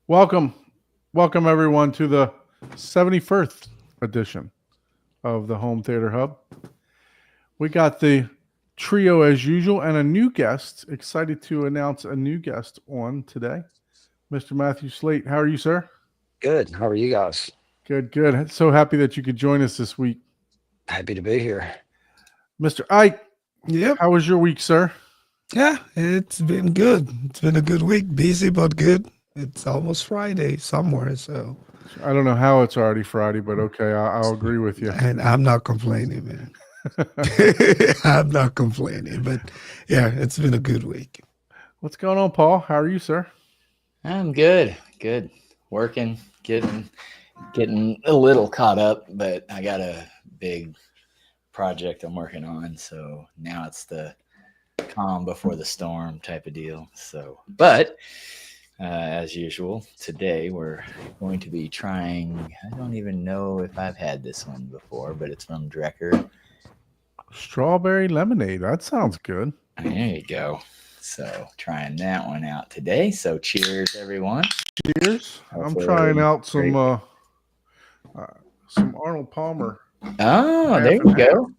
Welcome, welcome everyone to the 71st edition of the Home Theater Hub. We got the trio as usual and a new guest. Excited to announce a new guest on today, Mr. Matthew Slate. How are you, sir? Good. How are you guys? Good, good. So happy that you could join us this week. Happy to be here. Mr. Ike, Yep. how was your week, sir? Yeah, it's been good. It's been a good week. Busy but good. It's almost Friday somewhere, so I don't know how it's already Friday, but okay, I'll agree with you. and I'm not complaining, man. I'm not complaining, but yeah, it's been a good week. What's going on, Paul? How are you, sir? I'm good. Good. Working, getting a little caught up, but I got a big project I'm working on, so now it's the calm before the storm type of deal. So, but as usual, today we're going to be trying. I don't even know if I've had this one before, but it's from Drecker. Strawberry lemonade. That sounds good. There you go. So, trying that one out today. So, cheers, everyone. Cheers. I'm Hopefully trying out great. some Arnold Palmer. Oh, Half there and you half. go.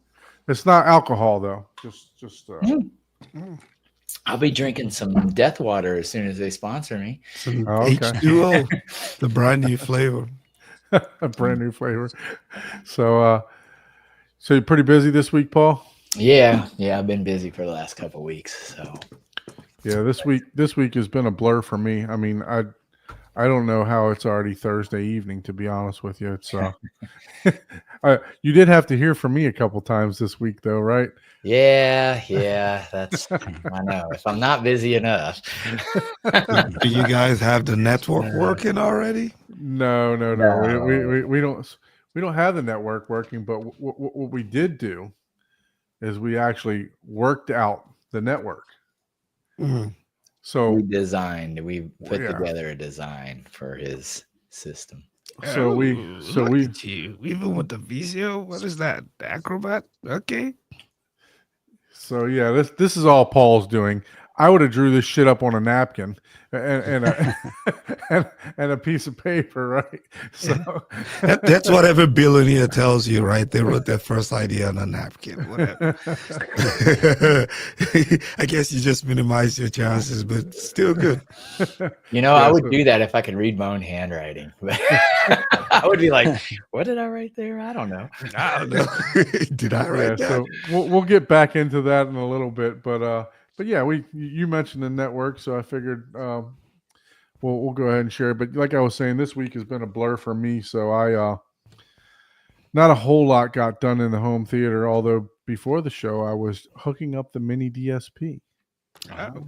It's not alcohol though. Just I'll be drinking some Death Water as soon as they sponsor me. Some Oh, okay. H2O, the brand new flavor. a brand new flavor. So you're pretty busy this week, Paul? Yeah, I've been busy for the last couple of weeks. So Yeah, this week has been a blur for me. I mean, I don't know how it's already Thursday evening, to be honest with you. It's you did have to hear from me a couple times this week though, right? yeah, that's I know. If I'm not busy enough. Do you guys have the network working already? No. No. We don't have the network working, but what we did do is we actually worked out the network. Mhm. So we put Yeah. together a design for his system. we Look at you. Even with the Visio, what is that? The Acrobat? Okay. So yeah, this is all Paul's doing. I would have drew this shit up on a napkin and a and a piece of paper, right? So That's what every billionaire tells you, right? They wrote their first idea on a napkin, whatever. I guess you just minimize your chances, but still good. You know, I Yeah, would so- do that if I could read my own handwriting. But I would be like, what did I write there? I don't know. I don't know. Did I yeah, write that? so we'll get back into that in a little bit, but yeah, you mentioned the network, so I figured we'll go ahead and share. But like I was saying, this week has been a blur for me, so I not a whole lot got done in the home theater. Although before the show, I was hooking up the mini DSP. Oh.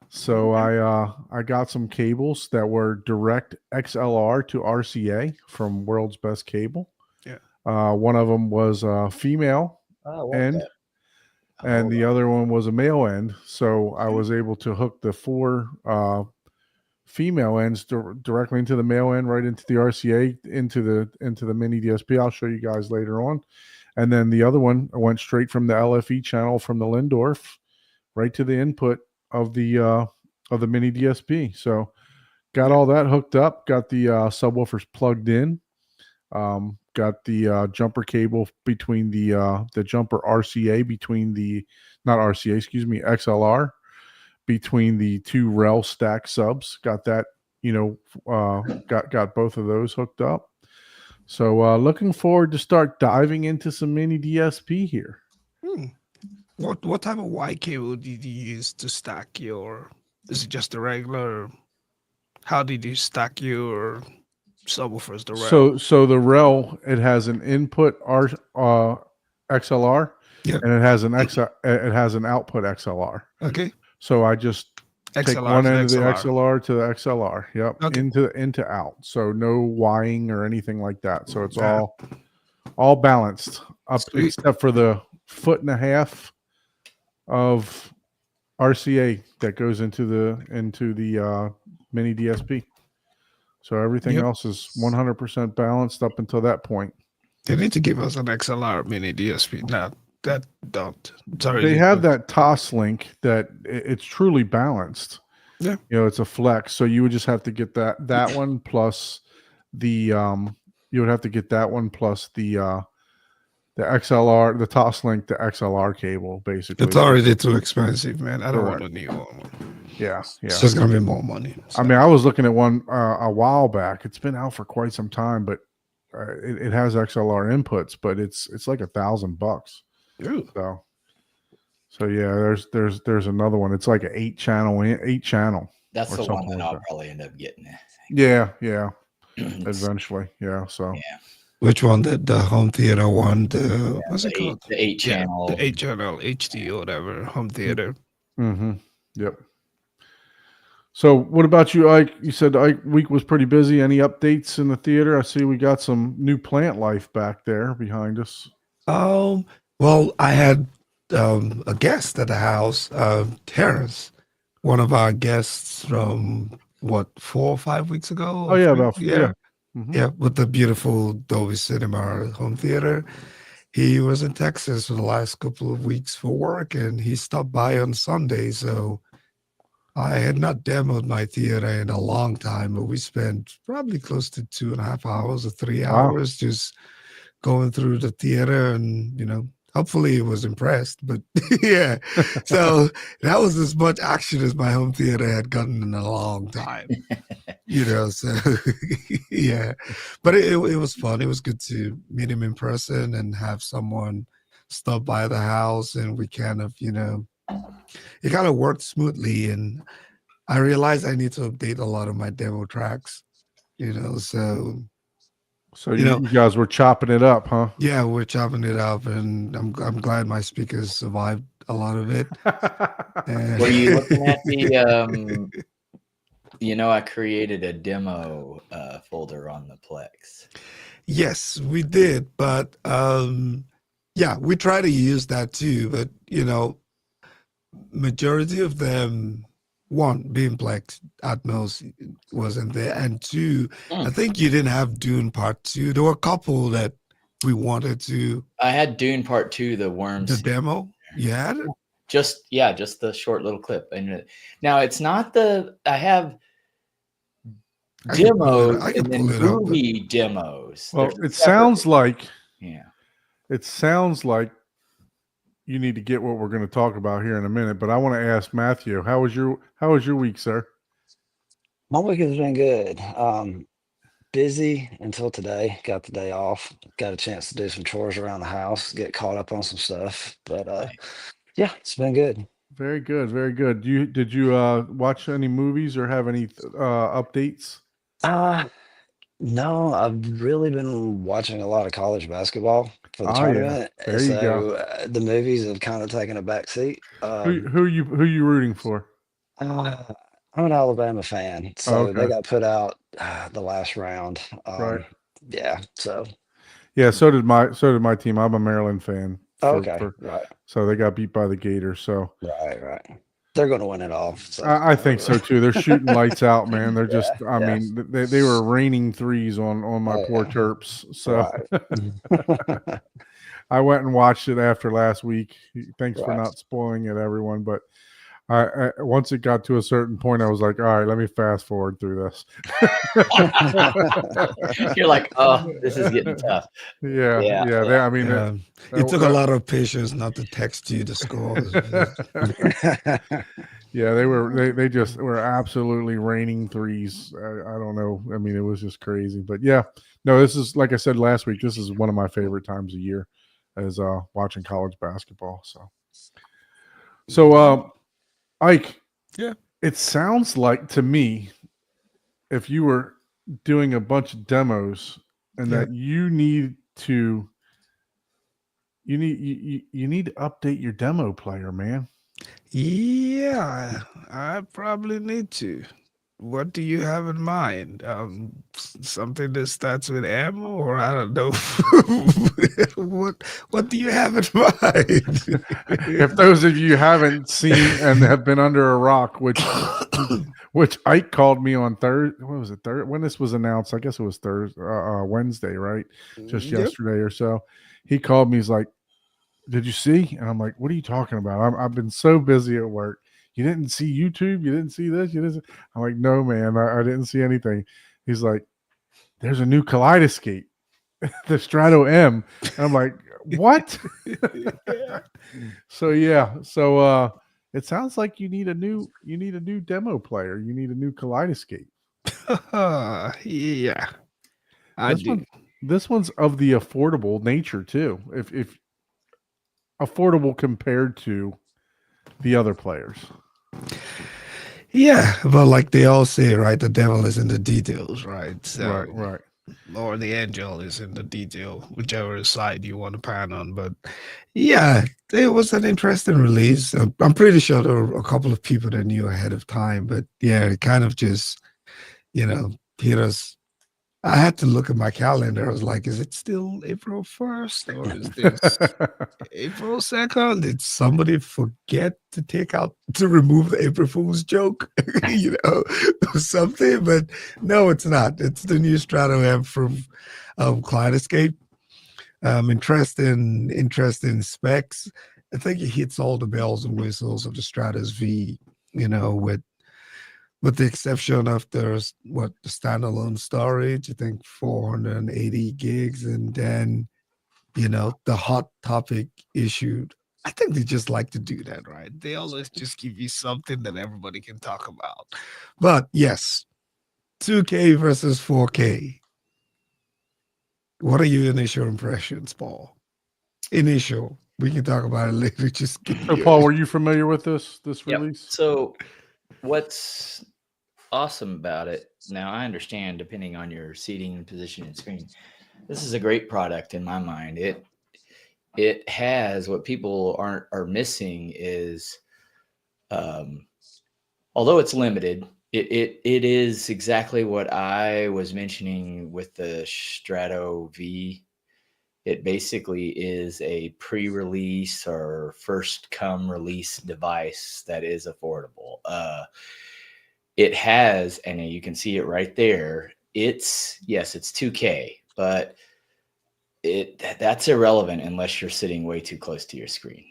So I got some cables that were direct XLR to RCA from World's Best Cable. Yeah. One of them was female Oh, end, and the other one was a male end. So I was able to hook the four female ends directly into the male end, right into the RCA, into the mini DSP. I'll show you guys later on. And then the other one went straight from the LFE channel from the Lindorf right to the input of the mini DSP. So got all that hooked up, got the subwoofers plugged in, got the jumper cable between the jumper RCA between the not RCA, excuse me, XLR between the two rel stack subs. Got that, got both of those hooked up. So looking forward to start diving into some mini DSP here. What type of Y cable did you use to stack your? Is it just the regular? How did you stack your subwoofers? The rail? So the rel, it has an input XLR, Yeah. and it has an output XLR. Okay. So I just take XLR one to end of the XLR. XLR to the XLR. Yep. Okay. Into out. So no wiring or anything like that. So it's Yeah. all balanced up Sweet. except for the 1.5 foot of RCA that goes into the mini DSP. So everything Yep. else is 100% balanced up until that point. They need to give us an XLR mini DSP. No, don't. Sorry. They have that TOS link that it's truly balanced. Yeah. You know, it's a flex. So you would just have to get that one plus the you would have to get that one plus the XLR, the Toslink, the XLR cable, basically. It's already too expensive, man. I don't want Correct. a new one. Yeah, It's yeah. just gonna be more money. I mean, I was looking at one a while back. It's been out for quite some time, but it has XLR inputs, but it's like $1,000. Ooh. So yeah, there's another one. It's like an 8 channel. That's or the one something that like I'll that. probably end up getting. Yeah, It's- eventually. Yeah. So yeah, Which one? The home theater one? The what's it called? the 8 channel. The 8 channel HD or whatever home theater. Yep. So what about you, Ike? You said Ike week was pretty busy. Any updates in the theater? I see we got some new plant life back there behind us. Well, I had a guest at the house, Terrence, one of our guests from what 4 or 5 weeks ago. Oh yeah, or about three? yeah. Mhm. Yeah, with the beautiful Dolby Cinema home theater. He was in Texas for the last couple of weeks for work, and he stopped by on Sunday. So I had not demoed my theater in a long time, but we spent probably close to 2.5 hours or 3 Wow. hours just going through the theater, and hopefully he was impressed. But yeah, so that was as much action as my home theater had gotten in a long time. So yeah, but it was fun. It was good to meet him in person and have someone stop by the house, and we kind of it kind of worked smoothly. And I realized I need to update a lot of my demo tracks, so So you guys were chopping it up, huh? yeah, we're chopping it up, and I'm glad my speakers survived a lot of it. And Were you looking at the? I created a demo folder on the Plex. Yes, we did, but yeah, we try to use that too. But majority of them, one being Plex Atmos wasn't there, and two, I think you didn't have Dune Part 2. There were a couple that we wanted to. I had Dune Part 2, the worms. The demo, you had it? Just the short little clip. And now it's not I have demos I can and then pull it up, but- movie demos. Well, They're it separate. sounds like Yeah. you need to get what we're going to talk about here in a minute. But I want to ask Matthew, how was your week, sir? My week has been good. Busy until today. Got the day off. Got a chance to do some chores around the house, get caught up on some stuff. But yeah, it's been good. Very good, very good. Did you watch any movies or have any updates? No, I've really been watching a lot of college basketball for the Oh, yeah. tournament. There you go. The movies have kind of taken a back seat. Who you rooting for? I'm an Alabama fan, so they Okay. got put out the last round. Right. Yeah. So Yeah, so did my team. I'm a Maryland fan. okay. Right. So they got beat by the Gators. So Right. They're going to win it all. So. I think so too. They're shooting lights out, man. They're just. I yeah. mean, they were raining threes on my Oh, poor yeah. Terps. So Right. I went and watched it after last week. Thanks for Right. not spoiling it, everyone. But I once it got to a certain point, I was like, all right, let me fast forward through this. You're like, oh, this is getting tough. Yeah. Yeah. I mean, It took a lot of patience not to text you the scores. yeah, they just were absolutely raining threes. I don't know. I mean, it was just crazy. But yeah, no, this is, like I said last week, this is one of my favorite times of year, is watching college basketball. So Ike, Yeah. it sounds like to me, if you were doing a bunch of demos and Yeah. that you need to update your demo player, man. Yeah, I probably need to. What do you have in mind? Something that starts with M, or I don't know. What do you have in mind? If those of you haven't seen and have been under a rock, which Ike called me on Thursday, what was it? When this was announced, I guess it was Thursday, Wednesday, right? Just Yep. yesterday or so. He called me. He's like, "Did you see?" And I'm like, "What are you talking about? I've been so busy at work. you didn't see YouTube, you didn't see this, you didn't. I'm like, no, man, I didn't see anything. He's like, there's a new Kaleidoscape, the Strato M, and I'm like, what? So yeah, it sounds like you need a new demo player. You need a new Kaleidoscape. Yeah, I This do. one, this one's of the affordable nature too. If affordable compared to the other players. Yeah, but like they all say, right? The devil is in the details, right? So, Right. or the angel is in the detail, whichever side you want to pan on. But yeah, it was an interesting release. I'm pretty sure there were a couple of people that knew ahead of time, but yeah, it kind of just, hit us. I had to look at my calendar. I was like, is it still April 1st or is this April 2nd? Did somebody forget to remove the April Fool's joke, or something? But no, it's not. It's the new Strato M from Kaleidoscape. Interesting specs. I think it hits all the bells and whistles of the Stratus V, with the exception of the standalone storage. I think 480 gigs, and then the hot topic issue. I think they just like to do that, right? They always just give you something that everybody can talk about. But yes, 2K versus 4K. What are your initial impressions, Paul? Initial. We can talk about it later. Just give So me Paul, were you familiar with this Yep. release? So what's awesome about it, now I understand depending on your seating and position and screen, this is a great product in my mind. It has what people are missing is, although it's limited, it is exactly what I was mentioning with the Strato V. It basically is a pre-release or first come release device that is affordable. It has, and you can see it right there. It's 2K, but that's irrelevant unless you're sitting way too close to your screen.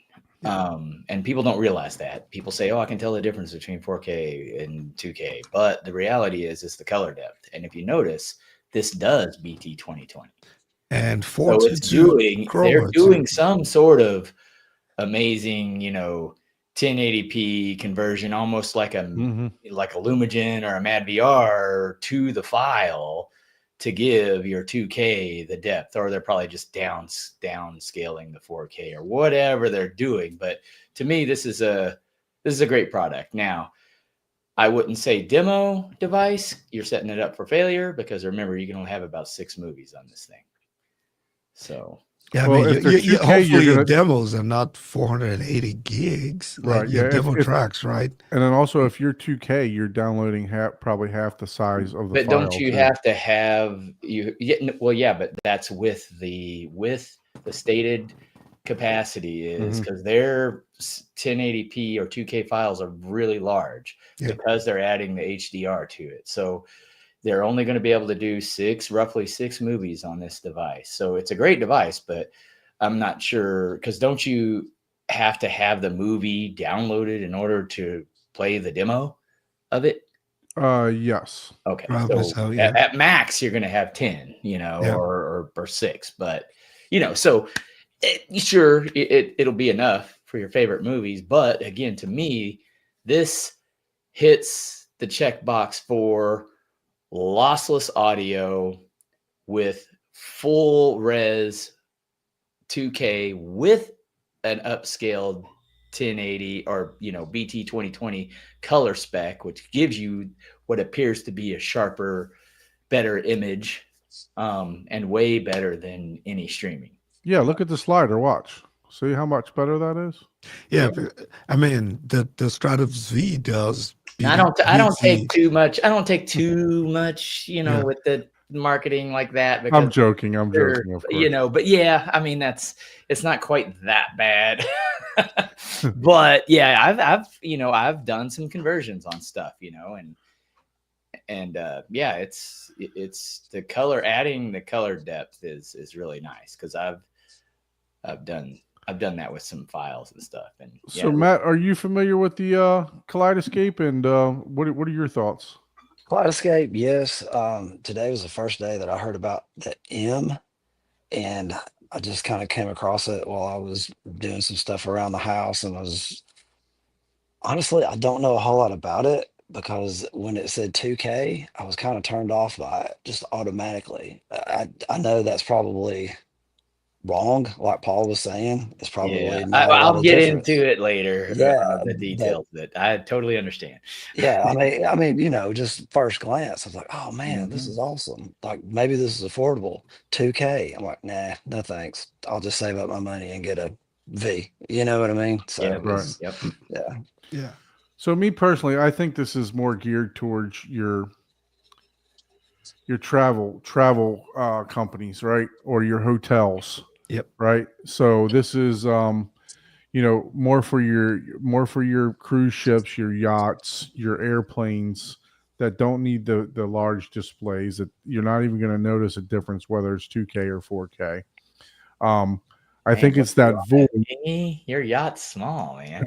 And people don't realize that. People say, "Oh, I can tell the difference between 4K and 2K," but the reality is, it's the color depth. And if you notice, this does BT 2020. and So Forza it's 2 they're Chroma doing 2. some sort of amazing, 1080p conversion, almost like a Lumagen or a Mad VR to the file to give your 2K the depth, or they're probably just downscaling the 4K or whatever they're doing. But to me, this is a great product. Now, I wouldn't say demo device. You're setting it up for failure because remember, you can only have about 6 movies on this thing. So Yeah, Well, I if mean, they're 2K, hopefully you're your gonna demos are not 480 gigs, like right. your Yeah, demo if tracks, right? and then also if you're 2K, you're downloading probably half the size of the but file. don't you too. have to have but that's with the stated capacity is because their 1080p or 2K files are really large because they're adding the HDR to it. So they're only going to be able to do roughly six movies on this device. So it's a great device, but I'm not sure, because don't you have to have the movie downloaded in order to play the demo of it? Yes. Okay, Probably so, yeah. at max you're going to have 10, or 6, but so it'll be enough for your favorite movies. But again, to me, this hits the checkbox for lossless audio with full res 2K with an upscaled 1080 or BT 2020 color spec, which gives you what appears to be a sharper, better image, and way better than any streaming. Yeah, look at the slider. Watch. See how much better that is? Yeah, but, I mean, the Stratus V does. I don't take too much. I don't take too much, with the marketing like that. Because I'm joking. Of course. But yeah, I mean, it's not quite that bad. But yeah, I've done some conversions on stuff, and yeah, it's the color, adding the color depth is really nice, because I've done I've done that with some files and stuff. And So Matt, are you familiar with the Kaleidoscape, and what are your thoughts? Kaleidoscape, yes. Today was the first day that I heard about the M, and I just kind of came across it while I was doing some stuff around the house, and was honestly, I don't know a whole lot about it because when it said 2K, I was kind of turned off by it just automatically. I know that's probably wrong, like Paul was saying. It's probably yeah, not a lot I'll of get difference. into it later. Yeah, The but details that I totally understand. yeah, I mean, just first glance, I was like, oh man, this Mhm. is awesome. Like maybe this is affordable. 2K. I'm like, nah, no thanks. I'll just save up my money and get a V. You know what I mean? So Yeah, Right. Yep. yeah. Yeah. So me personally, I think this is more geared towards your travel companies, right, or your hotels. Yep. Right. So this is more for your cruise ships, your yachts, your airplanes that don't need the large displays, that you're not even going to notice a difference whether it's 2K or 4K. I Man, think it's that void. Your yacht's small, man.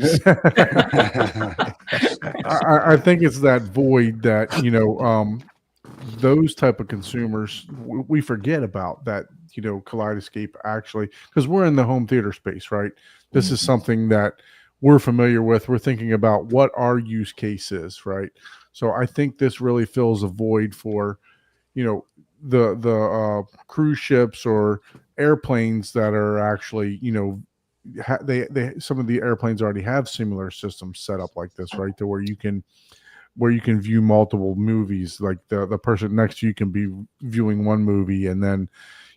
I think it's that void that those type of consumers, we forget about that. Kaleidoscape actually, because we're in the home theater space, right? This is Mhm. something that we're familiar with. We're thinking about what our use case is, right? So I think this really fills a void for the cruise ships or airplanes that are actually they some of the airplanes already have similar systems set up like this, right? To where you can view multiple movies. Like the person next to you can be viewing one movie, and then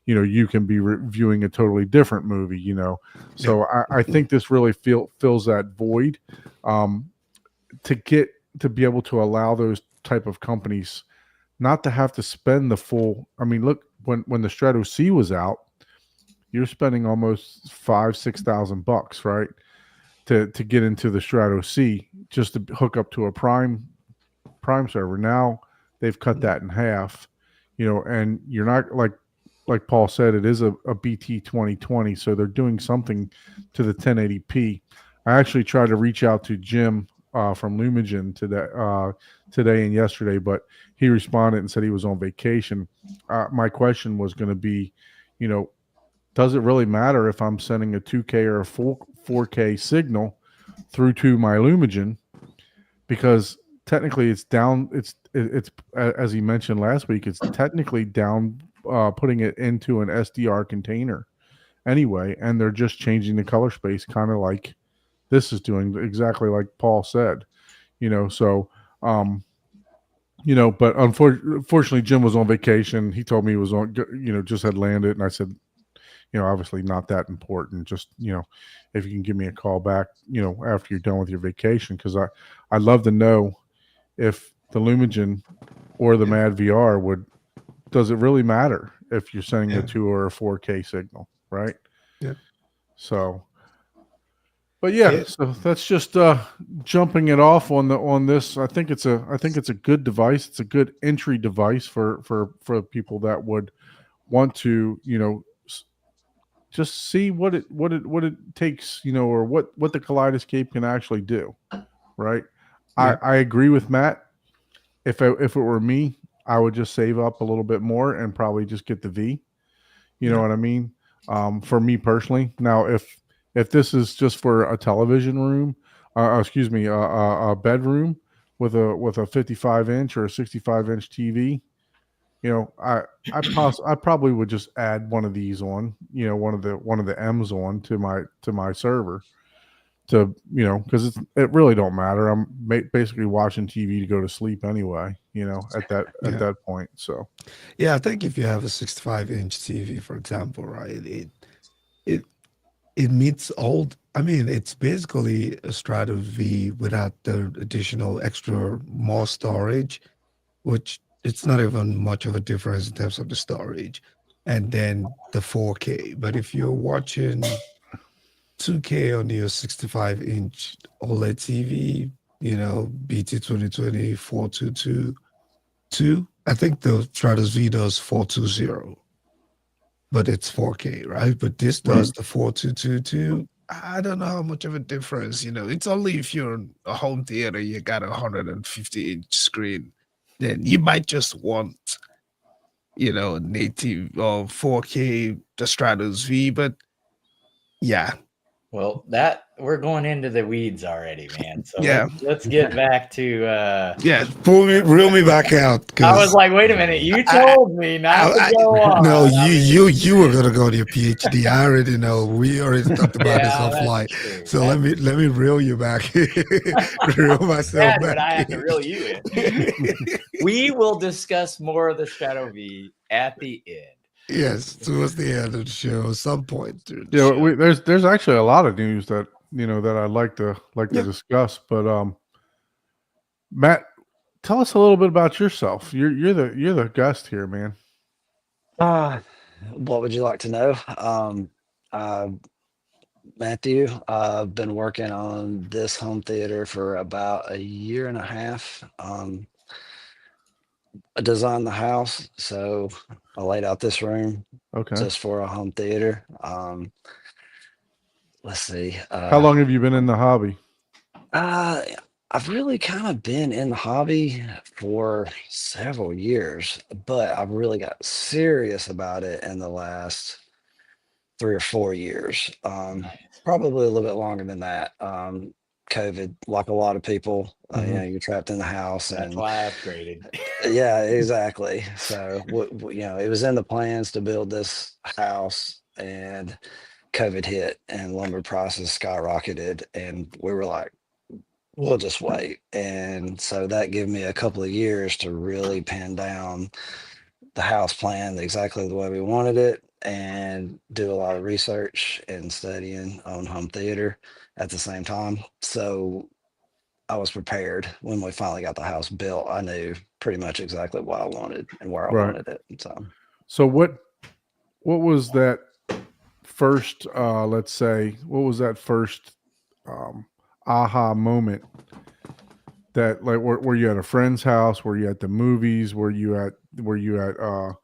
you can be viewing a totally different movie. So I think this really fills that void, to be able to allow those type of companies not to have to spend the full. I mean, look, when the Strato C was out, you're spending almost $5,000-6,000, right, to get into the Strato C just to hook up to a Prime server. Now they've cut that in half, and you're not like Paul said, it is a BT 2020, so they're doing something to the 1080p. I actually tried to reach out to Jim from Lumigen today and yesterday, but he responded and said he was on vacation. My question was going to be, does it really matter if I'm sending a 2K or a 4K signal through to my Lumigen? Because technically it's down. It's as he mentioned last week, it's technically down, putting it into an SDR container anyway, and they're just changing the color space, kind of like this is doing, exactly like Paul said. So but unfortunately Jim was on vacation. He told me he was on, just had landed, and I said, obviously not that important. Just, if you can give me a call back, after you're done with your vacation, because I'd love to know if the Lumigen or the Mad VR does it really matter if you're sending a 2 or a 4K signal, right? Yeah. So, but yeah, so that's just jumping it off on this. I think it's a good device. It's a good entry device for people that would want to, just see what it takes, or what the Kaleidoscape can actually do, right? Yeah. I agree with Matt. If it were me, I would just save up a little bit more and probably just get the V. You know what I mean? For me personally. Now, if this is just for a television room, excuse me, a bedroom with a 55-inch or a 65-inch TV, I probably would just add one of these on, one of the M's on to my server, to because it really don't matter. I'm basically watching TV to go to sleep anyway, at that point. So Yeah, I think if you have a 65-inch TV, for example, right, it meets old. I mean, it's basically a Strato V without the additional extra more storage, which it's not even much of a difference in terms of the storage, and then the 4K. But if you're watching 2K on your 65-inch OLED TV, BT 2020 422, I think the Stratus V does 420, but it's 4K, right? But this does the 4222 I don't know how much of a difference, it's only if you're in a home theater, you got a 150-inch screen, then you might just want, native or 4K the Stratos V, but yeah, Well, that we're going into the weeds already, man. So yeah, let's get back to yeah, reel me back out, I was because like, wait a minute, you told me not to go on. no, I mean, you were gonna go to your PhD. I already know. We already talked about this yeah, offline. that's true. So let me reel you back, reel myself Sad, back. but I have to reel you in. We will discuss more of the Strato V at the end. Yes, towards the end of the show, some point during the Yeah, show. there's actually a lot of news that that I'd like to Yeah. discuss. But Matt, tell us a little bit about yourself. You're the guest here, man. What would you like to know? Uh, Matthew, I've been working on this home theater for about a year and a half. I designed the house, so I laid out this room Okay. just for a home theater. Let's see. How long have you been in the hobby? I've really kind of been in the hobby for several years, but I've really got serious about it in the last 3 or 4 years. Probably a little bit longer than that. COVID, like a lot of people, you're trapped in the house, That's and why I upgraded. yeah, exactly. So, it was in the plans to build this house, and COVID hit, and lumber prices skyrocketed, and we were like, we'll just wait. And so that gave me a couple of years to really pin down the house plan exactly the way we wanted it, and do a lot of research and studying on home theater at the same time. So I was prepared when we finally got the house built. I knew pretty much exactly what I wanted and where I Right. wanted it. So So what was that first let's say what was that first aha moment that, like, were you at a friend's house, were you at the movies, were you at oh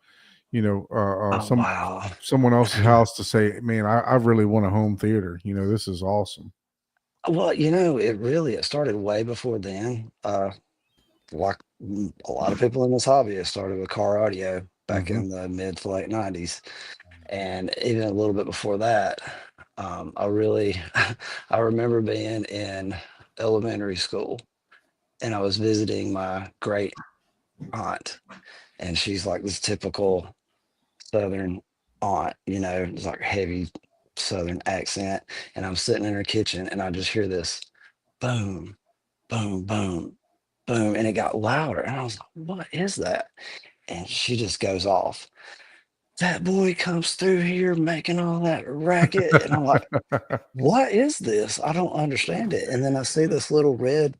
wow. someone else's house to say, man, I really want a home theater, this is awesome. Well, it started way before then. Like a lot of people in this hobby, it started with car audio back Mhm. in the mid to late 90s. And even a little bit before that, I really, I remember being in elementary school, and I was visiting my great aunt, and she's like this typical Southern aunt, it's like heavy Southern accent. And I'm sitting in her kitchen, and I just hear this boom, boom, boom, boom. And it got louder. And I was like, what is that? And she just goes off. That boy comes through here making all that racket. And I'm like, what is this? I don't understand it. And then I see this little red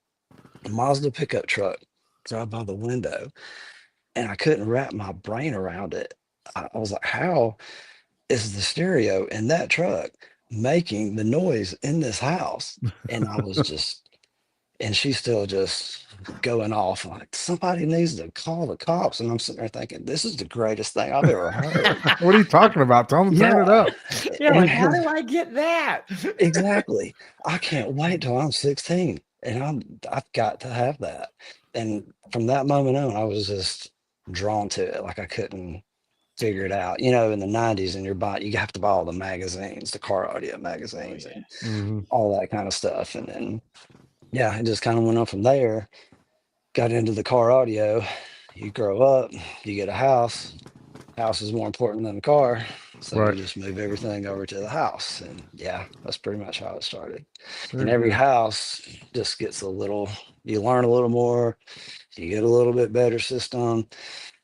Mazda pickup truck drive by the window, and I couldn't wrap my brain around it. I was like, how is the stereo in that truck making the noise in this house? And I was just, and she's still just going off like, somebody needs to call the cops. And I'm sitting there thinking, this is the greatest thing I've ever heard. What are you talking about? Tell them to turn it up. Yeah, And like, how do I get that? exactly. I can't wait till I'm 16, and I've got to have that. And from that moment on, I was just drawn to it. Like I couldn't figure it out. In the 90s, and you have to buy all the magazines, the car audio magazines, yeah. and Mhm. all that kind of stuff. And then, yeah, it just kind of went on from there. Got into the car audio. You grow up, you get a house. House is more important than the car. So Right. you just move everything over to the house. And yeah, that's pretty much how it started. And Very every good. house just gets you learn a little more, you get a little bit better system.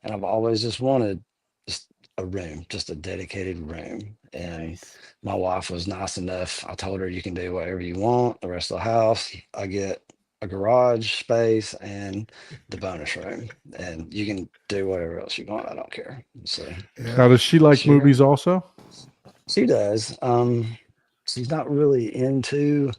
And I've always just wanted just a room, just a dedicated room. And Nice. my wife was nice enough. I told her, you can do whatever you want. The rest of the house, I get a garage space and the bonus room, and you can do whatever else you want. I don't care. So Now, Yeah. does she like Sure. movies also? she does. She's not really into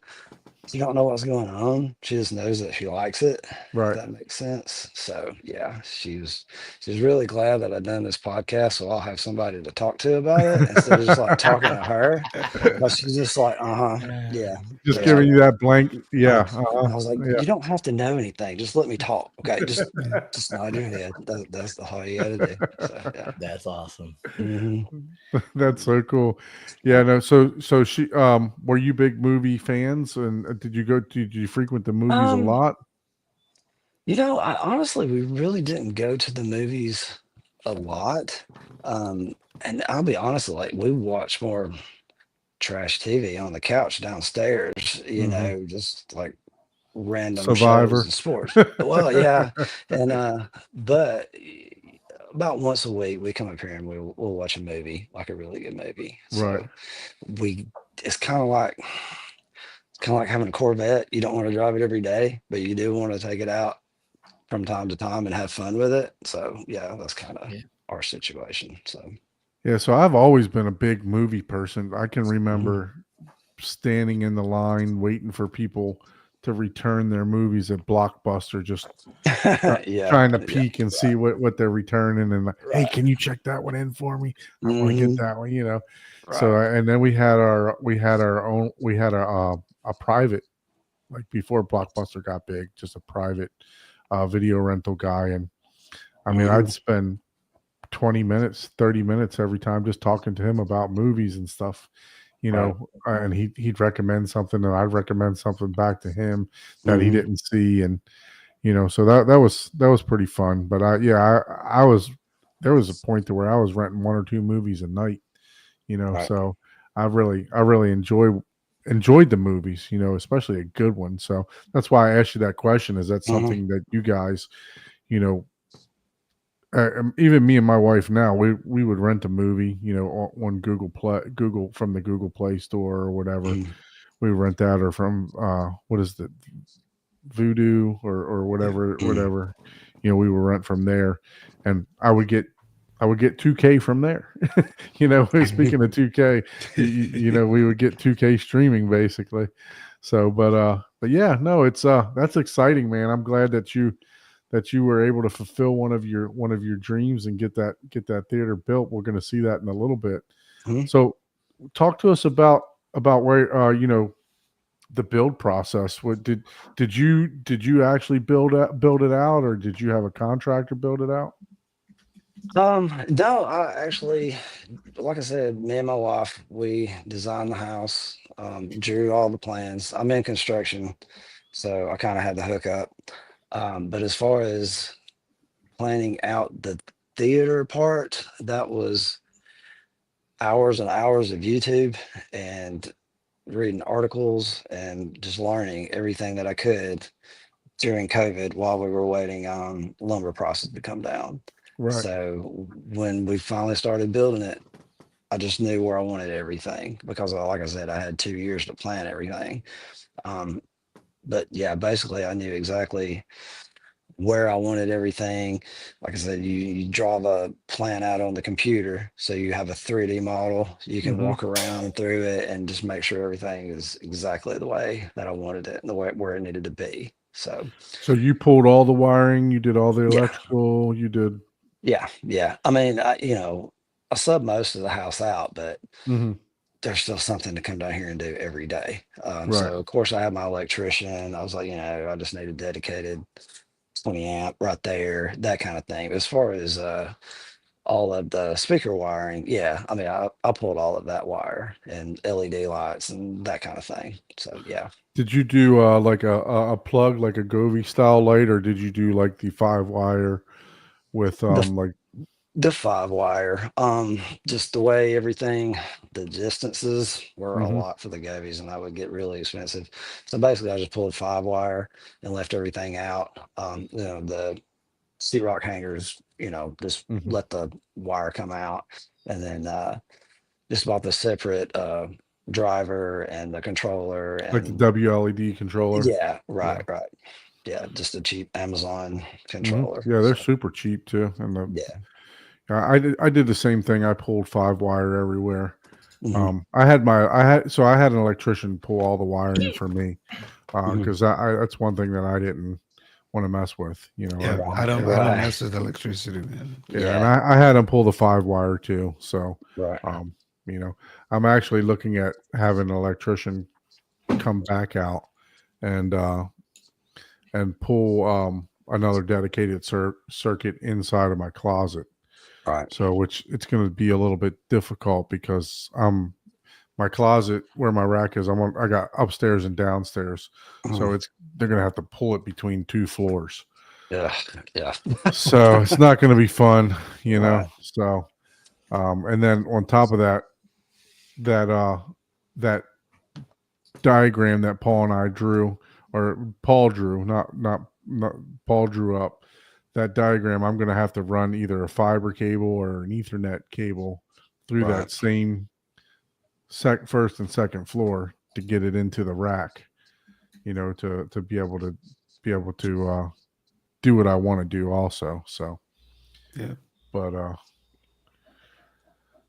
She don't know what's going on. She just knows that she likes it. Right. If that makes sense. So yeah, she's really glad that I've done this podcast, so I'll have somebody to talk to about it instead of just like talking to her. But she's just like, yeah. Just Yeah. giving you that blank. Yeah. I was like, yeah. you don't have to know anything. Just let me talk. Okay. Just nod your head. That's the how you gotta do. So yeah. That's awesome. Mhm. That's so cool. Yeah, no. So she were you big movie fans, and did you frequent the movies a Um, lot? I honestly we really didn't go to the movies a lot. And I'll be honest, like we watch more trash TV on the couch downstairs, Mhm. just like random Survivor. shows and sports. Well, yeah. And but about once a week we come up here and we'll watch a movie, like a really good movie. Right. So we it's kind of like having a Corvette. You don't want to drive it every day, but you do want to take it out from time to time and have fun with it. So yeah, that's kind of Yeah. our situation. So Yeah, so I've always been a big movie person. I can Mhm. remember standing in the line waiting for people to return their movies at Blockbuster, just yeah, trying to yeah, peek and see what they're returning, and like, hey, right. can you check that one in for me? I want to get Mhm. that one. Right. So and then we had a private, like before Blockbuster got big, just a private video rental guy, and I mean I'd Mhm. spend 20 minutes, 30 minutes every time just talking to him about movies and stuff, Right. and he'd recommend something and I'd recommend something back to him that he Mhm. didn't see. And, so that was pretty fun. But I was, there was a point to where I was renting one or two movies a night, Right. so I really enjoyed the movies, especially a good one. So that's why I asked you that question. Is that Mhm. something that you guys, you know, even me and my wife now, we would rent a movie, on Google from the Google Play Store or whatever. Mhm. We rent that, or from what is the Voodoo or whatever, Mhm. we would rent from there, and I would get 2K from there. Speaking of 2K, we would get 2K streaming basically. So, but yeah, no, it's that's exciting, man. I'm glad that you were able to fulfill one of your dreams and get that theater built. We're going to see that in a little bit. Mhm. So, talk to us about where the build process. What did you actually build it out, or did you have a contractor build it out? No, I actually, like I said, me and my wife, we designed the house, drew all the plans. I'm in construction, so I kind of had the hookup. But as far as planning out the theater part, that was hours and hours of YouTube and reading articles and just learning everything that I could during COVID while we were waiting on lumber prices to come down. Right. So when we finally started building it, I just knew where I wanted everything because, like I said, I had 2 years to plan everything. Um, but yeah, basically, I knew exactly where I wanted everything. Like I said, you draw the plan out on the computer, so you have a 3D model. You can Hmm. walk around through it and just make sure everything is exactly the way that I wanted it and the way where it needed to be. So So you pulled all the wiring, you did all the yeah, electrical, you did. yeah. I mean, I sub most of the house out, but Mhm. there's still something to come down here and do every day. Right. So of course I have my electrician. I was like, I just need a dedicated 20 amp right there, that kind of thing. As far as all of the speaker wiring, yeah, I mean I pulled all of that wire and LED lights and that kind of thing. So yeah. Did you do like a plug, like a Govee style light, or did you do like the 5 wire with The like? The 5 wire, just the way everything, the distances were a Mhm. lot for the Govies, and that would get really expensive. So basically, I just pulled 5 wire and left everything out. The sheetrock hangers, just Mhm. let the wire come out, and then just bought the separate driver and the controller, Like the and WLED controller. yeah, Yeah. right, yeah, just a cheap Amazon Mhm. controller. Yeah, they're So super cheap too, and yeah. I did the same thing. I pulled 5 wire everywhere. Mhm. I had an electrician pull all the wiring for me. because that's one thing that I didn't want to mess with. You know, Yeah, Right, I don't right. mess with electricity, man. and I had him pull the 5-wire too. So, Right. you know, I'm actually looking at having an electrician come back out and pull another dedicated circuit inside of my closet. Right. So, which it's going to be a little bit difficult because my closet where my rack is, I got upstairs and downstairs, so they're going to have to pull it between 2 floors. Yeah. Yeah. So it's not going to be fun, you know. Right. So, and then on top of that, that diagram that Paul and I drew, or Paul drew, not Paul drew up, that diagram, I'm going to have to run either a fiber cable or an Ethernet cable through Right. that same first and second floor to get it into the rack, you know, to be able to do what I want to do also. So, Yeah. but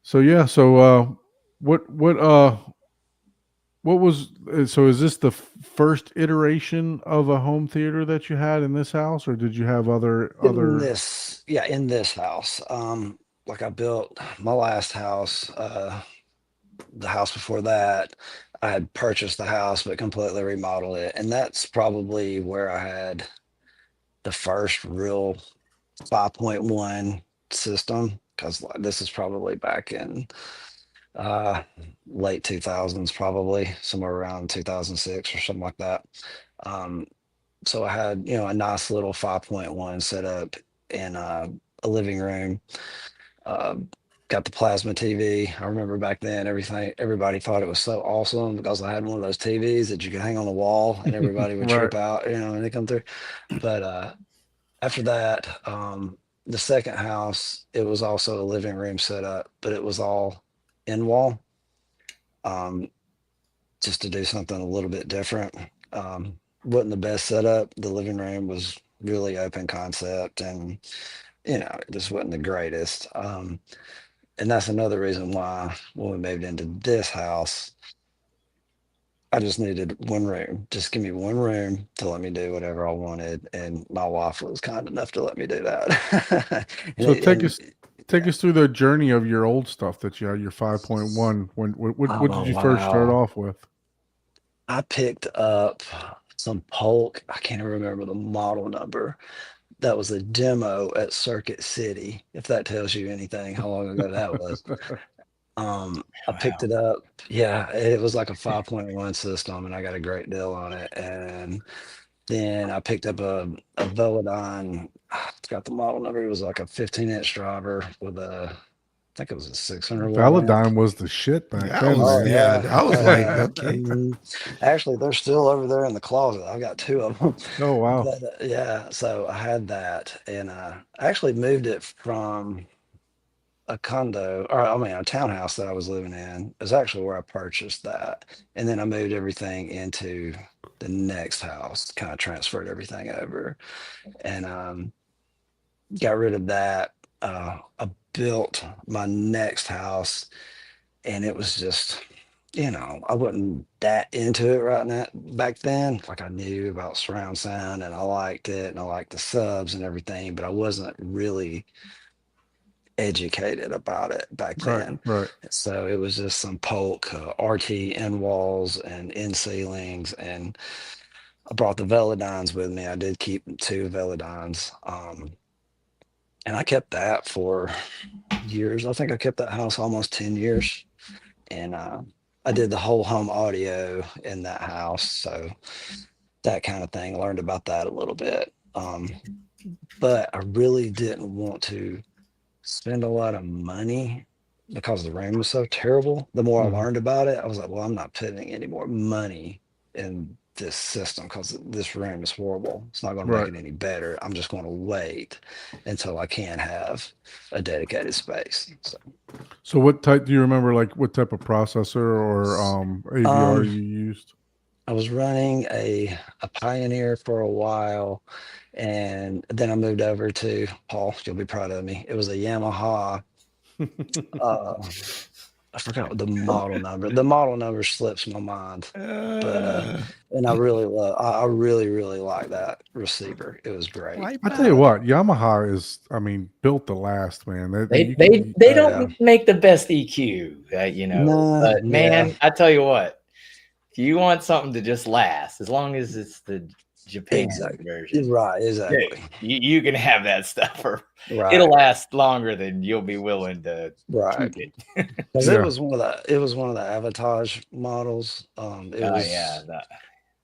so yeah, so what was so is this the first iteration of a home theater that you had in this house, or did you have other In this house. Like I built my last house, the house before that, I had purchased the house but completely remodeled it. And that's probably where I had the first real 5.1 system, because this is probably back in late 2000s, probably somewhere around 2006 or something like that. So I had, a nice little 5.1 set up in a living room. Got the plasma TV. I remember back then, everybody thought it was so awesome because I had one of those TVs that you could hang on the wall and everybody would Right. trip out, when they come through. But after that, the second house, it was also a living room setup, but it was all in wall, just to do something a little bit different. Wasn't the best setup. The living room was really open concept, and it just wasn't the greatest. And that's another reason why when we moved into this house, I just needed one room. Just give me one room to let me do whatever I wanted. And my wife was kind enough to let me do that. So take us through the journey of your old stuff that you had, your 5.1. What did you first start off with? I picked up some Polk. I can't even remember the model number. That was a demo at Circuit City, if that tells you anything, how long ago that was. I picked it up. Yeah, it was like a 5.1 system, and I got a great deal on it. And then I picked up a Velodyne. I forgot the model number. It was like a 15-inch driver with I think it was a 600 watt amp. Velodyne was the shit back That then. was- man. yeah, I was like, okay. Actually, they're still over there in the closet. I've got 2 of them. Oh wow. But yeah, so I had that, and I actually moved it from a condo, or I mean, a townhouse that I was living in. Is actually where I purchased that, and then I moved everything into the next house, kind of transferred everything over, and got rid of that. I built my next house, and it was just, I wasn't that into it right now back then. Like, I knew about surround sound and I liked it and I liked the subs and everything, but I wasn't really educated about it back then. Right. So it was just some Polk RT end walls and end ceilings, and I brought the Velodynes with me. I did keep 2 Velodynes, and I kept that for years. I think I kept that house almost 10 years, and I did the whole home audio in that house, so that kind of thing. Learned about that a little bit, but I really didn't want to spend a lot of money because the room was so terrible. The more Mhm. I learned about it, I was like, well, I'm not putting any more money in this system because this room is horrible. It's not going to Right. make it any better. I'm just going to wait until I can have a dedicated space. So what type do you remember, like what type of processor or AVR you used? I was running a Pioneer for a while, and then I moved over to, Paul, you'll be proud of me. It was a Yamaha I forgot what the model number. The model number slips my mind, but and I really really like that receiver. It was great. I tell you what, Yamaha is, I mean, built to last, man. They can- they Oh, don't make the best EQ, No, but man, yeah. I tell you what, if you want something to just last, as long as it's the Japan Exactly. version, Right, dude, exactly. you can have that stuff for Right, it'll last longer than you'll be willing to right. keep it. Because Yeah. it was one of the Avatage models. It Oh was yeah,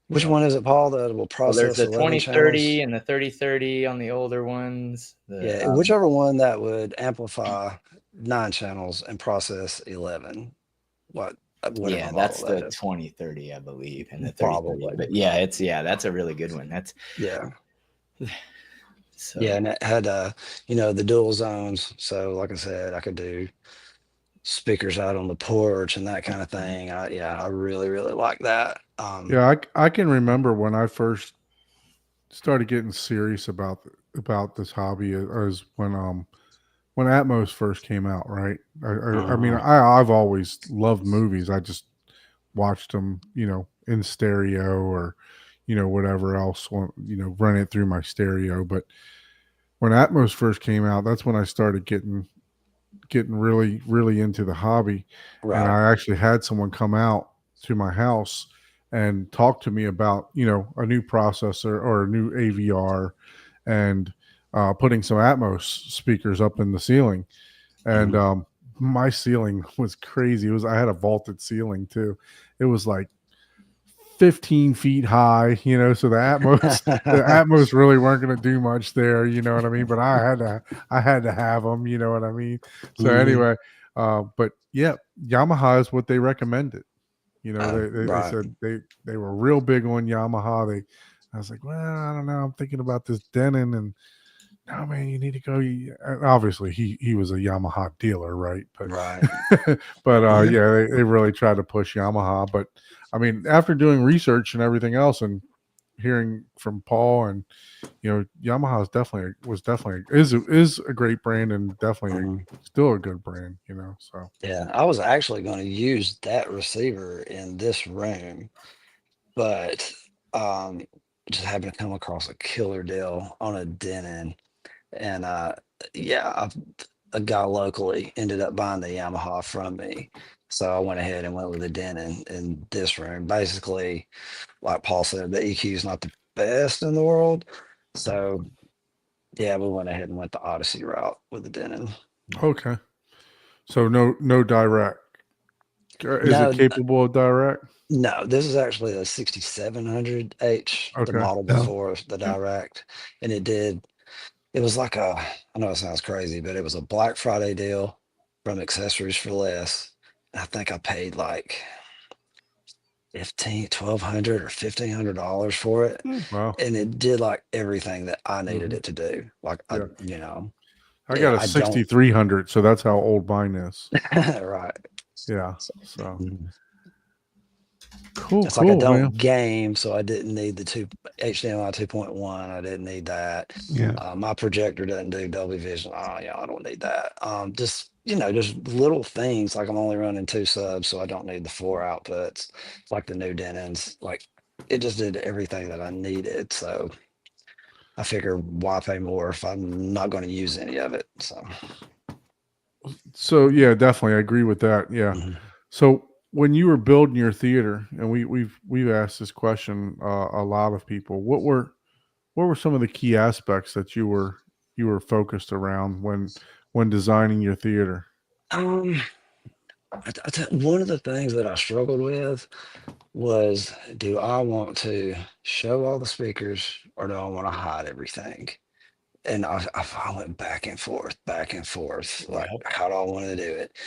which yeah. one is it, Paul? That will Well, there's process the 11 2030 channels. and the 3030 on the older ones. Yeah, whichever one that would amplify 9 channels and process 11. Whatever Yeah, model that's that the is. 2030, I believe, and the 3030. Probably. But yeah, that's a really good one. That's Yeah. so Yeah, and it had the dual zones. So like I said, I could do speakers out on the porch and that kind of thing. I really, really like that. Yeah, I can remember when I first started getting serious about this hobby as when Atmos first came out, right? I mean, I've always loved movies. I just watched them, in stereo or, whatever else, run it through my stereo. But when Atmos first came out, that's when I started getting really, really into the hobby. And Right. I actually had someone come out to my house and talk to me about, a new processor or a new AVR and putting some Atmos speakers up in the ceiling. And my ceiling was crazy. I had a vaulted ceiling too. It was like 15 feet high, so the Atmos really weren't going to do much there, you know what I mean? But I had to have them, you know what I mean? So Mhm. anyway, but yeah, Yamaha is what they recommended. They Right. said they were real big on Yamaha. I was like, well, I don't know. I'm thinking about this Denon, and no, man, you need to go. Obviously, he was a Yamaha dealer, right? But Right. but yeah, they really tried to push Yamaha. But I mean, after doing research and everything else, and hearing from Paul, and Yamaha is a great brand, and definitely still a good brand. So Yeah, I was actually going to use that receiver in this room, but just happened to come across a killer deal on a Denon, and a guy locally ended up buying the Yamaha from me, so I went ahead and went with the Denon in this room. Basically, like Paul said, the EQ is not the best in the world, so yeah, we went ahead and went the Odyssey route with the Denon. okay, so no direct. Is No, it capable of direct? No, this is actually a 6700H, the Okay. model Yeah. before the Direct. And it was like I know it sounds crazy, but it was a Black Friday deal from Accessories for Less. I think I paid like 1200 or $1,500 for it. Wow. And it did like everything that I needed it to do. Like, Yeah. I Yeah, got a I don't- 6300, so that's how old mine is. right. Yeah. So Mhm. cool. It's like I don't man. game, so I didn't need the HDMI 2.1. I didn't need that. Yeah. My projector doesn't do Dolby Vision. Oh yeah, I don't need that. Just little things like I'm only running 2 subs, so I don't need the 4 outputs. Like the new Denons, like it just did everything that I needed. So I figure why pay more if I'm not going to use any of it. So yeah, definitely, I agree with that. Yeah. Mhm. So when you were building your theater, and we've asked this question a lot of people, what were some of the key aspects that you were focused around when designing your theater? One of the things that I struggled with was, do I want to show all the speakers or do I want to hide everything? And I went back and forth, like Yep. how do I want to do it?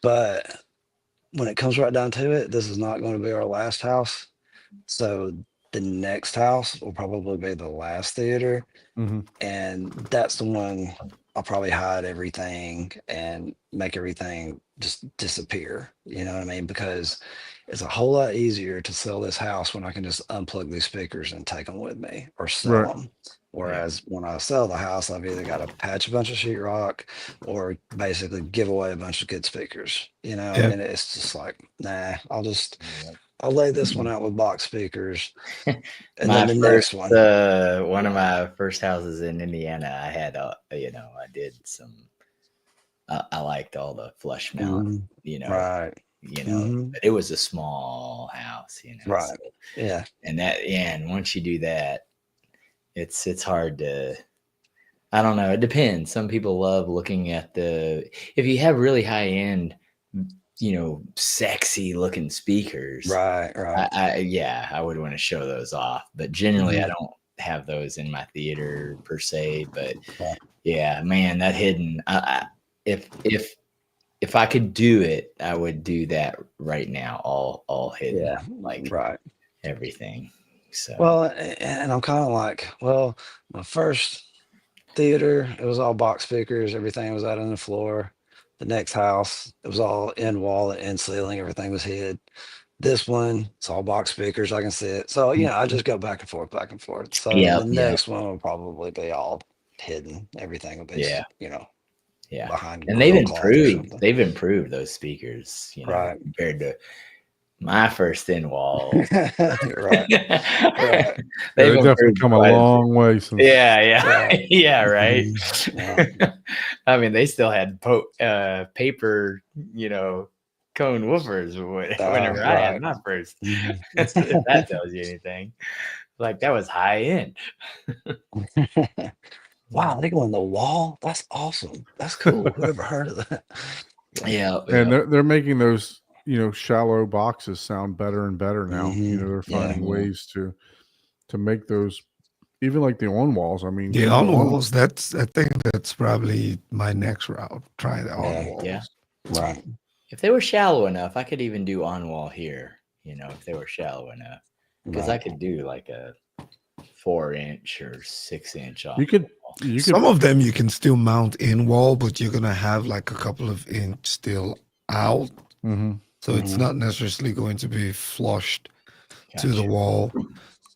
But when it comes right down to it, this is not going to be our last house. So the next house will probably be the last theater. Mm-hmm. And that's the one I'll probably hide everything and make everything just disappear. You know what I mean? Because it's a whole lot easier to sell this house when I can just unplug these speakers and take them with me or sell Right. them. Whereas when I sell the house, I've either got to patch a bunch of sheetrock or basically give away a bunch of good speakers, Yeah. and it's just like, nah, I'll lay this one out with box speakers. And My then the first, next one. one of my first houses in Indiana, I had, I did some. I liked all the flush mount, Mhm. Right. but it was a small house, Right. so- Yeah. and once you do that, it's hard to. I don't know. It depends. Some people love looking at if you have really high end, sexy looking speakers. Right. Right. I would want to show those off, but generally I Mhm. don't have those in my theater per se. But Right. yeah, man, that hidden. If I could do it, I would do that right now. All hidden, Yeah. like Right. everything. So Well, and I'm kind of like, well, my first theater, it was all box speakers. Everything was out on the floor. The next house, it was all in wall and in ceiling. Everything was hid. This one, it's all box speakers. I can see it. So, I just go back and forth, back and forth. So Yep, the yep. next one will probably be all hidden. Everything will be, Yeah. Yeah, behind. and they've grill cloth or improved. something. They've improved those speakers, Right. compared to my first thin wall. Right. Right. Yeah, they've definitely come a quite bit. long way since. Yeah, Right. yeah, right. Yeah. I mean, they still had paper, cone woofers whenever I had right. my first. Mhm. If that tells you anything, like that was high end. Wow, they go on the wall. That's awesome. That's cool. Whoever heard of that? Yeah, And they're making those shallow boxes sound better and better now. Mhm. They're Yeah. finding ways to make those, even like the on walls. I mean, The the on walls, I think that's probably my next route. Try the on Yeah. walls. Yeah. Right. if they were shallow enough, I could even do on wall here. If they were shallow enough, because I Right. could do like a 4-inch or 6-inch off. You could the wall. you could Some of them you can still mount in wall, but you're gonna have like a couple of inch still out. Mhm. So it's Mhm. not necessarily going to be flushed to the Gotcha. wall,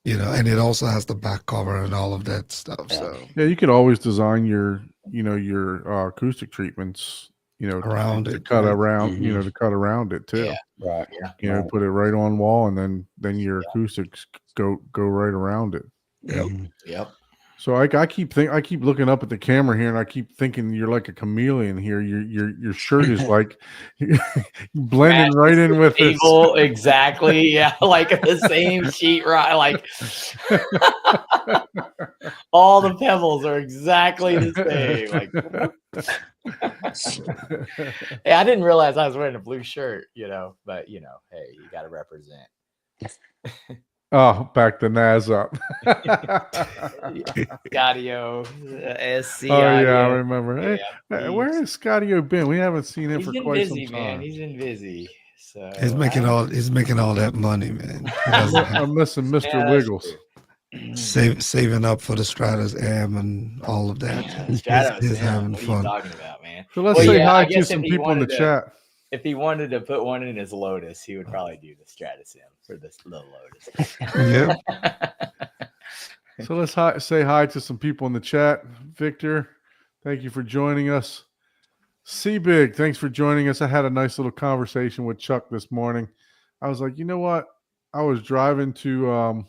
and it also has the back cover and all of that stuff. Yeah. So Yeah, you could always design your acoustic treatments around to it, cut right? around Mhm. to cut around it too. Yeah. Right. Yeah. Right. Put it right on wall, and then your acoustics go right around it. Yep. Mhm. Yep. So I keep looking up at the camera here, and I keep thinking you're like a chameleon here. Your shirt is like blending right in with this. Table, exactly. Yeah, like the same sheetrock. Like all the pebbles are exactly the same. Like, hey, I didn't realize I was wearing a blue shirt. But hey, you got to represent. Oh, back the Naz up. Scottio, SC. Oh yeah, I remember. Yeah, Hey, where has Scottio been? We haven't seen him He's for been quite busy, some man. time. He's been busy. So He's making all that money, man. He I'm doesn't- missing Mr. Yeah, that's Wiggles. true. saving up for the Stratus M and all of that. Stratos, He's man. having What are you fun. talking about, man? So let's Well, say yeah, hi I to guess some if he people in the wanted to- chat. If he wanted to put one in his Lotus, he would probably do the Stratus M for this little Lotus. Yep. So let's say hi to some people in the chat. Victor, thank you for joining us. C-Big, thanks for joining us. I had a nice little conversation with Chuck this morning. I was like, you know what? I was driving to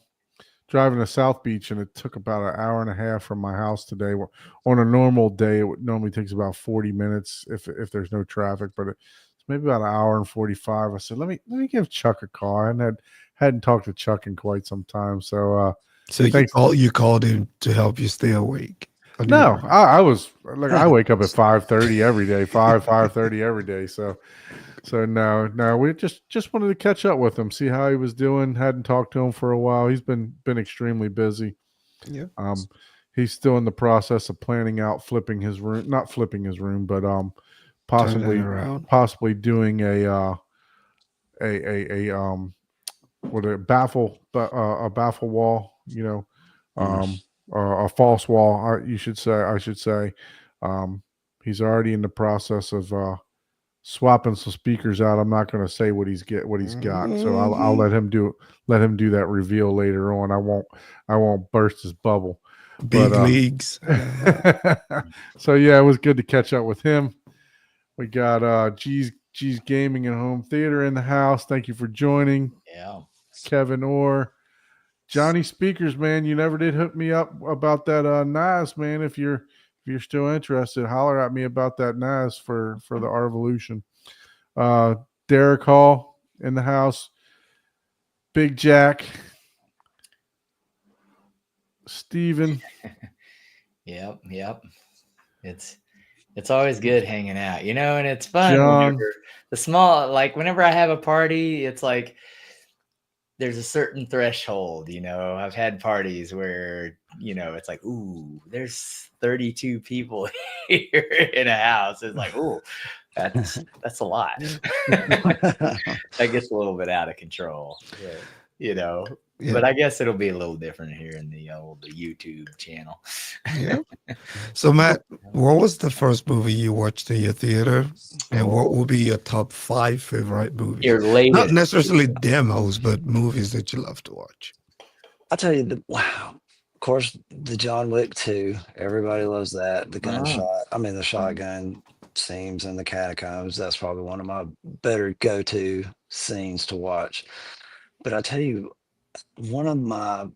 South Beach, and it took about an hour and a half from my house today. On a normal day, it normally takes about 40 minutes if there's no traffic, but it's maybe about an hour and 45. I said, let me give Chuck a call. I hadn't talked to Chuck in quite some time, so So you called him to help you stay awake. no, I was like, I wake up at 5:30 every day, 5:30 every day. So no, we just wanted to catch up with him, see how he was doing. Hadn't talked to him for a while. He's been extremely busy. Yeah. He's still in the process of planning out not flipping his room, but possibly Turning around. possibly doing a baffle wall, a false wall. I should say. He's already in the process of swapping some speakers out. I'm not going to say what he's got. So I'll let him do that reveal later on. I won't burst his bubble. Big But, leagues. so yeah, it was good to catch up with him. We got G's Gaming and Home Theater in the house. Thank you for joining, Yeah. Kevin Orr. Johnny Speakers, man, you never did hook me up about that NAS, man. If you're still interested, holler at me about that NAS for the Arvolution. Derek Hall in the house. Big Jack. Steven. Yep. It's always good hanging out, and it's fun John. whenever I have a party, it's like there's a certain threshold, I've had parties where, it's like, ooh, there's 32 people here in a house. It's like, ooh, that's a lot. That gets a little bit out of control, Yeah. but I guess it'll be a little different here in the old YouTube channel. Yeah. So Matt, what was the first movie you watched in your theater, and what will be your top 5 favorite movies? Your latest, Not necessarily demos, but movies that you love to watch. I'll tell you, wow. Of course, the John Wick 2. Everybody loves that. The gunshot. I mean, the shotgun scenes in the catacombs. That's probably one of my better go-to scenes to watch. But I tell you, one of my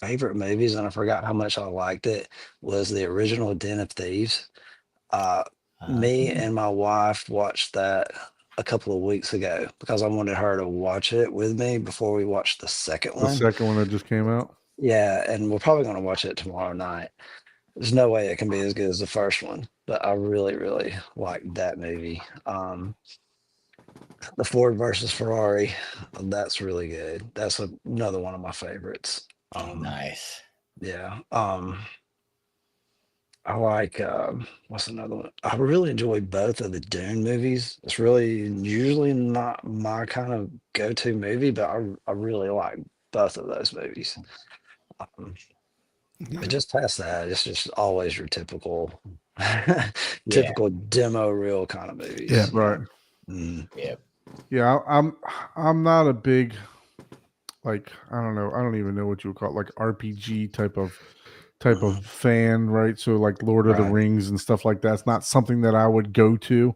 favorite movies, and I forgot how much I liked it, was the original Den of Thieves. Me and my wife watched that a couple of weeks ago because I wanted her to watch it with me before we watched the second The one. second one that just came out. Yeah, and we're probably going to watch it tomorrow night. There's no way it can be as good as the first one, but I really, really liked that movie. The Ford versus Ferrari, that's really good. That's another one of my favorites. nice. Yeah. I like what's another one? I really enjoy both of the Dune movies. It's really usually not my kind of go-to movie, but I really like both of those movies. But just past that, it's just always your typical typical demo reel kind of movies. Yeah. Right. Yep. Yeah, I'm not a big, like, I don't know, I don't even know what you would call it, like RPG type of fan, right? So like Lord of the Right. Rings and stuff like that. It's not something that I would go to.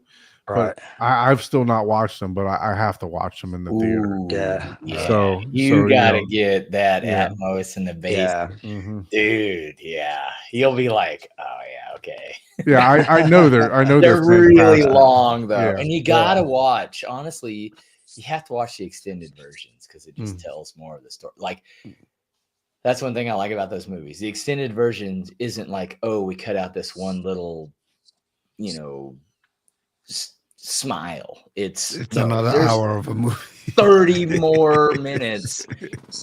Right. But I've still not watched them, but I have to watch them in the theater. Ooh, Yeah. yeah. So you gotta know, get that yeah. Atmos in the base, Yeah. dude. Yeah, you'll be like, oh yeah, okay. Yeah, I know they're They're really fantastic. long though, Yeah. and you gotta watch. Honestly, you have to watch the extended versions because it just tells more of the story. Like, that's one thing I like about those movies. The extended versions isn't like, oh, we cut out this one little, smile. It's another there's hour of a movie. 30 more minutes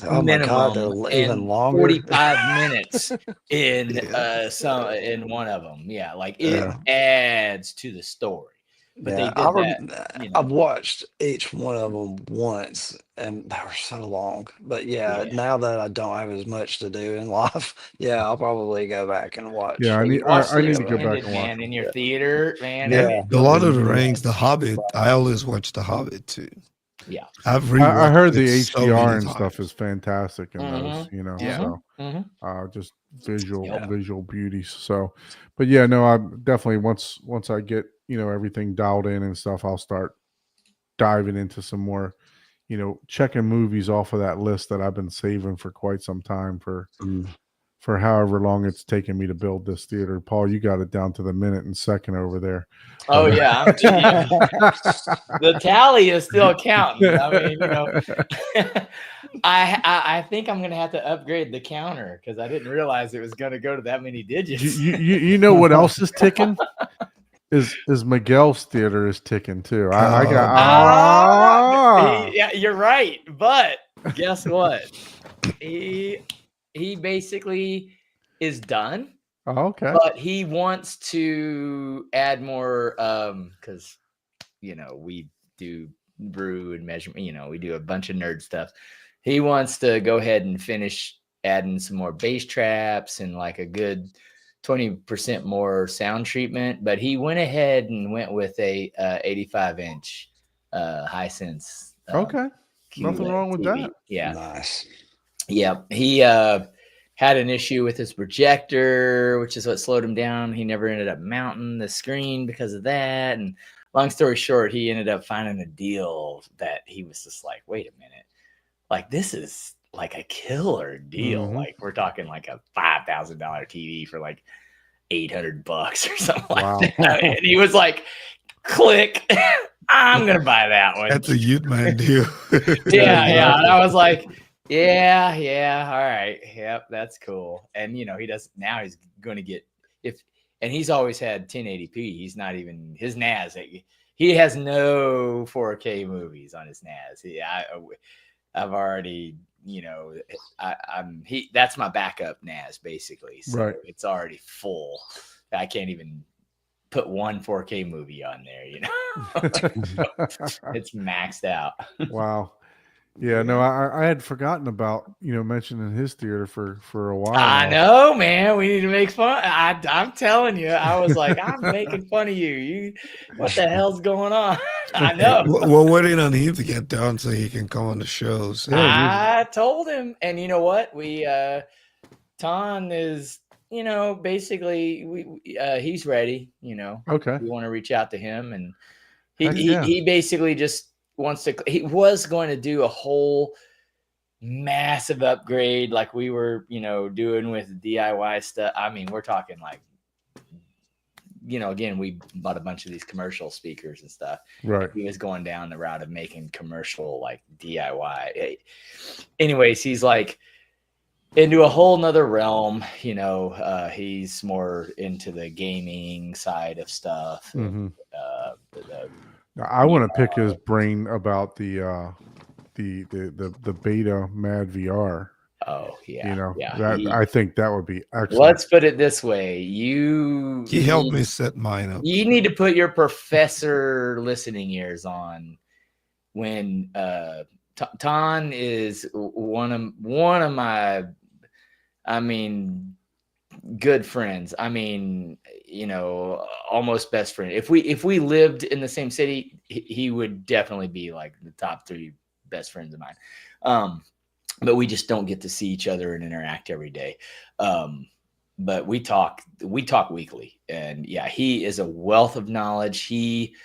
Oh my God, they're minimum, even and longer. 45 minutes in in one of them. Yeah, like it adds to the story. But they did that. I've watched each one of them once, and they were so long. But yeah, now that I don't have as much to do in life, I'll probably go back and watch. Yeah, I need to go back and watch man in your theater, man. Yeah. The Lord of the Rings, The Hobbit. I always watch The Hobbit too. Yeah, I heard the HDR and stuff is fantastic in those, so just visual beauties. So, but yeah, no, I'm definitely once I get everything dialed in and stuff, I'll start diving into some more, checking movies off of that list that I've been saving for quite some time for however long it's taken me to build this theater. Paul, you got it down to the minute and second over there. Oh yeah, the tally is still counting. I mean, I think I'm gonna have to upgrade the counter because I didn't realize it was gonna go to that many digits. You know what else is ticking? Is Miguel's theater is ticking too. I got yeah, you're right. But guess what? He basically is done. Oh, okay. But he wants to add more because we do brew and measurement, we do a bunch of nerd stuff. He wants to go ahead and finish adding some more bass traps and like a good 20% more sound treatment, but he went ahead and went with a 85-inch Hisense. Okay. QLED Nothing wrong with TV. that. Yeah. Nice. Yeah. had an issue with his projector, which is what slowed him down. He never ended up mounting the screen because of that. And long story short, he ended up finding a deal that he was just like, wait a minute, like this is like a killer deal. Mhm. Like we're talking like a $5,000 TV for like $800 or something Wow. like that. And he was like, click, I'm gonna buy that one. That's a youth man deal. Yeah. And I was like, yeah, all right. Yep, that's cool. And he does now, he's gonna get and he's always had 1080p. He's not even his NAS. He has no 4K movies on his NAS. I've already, that's my backup NAS basically. So Right. it's already full. I can't even put one 4K movie on there, It's maxed out. Wow. Yeah, no, I had forgotten about mentioning his theater for a while. I now. know, man. We need to make fun. I'm telling you, I was like, I'm making fun of you. What the hell's going on? I know. We're waiting on him to get done so he can come on the shows. I told him, and you know what? Ton is, basically he's ready. Okay. We want to reach out to him, and Yeah. he basically just wants to. He was going to do a whole massive upgrade like we were, doing with DIY stuff. I mean, we're talking like, again, we bought a bunch of these commercial speakers and stuff. Right. He was going down the route of making commercial like DIY. Anyways, he's like into a whole nother realm. He's more into the gaming side of stuff. Mhm. The I want to pick his brain about the beta Mad VR. Oh yeah, that I think that would be excellent. Let's put it this way: He helped me set mine up. You need to put your professor listening ears on when Ton is one of my, good friends. Almost best friend. If we lived in the same city, he would definitely be like the top 3 best friends of mine. But we just don't get to see each other and interact every day. But we talk weekly, and yeah, he is a wealth of knowledge. He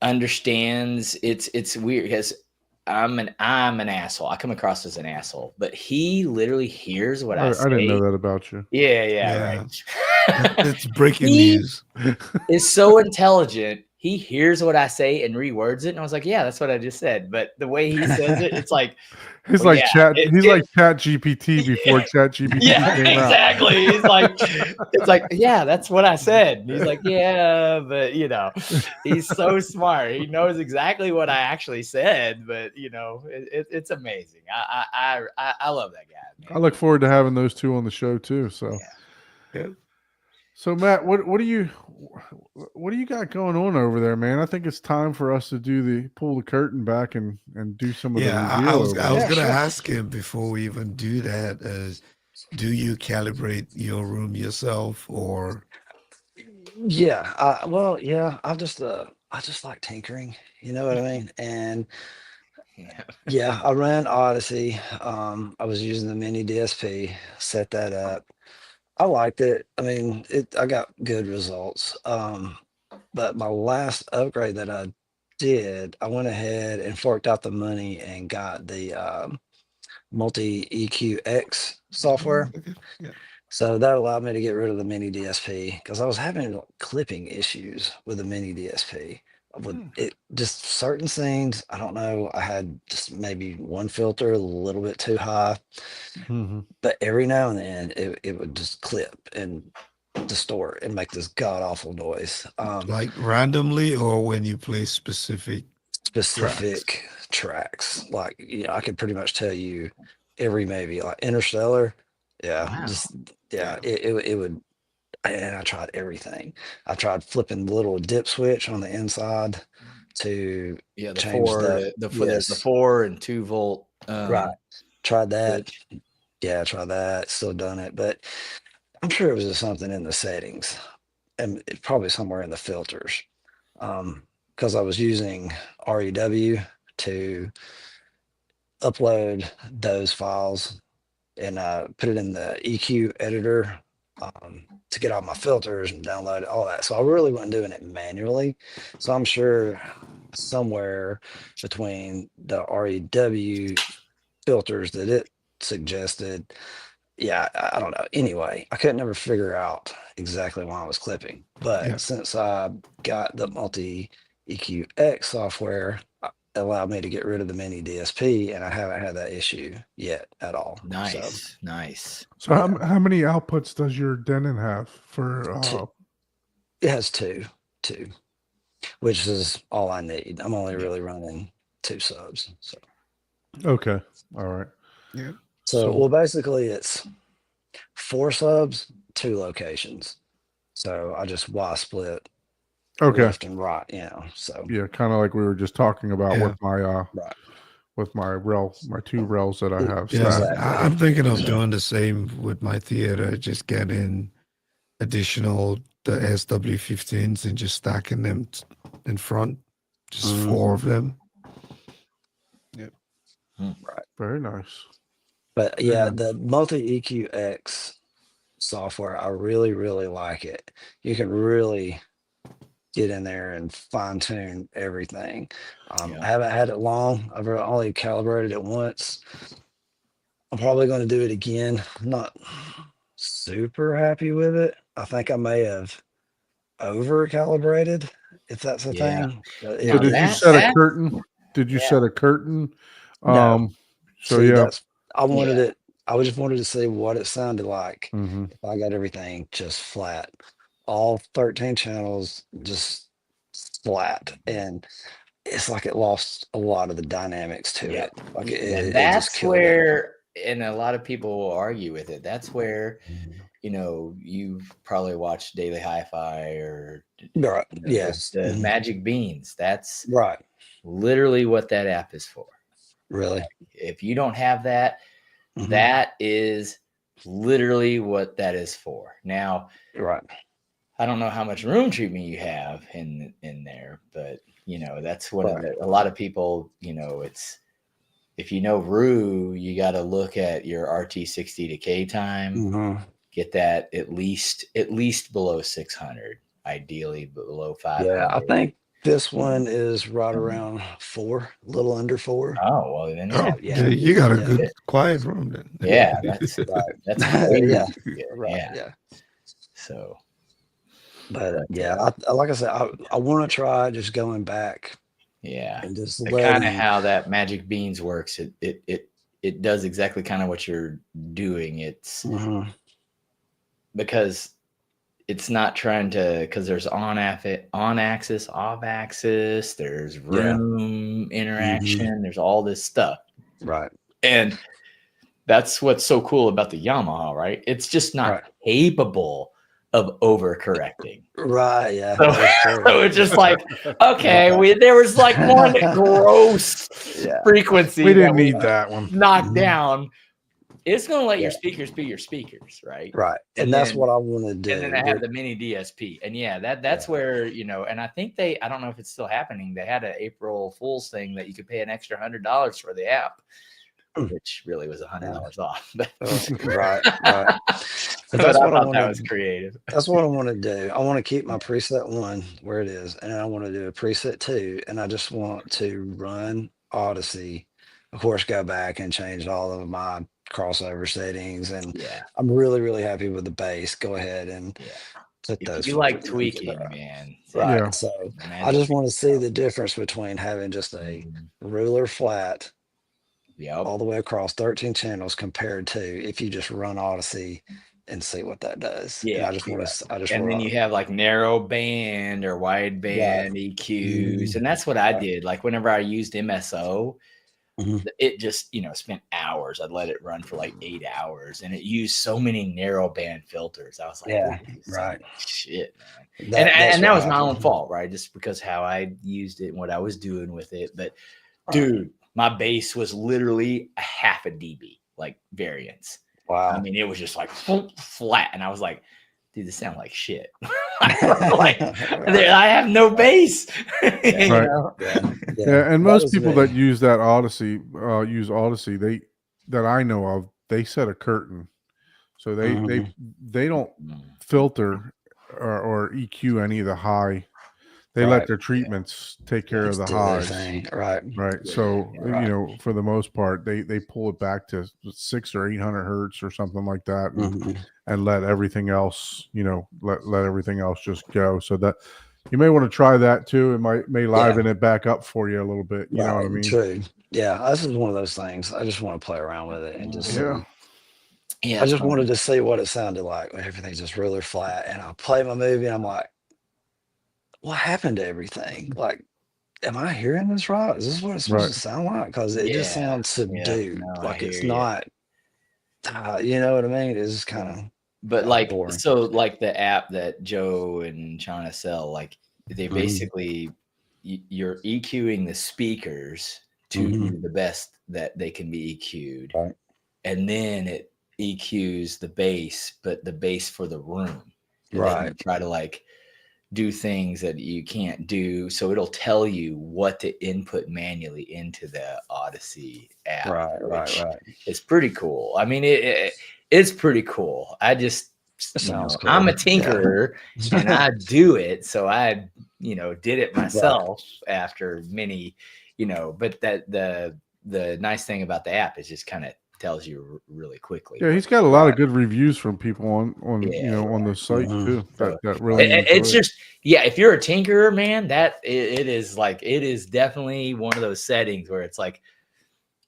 understands. It's weird because I'm an asshole. I come across as an asshole, but he literally hears what I say. I didn't know that about you. Yeah, right. It's breaking news. Is so intelligent. He hears what I say and rewords it, and I was like, "Yeah, that's what I just said." But the way he says it, it's like He's well, like yeah, like Chat GPT before Chat GPT yeah, came out. exactly. He's like, it's like, yeah, that's what I said. And he's like, yeah, but he's so smart. He knows exactly what I actually said. But it's amazing. I love that guy. Man. I look forward to having those two on the show too. So, Yeah. So Matt, what do you got going on over there, man? I think it's time for us to pull the curtain back and do some of the reveal. I was over gonna ask him before we even do that. Do you calibrate your room yourself, or? Yeah. I just like tinkering. You know what I mean? And yeah, I ran Odyssey. I was using the mini DSP, set that up. I liked it. I got good results. But my last upgrade that I did, I went ahead and forked out the money and got the Multi EQ X software. Okay. Yeah. So that allowed me to get rid of the mini DSP because I was having clipping issues with the mini DSP. With it, just certain things, I don't know. I had just maybe one filter a little bit too high, but every now and then it would just clip and distort and make this god awful noise. Like randomly, or when you play specific tracks. Like I could pretty much tell you every maybe like Interstellar. Yeah, Wow. It would. And I tried everything. I tried flipping the little dip switch on the inside to the change 4, that. there's the 4 and 2 volt. Right. Tried that. Switch. Yeah, tried that. Still done it, but I'm sure it was just something in the settings, and it's probably somewhere in the filters. Because I was using REW to upload those files and put it in the EQ editor to get all my filters and download all that. So I really wasn't doing it manually. So I'm sure somewhere between the REW filters that it suggested, yeah, I don't know. Anyway, I could never figure out exactly why I was clipping. But Yeah. since I got the Multi EQX software, it allowed me to get rid of the mini DSP, and I haven't had that issue yet at all. Nice, nice. So how many outputs does your Denon have for? Two. It has two, which is all I need. I'm only really running 2 subs. So, Okay, all right. so well, basically it's 4 subs, 2 locations. So I just Y split Okay, left and right, so yeah, kind of like we were just talking about Yeah. with my right. with my my 2 rails that I have. Yeah, stacked. Exactly. I'm thinking of doing the same with my theater, just getting additional the SW15s and just stacking them in front, just Mhm. 4 of them. Very nice. But yeah, nice. the Multi EQX software, I really, really like it. You can really get in there and fine tune everything. Yeah. I haven't had it long. I've only calibrated it once. I'm probably going to do it again. I'm not super happy with it. I think I may have over calibrated, if that's a Yeah. thing. But So did you that- set a that- curtain? Did you Yeah. set a curtain? No. So See, yeah. that's I wanted Yeah. it. I just wanted to see what it sounded like hmm if I got everything just flat, all 13 channels just flat, and it's like it lost a lot of the dynamics to Yeah. it. Like it And just that's killed it. where, and a lot of people will argue with it. That's where, you've probably watched Daily Hi-Fi or Right. the Yes. Mhm. Magic Beans. That's Right. literally what that app is for. Really. If you don't have that, Mhm. that is literally what that is for. Now, Right. I don't know how much room treatment you have in there, but that's one of Right. a lot of people, it's, if you know Rue, you got to look at your RT60 decay time, Mhm. get that at least below 600, ideally below 500. Yeah, I think this one is right around 4, a little under 4. Oh, well then, Oh, yeah. you got a Yeah. good quiet room then. yeah, that's Right. that's Yeah. good. Right. Yeah. Yeah. So But yeah, I like I said, I want to try just going back yeah, and just kind of letting. how that Magic Beans works. It does exactly kind of what you're doing. It's Mhm. because it's not trying to, because there's on axis, off axis, there's room interaction, there's all this stuff. Right. And that's what's so cool about the Yamaha, right? It's just not Right. capable of overcorrecting. Right. Yeah. So, that's true. so it's just like, okay, there was like one gross Yeah. frequency We didn't that need that one. knocked Mhm. down. It's going to let your Yeah. speakers be your speakers, right? Right. And And that's then- what I want to do. And then I have the mini DSP, and that's Yeah. where and I think I don't know if it's still happening. They had an April Fool's thing that you could pay an extra $100 for the app, Mm. which really was $100 off. But, Right. Right. but that's I what I thought wanna that was creative. That's what I want to do. I want to keep my preset 1 where it is, and I want to do a preset 2, and I just want to run Odyssey. Of course, go back and change all of my crossover settings, and Yeah, I'm really, really happy with the bass. Go ahead and yeah. put If those. you like filters tweaking, in. man, Right. Yeah. So I Magic just want to see the difference between having just a ruler flat Yep. all the way across 13 channels compared to if you just run Odyssey and see what that does. And Yeah, I just want to. I just And want then you have like narrow band or wide band EQs, and that's what I Right. did. Like whenever I used MSO, Mhm. it just spent hours. I'd let it run for like 8 hours, and it used so many narrow band filters. I was like, Yeah, "This is right. shit, man." That's And that what was my own happened. fault, right? Just because how I used it and what I was doing with it. But Right. dude, my bass was literally a half a dB, like variance. Wow. I mean, it was just like flat, and I was like, "Dude, this sounds like shit." Like, I have no bass. You Right. know? Yeah, and That most was people me. that use that Odyssey, use Odyssey, that I know of, they set a curtain, so Mhm. they don't Mm. filter or EQ any of the high. They let Right. their treatments take care of Just the do their highs. thing. Right. Right. Yeah, So, yeah. Right. you know, for the most part, they pull it back to 600 or 800 hertz or something like that, Mhm. and let everything else, you know, let everything else just go. So that you may want to try that too. It may Yeah. liven it back up for you a little bit. You know what I Right. mean? True. Yeah. This is one of those things. I just want to play around with it and just see. Yeah. Yeah, I it's just fun. wanted to see what it sounded like when everything's just really flat. And I play my movie and I'm like, what happened to everything? Like, am I hearing this right? Is this what it's supposed Right. to sound like? Because it just Yeah, sounds yeah. subdued. No, I Like it's hear you. not, you know what I mean? It's just kind But of like, boring. so like the app that Joe and Chana sell, like they Mhm. basically you're EQing the speakers to Mhm. the best that they can be EQ'd, Right. and then it EQs the bass, but the bass for the room. And then you Right. try to like do things that you can't do. So it'll tell you what to input manually into the Odyssey app, Right. Right. which Right. is pretty cool. I mean, it's pretty cool. I just, It sounds cool. I'm a Yeah. tinkerer and I do it. So I, did it Right. myself after many, but that the nice thing about the app is just kind of tells you really quickly. Yeah, what- he's got a lot of Right. good reviews from people on you Yeah, know on the site Mhm. too So that really it's enjoy it. just, yeah, if you're a tinkerer, man, it is definitely one of those settings where it's like,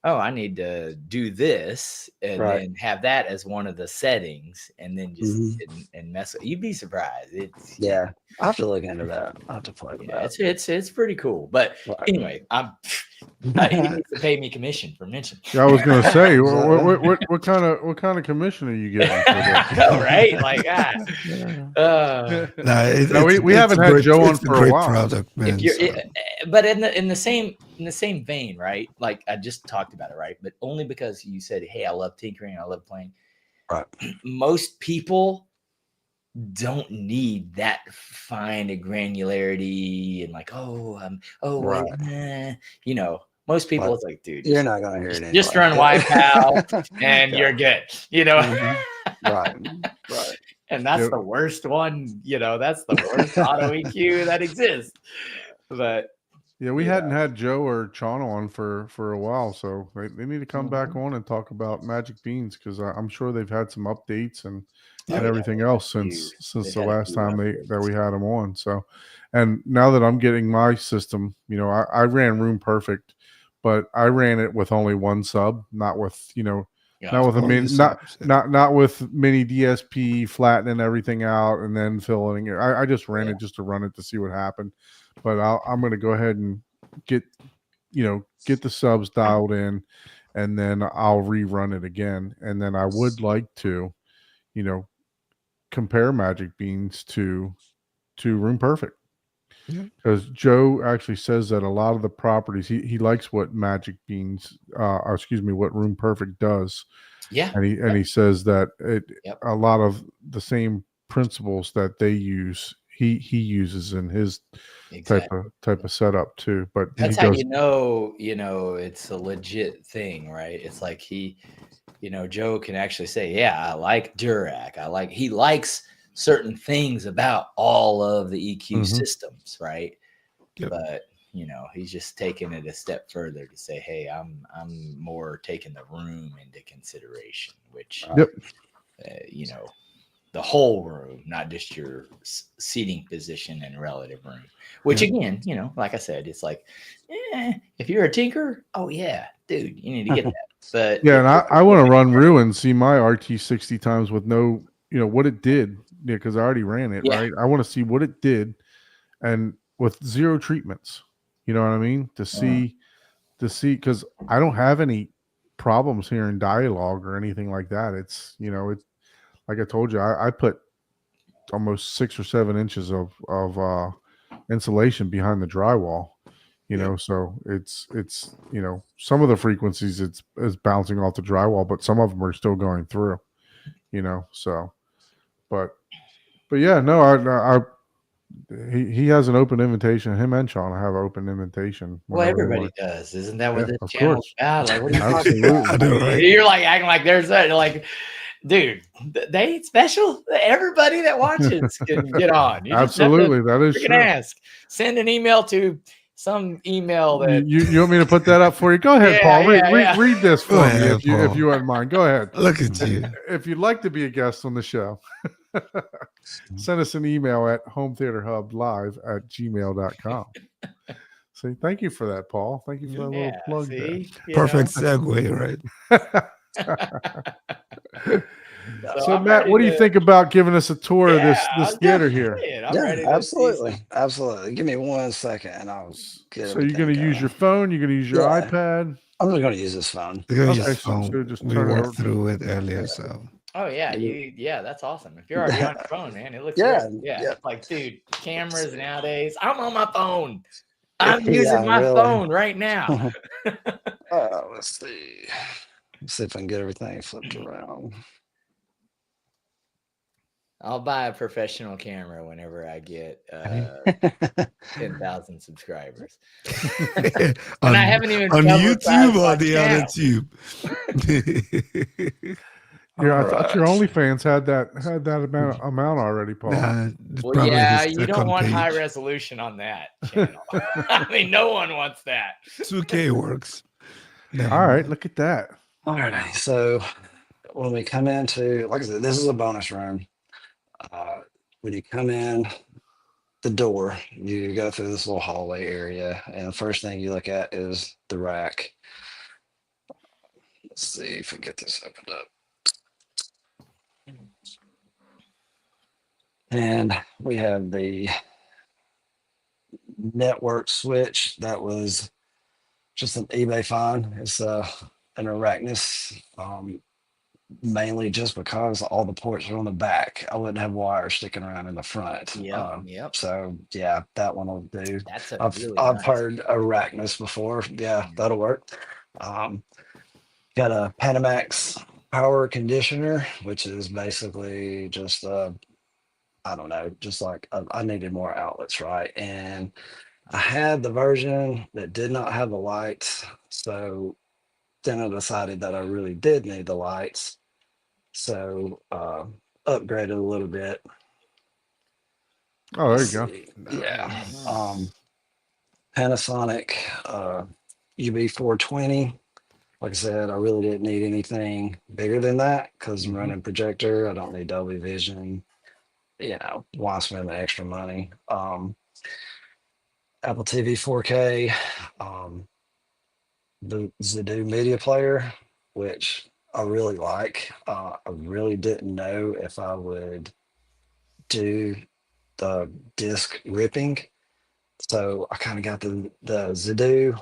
oh, I need to do this and Right. then have that as one of the settings and then just Mhm. and mess with, you'd be surprised. It's Yeah. I have to look into that. I have to play with yeah, that. it's pretty cool. But Right. anyway, he needs to pay me commission for mentioning. Yeah, I was gonna say, So- what kind of commission are you getting for I know, right? Like, Yeah. No, No, we haven't had Joe on it's a for a great while. product, man. if you're so. but in the same vein, right? Like I just talked about it, right? But only because you said, hey, I love tinkering, I love playing. Right. Most people don't need that fine granularity and like, Right. most people Like, it's like, dude, You're not gonna hear it anyway. just run YPAL and Yeah. you're good, you know. Mhm. Right. Right. And that's Yep. the worst one, that's the worst auto EQ that exists. But Yeah, we you hadn't know. had Joe or Chano on for a while, so they need to come back on and talk about Magic Beans because I'm sure they've had some updates and Oh, yeah, everything they've had else a since few- they've the had a last few time that updates. we had them on. So, and now that I'm getting my system, I ran Room Perfect, but I ran it with only one sub, not with not with a Only min, subs, yeah. not with mini DSP flattening everything out and then filling it. I just ran Yeah. it just to run it to see what happened. But I'm going to go ahead and get the subs dialed in, and then I'll rerun it again. And then I would like to, compare Magic Beans to Room Perfect. Yeah. Because Joe actually says that a lot of the properties he likes what Magic Beans, or excuse me, what Room Perfect does, Yeah. and he says that Yep. a lot of the same principles that they use he uses in his Exactly. type of setup too. But That's he how does, it's a legit thing, right? It's like Joe can actually say, yeah, I like Durac. He likes certain things about all of the EQ Mhm. systems, right? Yep. But he's just taking it a step further to say, hey, I'm more taking the room into consideration, which Yep. the whole room, not just your seating position and relative room. Which Yeah. again, like I said, it's like, if you're a tinker, oh yeah, dude, you need to get that. But yeah, and I want to run Rue and see my RT 60 times with no, what it did. Yeah, because I already ran it, Yeah. right? I want to see what it did, and with zero treatments. You know what I mean? To see, because I don't have any problems hearing dialogue or anything like that. It's it's like I told you, I put almost 6 or 7 inches of insulation behind the drywall. So it's some of the frequencies it's bouncing off the drywall, but some of them are still going through. So but yeah, no, he has an open invitation. Him and Sean have open invitation. Well, whenever they everybody want. does. Isn't that what Yeah, this of channel's course. about? Like, what are you talking Absolutely. I about? know, right? You're like acting like there's that. Like, dude, they ain't special. Everybody that watches can get on. You just have to Absolutely, that is freaking true. ask. Send an email to some email that. You want me to put that up for you? Go ahead, Yeah, Paul. Read, yeah, read, yeah. read this for Go me ahead, if you Paul. wouldn't mind. Go ahead. Look at you. If you'd like to be a guest on the show, send us an email at hometheaterhublive@gmail.com. See, thank you for that, Paul. Thank you for that little Yeah, plug see? You Perfect segue, right? there. So So I'm Matt, ready what do you to- think about giving us a tour of this Yeah, theater here? shit, I'm Yeah, ready to see absolutely, some- absolutely. Give me 1 second, and I'll get. So you're going to everything use your going. phone, you're going to use your Yeah. iPad. I'm just going to use this phone. We're gonna Okay, use so phone. just We turn it went over. through it earlier, so Oh yeah, yeah, that's awesome. If you're already on your phone, man, it looks Yeah, great. Yeah, yeah. like dude, cameras nowadays. I'm on my phone. I'm using Yeah, my really. phone right now. Let's see. Let's see if I can get everything flipped around. I'll buy a professional camera whenever I get 10,000 subscribers. And on, I haven't even on publicized YouTube my or the channel. other tube. Yeah, I thought your Alright. OnlyFans had that amount already, Paul. Nah, it's Well, probably yeah, his you don't second want page. high resolution on that channel. I mean, no one wants that. 2K works. Never All right, mind. look at that. All right. So when we come into, like I said, this is a bonus room. When you come in the door, you go through this little hallway area, and the first thing you look at is the rack. Let's see if we get this opened up. And we have the network switch that was just an eBay find. It's an Arachnus, mainly just because all the ports are on the back. I wouldn't have wires sticking around in the front. Yep. So yeah, that one will do. That's a I've really I've nice. heard Arachnus before. Yeah, that'll work. Got a Panamax power conditioner, which is basically just I don't know, just like I needed more outlets, right? And I had the version that did not have the lights, so then I decided that I really did need the lights, so upgraded a little bit. Oh, there you Let's go. see. Yeah. Nice. Panasonic UB420. Like I said, I really didn't need anything bigger than that because I'm running projector. I don't need Dolby Vision. You know, why spend the extra money? Apple TV 4K, the Zidoo media player, which I really like. I really didn't know if I would do the disc ripping. So I kind of got the Zidoo.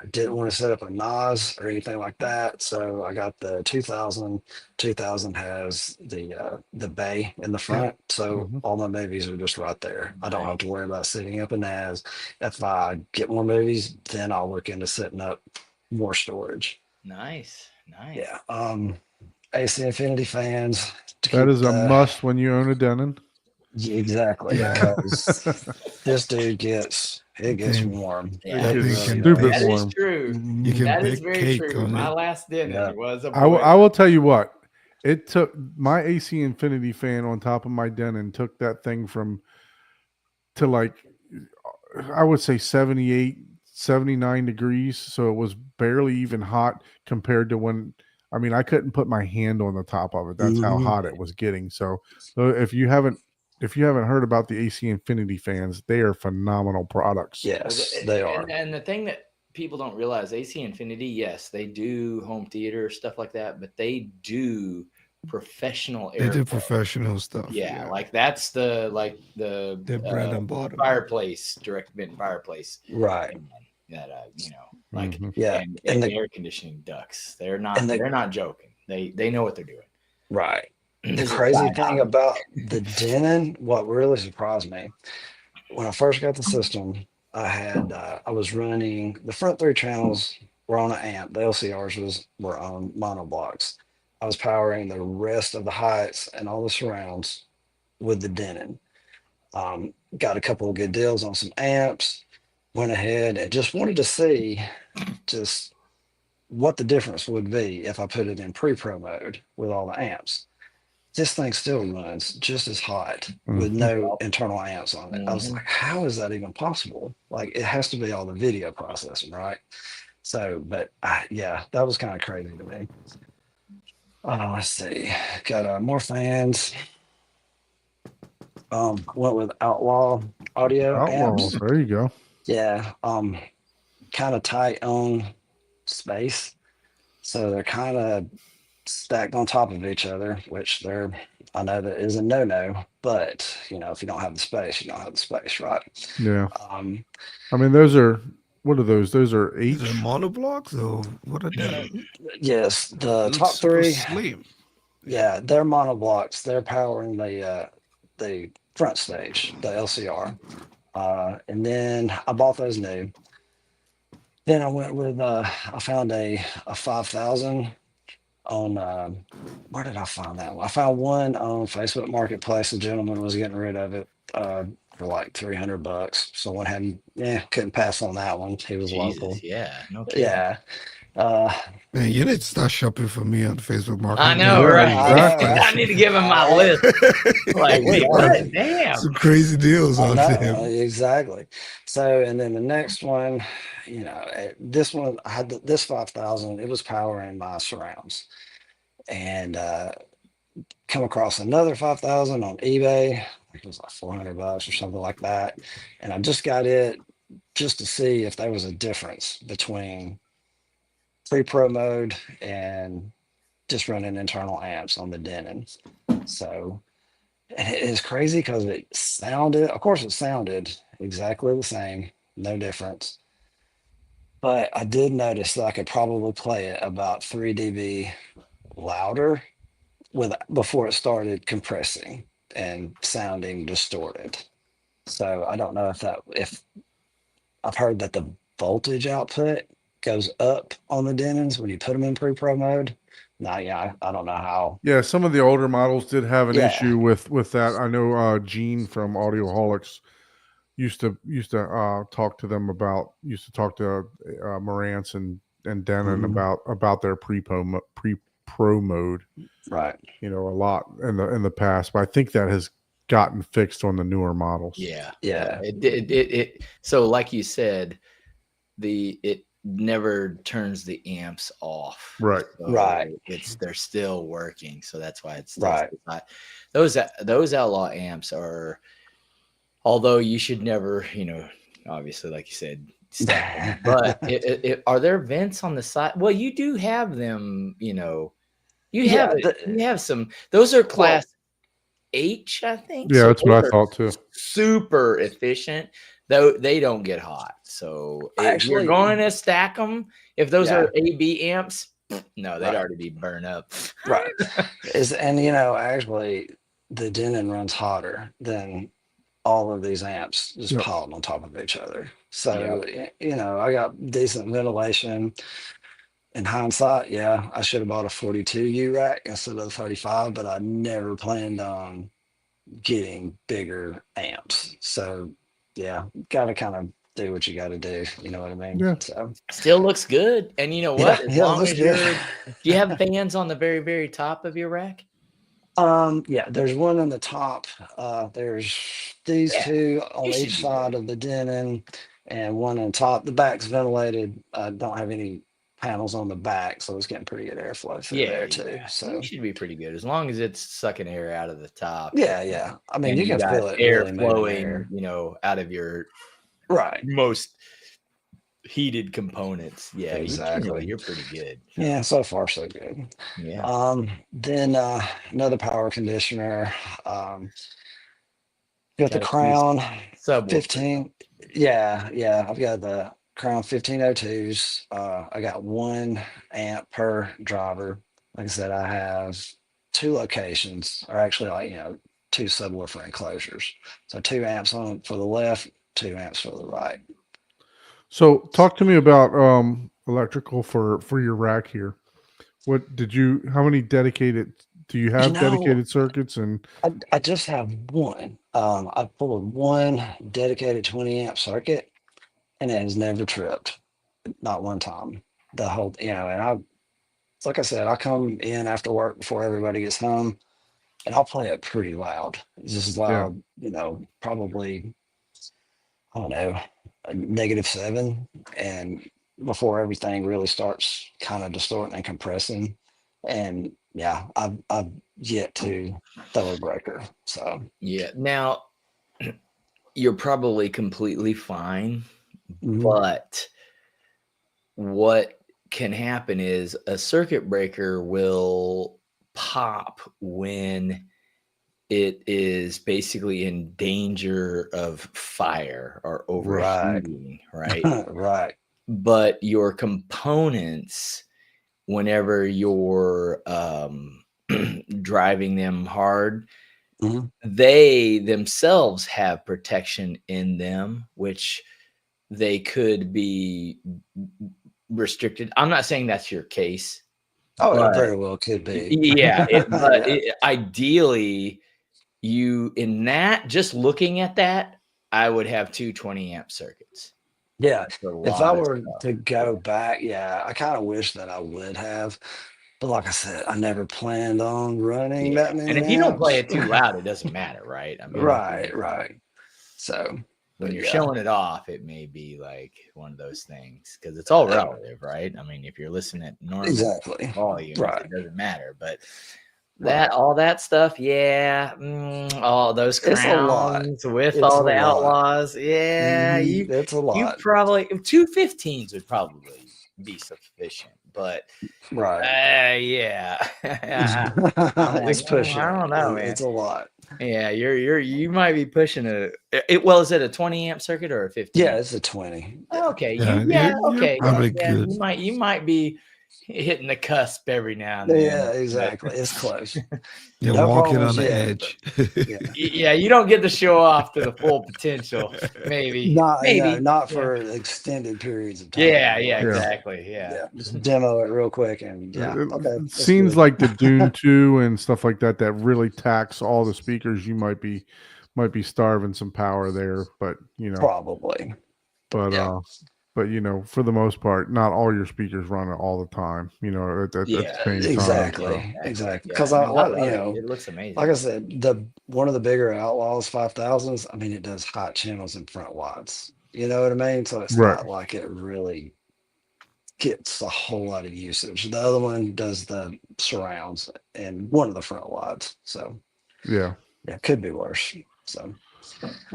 I didn't want to set up a NAS or anything like that. So I got the 2000. 2000 has the bay in the front. So Mhm. all my movies are just right there. I don't have to worry about setting up a NAS. If I get more movies, then I'll look into setting up more storage. Nice. Yeah. AC Infinity fans. to That keep is a the- must when you own a Denon. Yeah, exactly. Yeah. Because this dude gets Okay. warm. Yeah. It It is really stupid does. That is warm. true. You can That is bake very cake true. on My it. last dinner Yeah. was a I boiler. will tell you what. It took my AC Infinity fan on top of my Denon took that thing to like I would say 78, 79 degrees. So it was barely even hot compared to when I couldn't put my hand on the top of it. That's how Mhm. hot it was getting. So if you haven't heard about the AC Infinity fans, they are phenomenal products. Yes, they are. And the thing that people don't realize, AC Infinity, yes, they do home theater stuff like that, but they do professional They do airflow. professional stuff. Yeah, like that's the Their bread and butter. fireplace, direct vent fireplace Right. that like Mhm. Yeah. and And the air conditioning ducts. They're not and the- they're not joking. They know what they're doing. right. The This is crazy fine. thing about the Denon, what really surprised me, when I first got the system, I was running the front 3 channels were on an amp. The LCRs were on monoblocks. I was powering the rest of the heights and all the surrounds with the Denon. got a couple of good deals on some amps. Went ahead and just wanted to see just what the difference would be if I put it in pre-pro mode with all the amps. This thing still runs just as hot with no internal amps on it. I was like, how is that even possible? Like, it has to be all the video processing, right? So, but yeah, that was kind of crazy to me. Let's see, got more fans. Went with Outlaw Audio Outlaw. amps. There you go. Yeah, kind of tight on space, so they're kind of stacked on top of each other, which they're, I know that is a no-no, but you know, if you don't have the space, you don't have the space, right? Yeah. Um, I mean, those are, what are those? Those are Is it H. monoblocks or what are they? yes, the Looks top super three, slim. yeah, they're monoblocks. They're powering the front stage, the LCR. And then I bought those new. Then I went with I found a 5000 on where did I find that one? I found one on Facebook Marketplace. A gentleman was getting rid of it for like $300. So one had, couldn't pass on that one. He was local. Jesus, yeah, no kidding. Yeah. Uh, Man, you need to start shopping for me on Facebook Market. I know, Yeah, right? exactly. I need to give him my list. Like, Wait, what? Damn. Some crazy deals I on know, them. exactly. So, and then the next one, you know, this one, I had this 5000, it was powering my surrounds. And come across another 5000 on eBay. It was like $400 or something like that. And I just got it just to see if there was a difference between pre-pro mode and just running internal amps on the Denon. So, and it is crazy because it sounded, of course, it sounded exactly the same, no difference. But I did notice that I could probably play it about 3 dB louder with before it started compressing and sounding distorted. So I don't know if I've heard that the voltage output goes up on the Denons when you put them in pre-pro mode. Now, yeah, I don't know how. Yeah, some of the older models did have an Yeah. issue with that. I know Gene from Audioholics used to talk to them about, used to talk to Marantz and Denon Mhm. about their pre-pro mode, Right. you know, a lot in the past. But I think that has gotten fixed on the newer models. Yeah. Yeah. It so like you said, it never turns the amps off. Right. So Right. they're still working. So that's why it's still Right. hot. Those Outlaw amps are, although you should never, you know, obviously, like you said, stack them, but are there vents on the side? Well, you do have them, you know, you have some, those are class H, I think. Yeah, So that's what I those are thought too. super efficient, though they don't get hot. So if you're Actually- going to stack them, if those Yeah. are AB amps, no, they'd Right. already be burned up. Right. And you know, actually the Denon runs hotter than all of these amps just Yep. piled on top of each other. So, you know, I got decent ventilation. In hindsight, yeah, I should have bought a 42U rack instead of the 35, but I never planned on getting bigger amps. So, yeah, got to kind of do what you got to do. You know what I mean? Yeah. So, Still looks good. And you know what? As long looks as good. do you have fans on the very, very top of your rack? Yeah, there's one on the top. There's these two on you should each be side of the Denon and one on top. The back's ventilated. I don't have any panels on the back, so it's getting pretty good airflow through there too. So you should be pretty good as long as it's sucking air out of the top. yeah. I mean, And you can got feel it air really moving flowing, air. you know, out of your Right. most heated components. Yeah, Exactly. You're pretty good. Yeah, so far so good. Yeah. Then another power conditioner. Got the Got a Crown Subwoofer. 15. Yeah. I've got the Crown 1502s. I got 1 amp per driver. Like I said, I have 2 locations, or actually, like, you know, 2 subwoofer enclosures. So 2 amps on for the left, 2 amps for the right. So talk to me about electrical for your rack here. How many dedicated Do you have know, dedicated circuits? And I just have one. I pulled one dedicated 20 amp circuit, and it has never tripped, not one time. The whole, and like I said, I come in after work before everybody gets home, and I'll play it pretty loud. It's just yeah, loud, probably, I don't know, a -7, and before everything really starts kind of distorting and compressing. And yeah, I've yet to throw a breaker. So Yeah. Now you're probably completely fine, mhm. but what can happen is a circuit breaker will pop when it is basically in danger of fire or Right. overheating, right? Right. But your components, whenever you're driving them hard, Mhm. they themselves have protection in them, which they could be restricted. I'm not saying that's your case, Oh, it but very well could be. yeah, Yeah. ideally, you in that just looking at that, I would have two 20 amp circuits. Yeah. That's a If I lot of were stuff. to go back, yeah, I kind of wish that I would have. But like I said, I never planned on running Yeah, that and many if you don't play amps. it too loud, it doesn't matter, right? I mean, Right, right. So, when but you're yeah, showing it off, it may be like one of those things because it's all uh, relative, right? I mean, if you're listening at normal exactly. volumes, Right, it doesn't matter. But right. all that stuff, yeah, all those It's a lot. crowns with It's all a the lot. outlaws, yeah, It's a you lot. probably 215s would probably be sufficient, but Right. yeah, I'm like, It's pushing I it. don't know, man. It's a lot. Yeah, you might be pushing well, is it a 20 amp circuit or a 15 Yeah, amp? it's a 20. Yeah. Okay, Yeah, you're okay, probably yeah. good. You might be hitting the cusp every now and then. Yeah, But exactly. It's close. You're No walking problems on the yet, edge. yeah. yeah, you don't get to show off to the full potential. Maybe. Not Yeah. for extended periods of time. Yeah, Like, exactly. Yeah. yeah, just demo it real quick and yeah, okay. it That's seems good. like the Dune 2 and stuff like that that really tax all the speakers. You might be starving some power there, but Probably. but Yeah. for the most part, not all your speakers run it all the time. At the Yeah, same time. Exactly. Exactly. Yeah, Because I I, mean, I like, love it. It looks amazing. like I said, one of the bigger Outlaws 5000s, I mean, it does hot channels and front watts. You know what I mean? So it's Right. not like it really gets a whole lot of usage. The other one does the surrounds and one of the front watts. So Yeah. yeah, it could be worse. So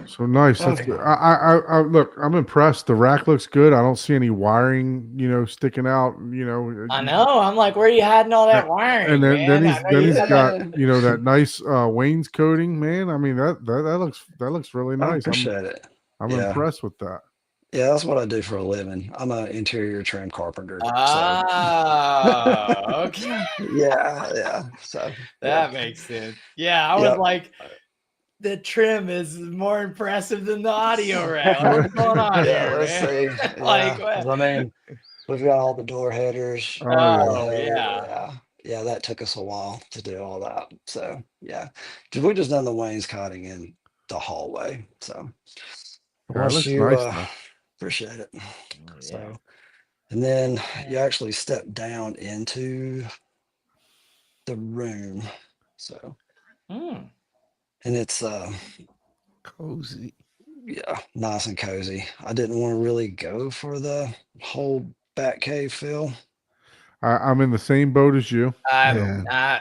So nice. That's Okay. good. I look. I'm impressed. The rack looks good. I don't see any wiring, sticking out. I know. I'm like, where are you hiding all that wiring, And then man? I know you he's got got that. that nice wainscoting, man. I mean that looks really I nice. appreciate it. I'm Yeah. impressed with that. Yeah, that's what I do for a living. I'm an interior trim carpenter. Oh, okay. Yeah. So That makes sense. Yeah, I was like, the trim is more impressive than the audio rack. What's going on yeah, here, let's man? see. Like, Yeah, 'cause I mean, we've got all the door headers. Oh, Yeah, that took us a while to do all that. So yeah, 'cause we just done the wainscoting in the hallway. So Yeah, it once looks you nice, though. appreciate it. Yeah. So and then you actually step down into the room. So Mm. and it's Cozy. yeah, nice and cozy. I didn't want to really go for the whole bat cave feel. I'm in the same boat as you.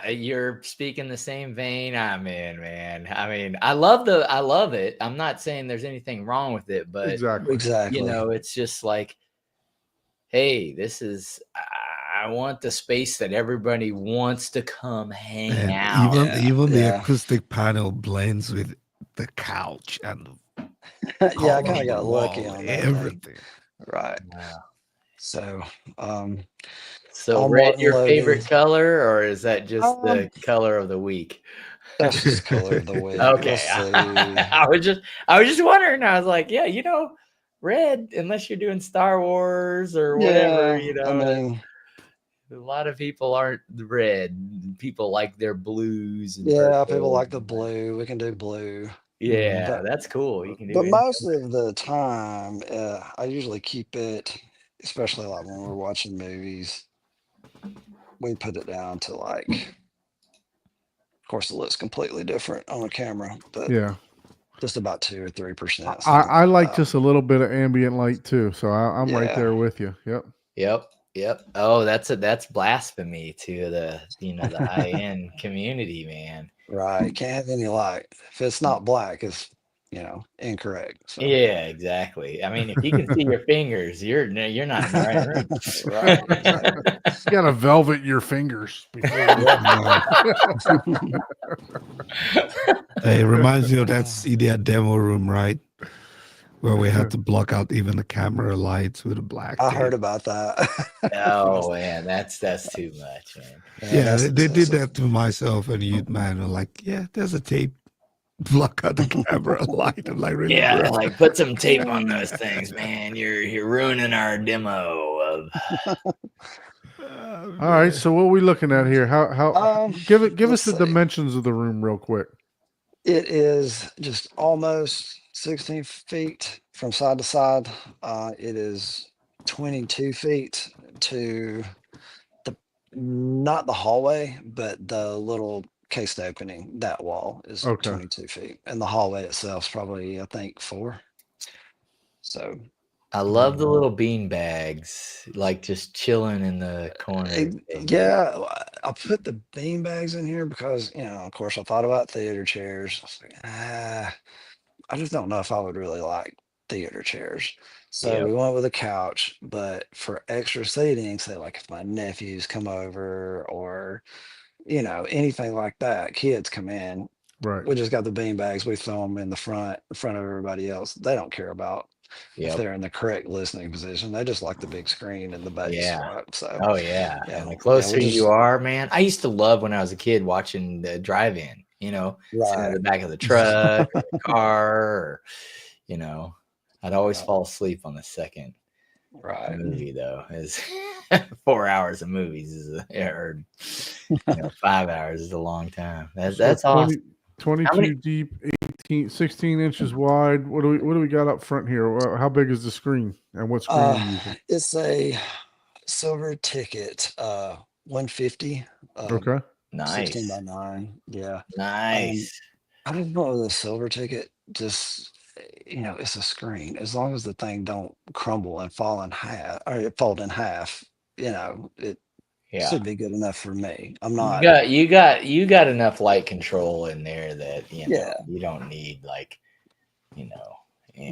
You're speaking the same vein I'm in, man. I mean, I love it. I'm not saying there's anything wrong with it, but Exactly. it's just like, hey, this is. I want the space that everybody wants to come hang And out. even the Yeah. acoustic panel blends with the couch and the Yeah, I color kind of on got the lucky wall, on that thing. everything. Right. Wow. So So all red, Martin your Logan. favorite color, or is that just the color of the week? That's just color of the week. Okay. Let's see. I was just wondering. I was like, yeah, red, unless you're doing Star Wars or whatever, Yeah, I mean, A lot of people aren't red. People like their blues. And Yeah, people purple. like the blue. We can do blue. Yeah, But that's cool. You can do but it. most of the time, I usually keep it, especially like when we're watching movies, we put it down to like, of course, it looks completely different on a camera, but Yeah. just about 2 or 3%. I like just a little bit of ambient light too. So I'm right Yeah. there with you. Yep. Yep. Oh, that's blasphemy to the the high end community, man. Right. Can't have any light. If it's not black, it's incorrect. So. Yeah, exactly. I mean, if you can see your fingers, you're not in the right room. Right. You gotta velvet your fingers before Hey, it reminds me of that CDR demo room, right? Where we had to block out even the camera lights with a black I tape. heard about that. Oh man, that's too much, man. Yeah, that's they did excessive. that to myself and Youth Man. Were like, yeah, there's a tape. Block out the camera light. I'm like, really? Yeah, bro? like put some tape on those things, man. You're ruining our demo of. All right. So what are we looking at here? How give us let's the see. dimensions of the room real quick. It is just almost 16 feet from side to side. It is 22 feet to not the hallway, but the little cased opening. That wall is Okay. 22 feet, and the hallway itself is probably, I think, 4. So I love the little bean bags, like just chilling in the corner. yeah, I put the bean bags in here because of course, I thought about theater chairs. I was like, I just don't know if I would really like theater chairs. So Yep. we went with a couch, but for extra seating, say like if my nephews come over or anything like that, kids come in, Right. we just got the bean bags. We throw them in front of everybody else. They don't care about if Yep. they're in the correct listening position. They just like the big screen and the bass Yeah. spot. So Oh yeah, Yeah, and the yeah, closer we you just- are, man. I used to love when I was a kid watching the drive-in. Sitting in right. the back of the truck or the car, or I'd always Yeah. fall asleep on the second Right. movie though. Is 4 hours of movies or 5 hours is a long time. That's So awesome. 22 many- deep, 16 inches wide. What do we got up front here? How big is the screen and what screen are you using? It's a silver ticket, 150, Okay. 16 by Nice, 9. Yeah. nice. I don't know the silver ticket. Just it's a screen. As long as the thing don't crumble and fall in half, or it fold in half, it Yeah, should be good enough for me. I'm you not. got enough light control in there that Yeah. you don't need any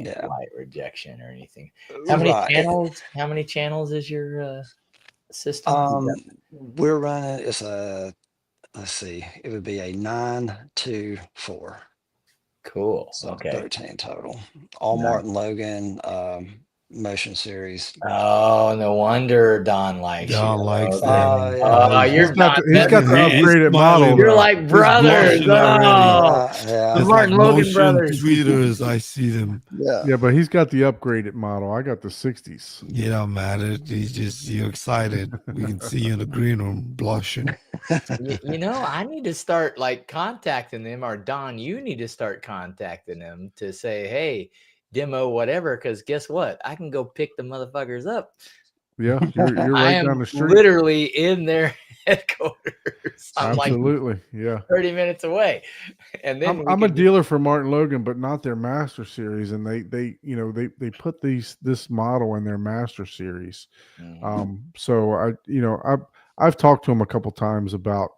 Yeah. light rejection or anything. How many Right. channels? How many channels is your system? We're running. It's a. Let's see. It would be a 9-2-4. Cool. So Okay. 13 total. All Nice. Martin Logan motion series. Oh, no wonder Don likes Don you. likes Okay. them. Oh, He's you're got Don. he's got the He's upgraded smiling. model. You're though. like brothers. blushing already. Oh, Yeah. The It's Martin like Logan motion brothers. tweeters, I see them. Yeah. Yeah, but he's got the upgraded model. I got the 60s. You don't matter. You're excited. We can see you in the green room blushing. I need to start contacting them, or Don, you need to start contacting them to say, hey, demo whatever, because guess what? I can go pick the motherfuckers up. Yeah, you're I right am down the street. literally in their headquarters. I'm Absolutely. Yeah. 30 minutes away. And then I'm a dealer for Martin Logan, but not their Master Series, and they put this model in their Master Series. So I've talked to them a couple times about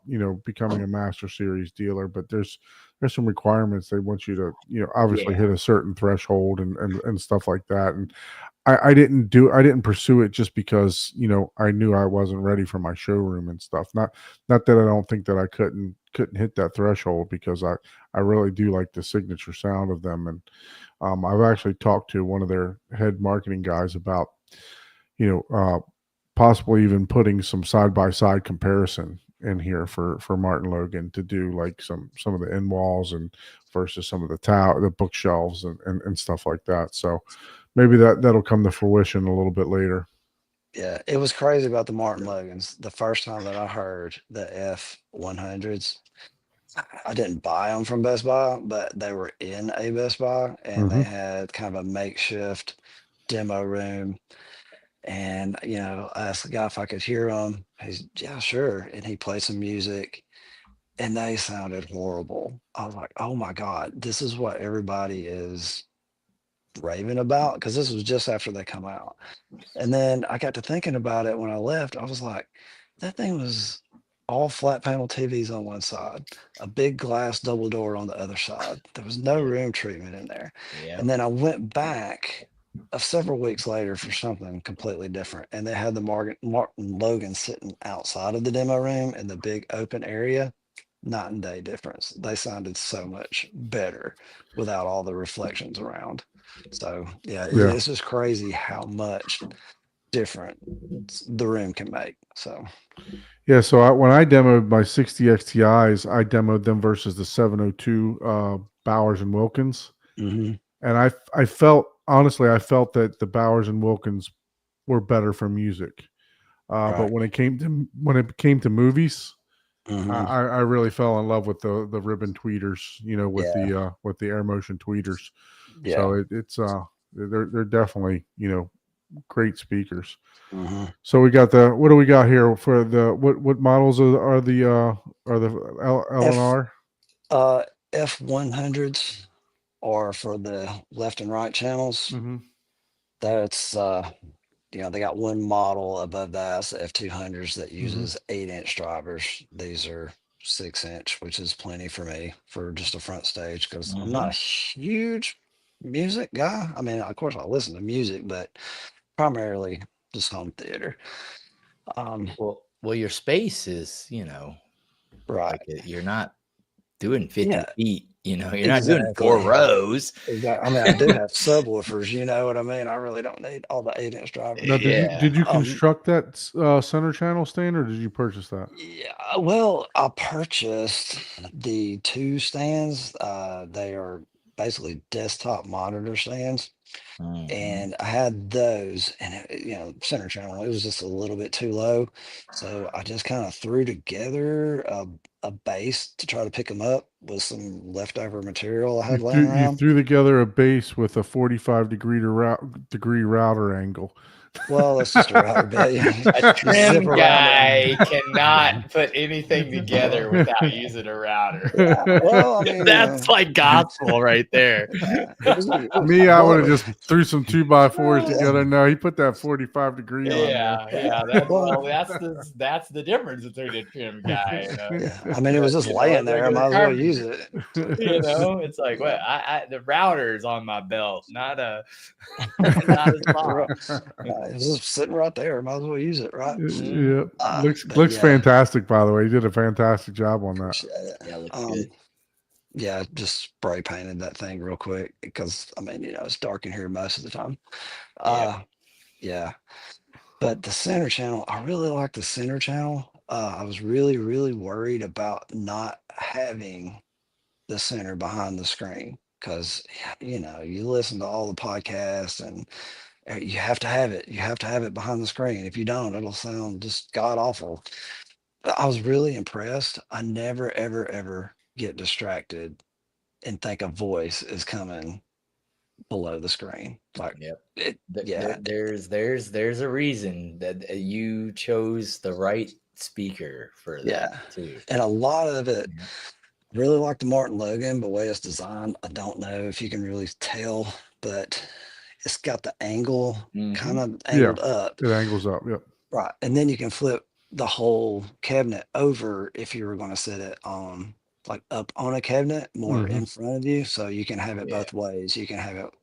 becoming a Master Series dealer, but there's some requirements. They want you to obviously Yeah. hit a certain threshold and stuff like that. And I didn't pursue it just because I knew I wasn't ready for my showroom and stuff. Not that I don't think that I couldn't hit that threshold, because I really do like the signature sound of them. And I've actually talked to one of their head marketing guys about possibly even putting some side-by-side comparison in here for Martin Logan to do like some of the end walls and versus some of the bookshelves and stuff like that. So maybe that'll come to fruition a little bit later. Yeah, it was crazy about the Martin Logans. The first time that I heard the F100s, I didn't buy them from Best Buy, but they were in a Best Buy and they Mhm. had kind of a makeshift demo room. And, I asked the guy if I could hear them. He's, yeah, sure. And he played some music and they sounded horrible. I was like, oh my God, this is what everybody is raving about. Cause this was just after they come out. And then I got to thinking about it when I left. I was like, that thing was all flat panel TVs on one side, a big glass double door on the other side. There was no Yep. room treatment in there. Yeah. And then I went back several weeks later for something completely different. And they had the Martin Logan sitting outside of the demo room in the big open area. Night and day difference. They sounded so much better without all the reflections around. So yeah, Yeah. it's just crazy how much different the room can make. So Yeah, so when I demoed my 60 XTIs, I demoed them versus the 702 Bowers and Wilkins, mhm, and I felt honestly I felt that the Bowers and Wilkins were better for music, but right. when it came to movies, Mhm, I really fell in love with the ribbon tweeters, yeah, with the air motion tweeters. yeah. So it's they're definitely great speakers. Mhm. So we got what do we got here for the what models are the L and F R? uh F100s are for the left and right channels. Mm-hmm. That's they got one model above that, it's the F200s that Mm-hmm. uses 8-inch drivers. These are 6-inch, which is plenty for me for just a front stage because I'm not a huge music guy. I mean, of course, I listen to music, but primarily just home theater. Well, your space is, Right. like you're not doing 50 Yeah, feet, you're not doing four exactly. rows. Exactly. I mean, I do have subwoofers, you know what I mean? I really don't need all the 8-inch Now, drivers. Yeah. did you Um, construct that center channel stand, or did you purchase that? yeah, well, I purchased the two stands. They are basically desktop monitor stands. Mhm. And I had those, and center channel, it was just a little bit too low. So I just kind of threw together a base to try to pick them up with some leftover material I had laying You around. threw together a base with a 45 degree router angle. Well, that's just a router bit. A You zip trim around it. guy cannot put anything together without using a router. Yeah. Well, I mean, That's like gospel right there. it was Me, I would have just bullet. threw some 2x4s Yeah. together. No, he put that 45 degree on there. Yeah. That's Well, that's the difference between a trim guy and yeah. I mean, it was just a laying there. I regular might as well use carpenter. it. It's like what the router's on my belt, not not a Right. saw. It was just sitting right there. Might as well use it, right? Yeah, But looks yeah, fantastic. By the way, you did a fantastic job on that. appreciate it. Yeah, looks Um, good. yeah, just spray painted that thing real quick because I mean, it's dark in here most of the time. Yeah. Yeah. But the center channel, I really like the center channel. I was really, really worried about not having the center behind the screen because, you listen to all the podcasts and you have to have it. You have to have it behind the screen. If you don't, it'll sound just god awful. But I was really impressed. I never, ever, ever get distracted and think a voice is coming below the screen. Like, Yep. yeah, There's a reason that you chose the right speaker for that yeah. too. And a lot of it, Yeah. I really like the Martin Logan, the way it's designed. I don't know if you can really tell, but it's got the angle kind of angled up. It angles up. Yep. Right. And then you can flip the whole cabinet over if you were going to set it on like up on a cabinet more Mhm. in front of you. So you can have it Yeah. both ways. You can have it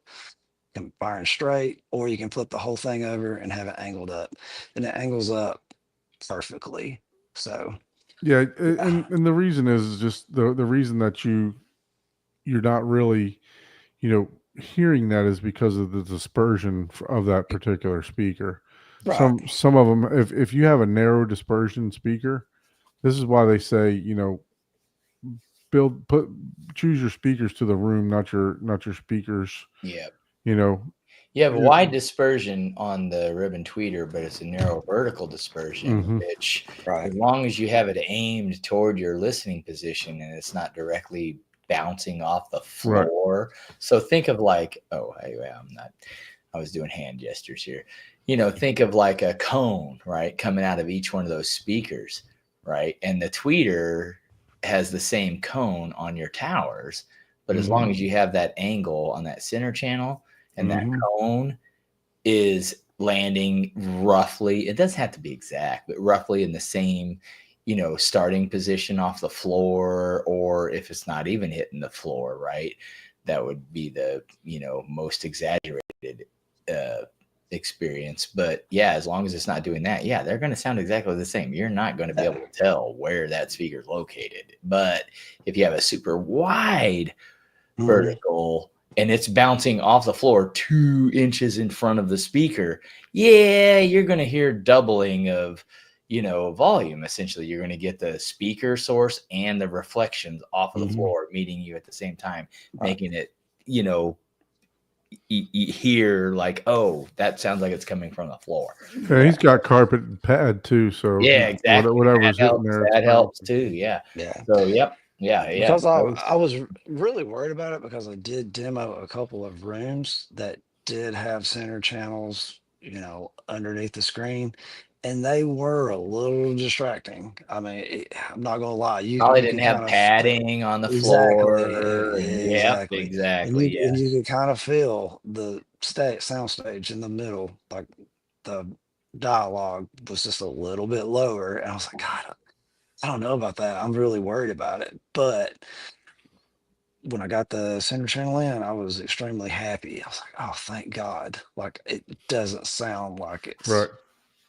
firing straight, or you can flip the whole thing over and have it angled up. And it angles up perfectly. So Yeah, and the reason is just the reason that you're not really, hearing that is because of the dispersion of that particular speaker. right. Some of them, if you have a narrow dispersion speaker, this is why they say, choose your speakers to the room, not your speakers. Yeah. You know, You have Yeah. wide dispersion on the ribbon tweeter, but it's a narrow vertical dispersion, Mhm. which Right. as long as you have it aimed toward your listening position and it's not directly bouncing off the Right. floor. So think of like, I was doing hand gestures here. Think of like a cone, right? Coming out of each one of those speakers, right? And the tweeter has the same cone on your towers. But as long as you have that angle on that center channel and that Mhm. cone is landing roughly, it doesn't have to be exact, but roughly in the same, starting position off the floor, or if it's not even hitting the floor, right? That would be the, most exaggerated experience. But yeah, as long as it's not doing that, yeah, they're going to sound exactly the same. You're not going to be able to tell where that speaker is located. But if you have a super wide Mhm. vertical and it's bouncing off the floor 2 inches in front of the speaker, yeah, you're going to hear doubling of, volume. Essentially, you're going to get the speaker source and the reflections off of the Mhm. floor meeting you at the same time, Right. making it, you hear like, oh, that sounds like it's coming from the floor. Yeah, he's got carpet and pad too, so Yeah, exactly. whatever's hitting there, it's That helps bouncing. too. Yeah. Yeah. So, yep. Yeah. Because I, That was- I was really worried about it because I did demo a couple of rooms that did have center channels, underneath the screen, and they were a little distracting. I mean, I'm not gonna lie, Probably you didn't can have kind of padding on the exactly, floor. And yep, exactly, exactly. Yeah. and you could kind of feel the sound stage in the middle, like the dialogue was just a little bit lower, and I was like, God, I don't know about that. I'm really worried about it. But when I got the center channel in, I was extremely happy. I was like, oh, thank God. Like it doesn't sound like it's Right.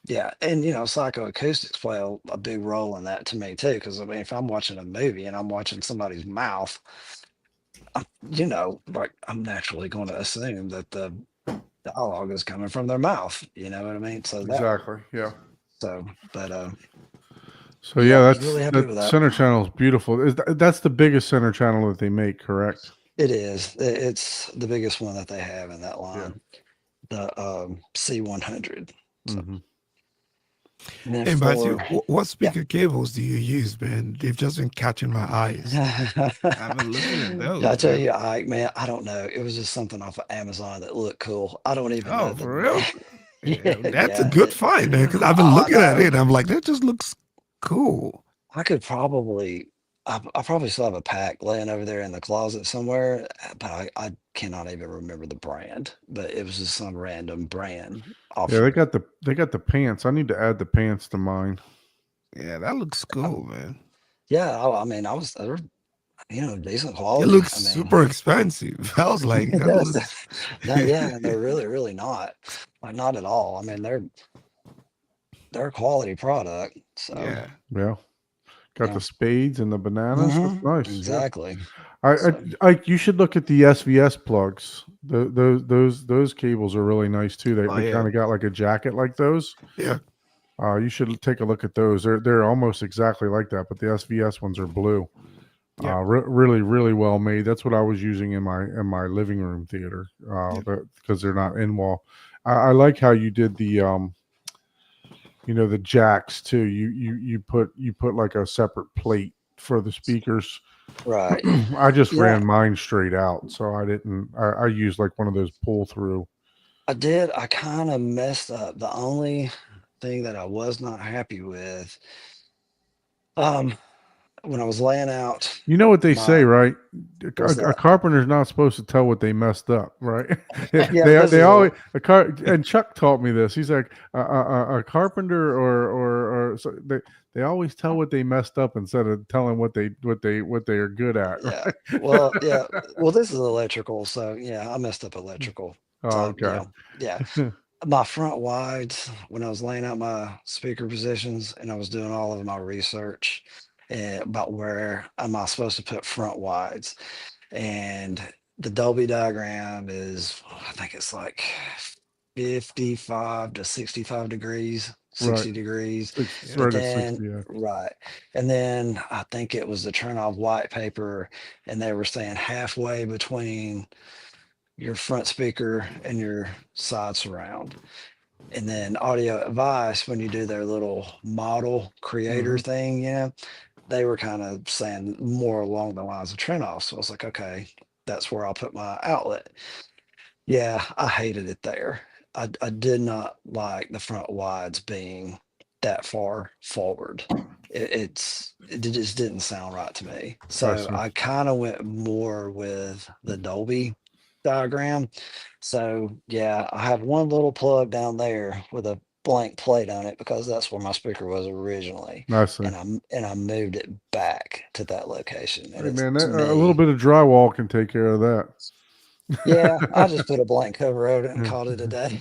yeah. And psychoacoustics play a big role in that to me too. Cause I mean, if I'm watching a movie and I'm watching somebody's mouth, like I'm naturally going to assume that the dialogue is coming from their mouth. You know what I mean? So Exactly. Yeah. but So yeah, I was really happy with that that. center channel is beautiful. That's the biggest center channel that they make, correct? It is. It's the biggest one that they have in that line. The C100. So, Mhm. and then Hey, Matthew, for what speaker cables do you use, man? They've just been catching my eyes. I've been looking at those. Did I tell man. you, Ike, man, I don't know. It was just something off of Amazon that looked cool. I don't even know Oh, for real? Yeah, That's a yeah. good find, man. Because I've been Oh, I looking at know. it. I'm like, that just looks cool. I could probably, I probably still have a pack laying over there in the closet somewhere, but I cannot even remember the brand. But it was just some random brand. Off Yeah, they got the pants. I need to add the pants to mine. Yeah, that looks cool, man. Yeah, I mean, they were, decent It quality. looks I mean, super expensive. I was like, it that does. looks. No, yeah, and they're really, really not. Like, not at all. I mean, they're a quality product. So, Yeah. Yeah. Got Yeah. the spades and the bananas. That's Mhm, nice. Yeah. exactly. You should look at the SVS plugs. Those cables are really nice too. They Oh, they yeah. kind of got like a jacket like those. Yeah. You should take a look at those. They're almost exactly like that, but the SVS ones are blue. Yeah. Really, really well made. That's what I was using in my living room theater. Because they're not in wall. I like how you did the the jacks too. You put like a separate plate for the speakers. Right. I just Yeah. ran mine straight out, so I didn't. I used like one of those pull through. I did. I kind of messed up. The only thing that I was not happy with, when I was laying out You know what they say, my, right? what's A that? carpenter's not supposed to tell what they messed up, right? Yeah, this they is always and Chuck taught me this. He's like a carpenter or so they always tell what they messed up instead of telling what they are good at. Yeah. Well, yeah. Well, this is electrical, so yeah, I messed up electrical. Oh, So, okay. yeah. My front wides, when I was laying out my speaker positions and I was doing all of my research about where am I supposed to put front wides, and the Dolby diagram is, I think it's like 55 to 65 degrees, 60 Right. degrees. It's But right at then, 60. Yeah. right. And then I think it was the turn off white paper, and they were saying halfway between your front speaker, and your side surround. And then Audio Advice, when you do their little model creator thing, they were kind of saying more along the lines of Trenoff. So I was like, okay, that's where I'll put my outlet. Yeah, I hated it there. I did not like the front wides being that far forward. It just didn't sound right to me. So see. I kind of went more with the Dolby diagram. So yeah, I have one little plug down there with a blank plate on it because that's where my speaker was originally, I see. and I moved it back to that location. And Hey it's man, to a little me, bit of drywall can take care of that. yeah, I just put a blank cover over it and called it a day.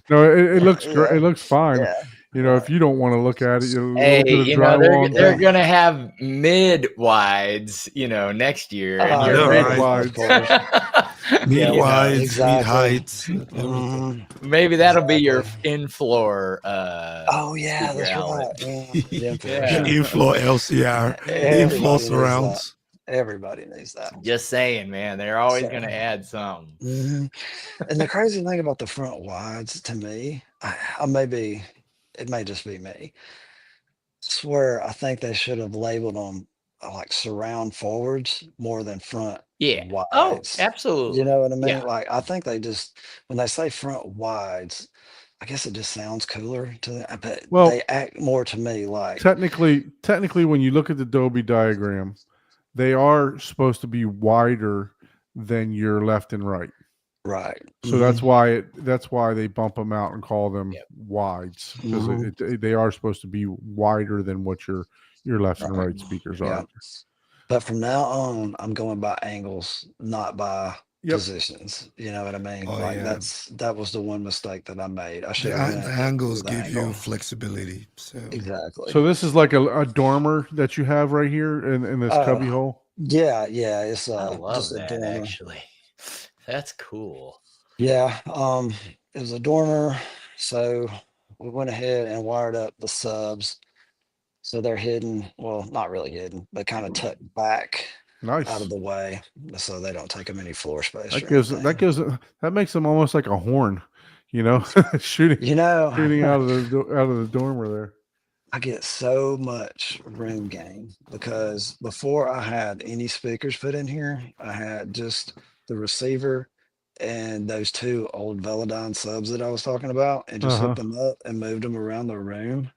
No, it looks great. Yeah, It looks fine. yeah, You know, if right. you don't want to look at it, a little Hey, bit of you know they're drywall. they're Yeah. gonna have mid wides, next year, and Oh, you're yeah, ready. right. Wide. Of course. Meat Yeah, wides, meat exactly. heights, everything. Mhm. Maybe that'll be your Exactly. in-floor Oh yeah, speaker that's outlet. right. Yeah, the The Yeah. inflow LCR, the inflow Everybody needs that. surrounds. Everybody needs that. Just saying, man, they're always So, gonna add something. mhm. And the crazy thing about the front wides to me, I may be, it may just be me. Swear, I think they should have labeled them like surround forwards more than front Yeah. Oh, wides. absolutely. You know what I Yeah. mean? Like, I think they just, when they say front wides, I guess it just sounds cooler to them, but Well, they act more to me like, technically, when you look at the Dolby diagram, they are supposed to be wider than your left and right. right. So that's why they bump them out and call them Yep. wides, because Mhm. they are supposed to be wider than what your left and Right. right speakers Yeah. are. But from now on, I'm going by angles, not by Yep. positions. You know what I mean? Oh, Like yeah. that was the one mistake that I made. I should The, have the went angles with the give you angle. flexibility. So Exactly. So this is like a dormer that you have right here in this cubby Oh, hole. yeah, it's I love just a that dormer. actually. That's cool. Yeah, it was a dormer. So we went ahead and wired up the subs. So they're hidden, well, not really hidden, but kind of tucked back out Nice. of the way so they don't take up any floor space That or gives anything. that makes them almost like a horn, you know, shooting You know, out of the dormer there. I get so much room gain because before I had any speakers put in here, I had just the receiver and those two old Velodyne subs that I was talking about, and just hooked them up and moved them around the room.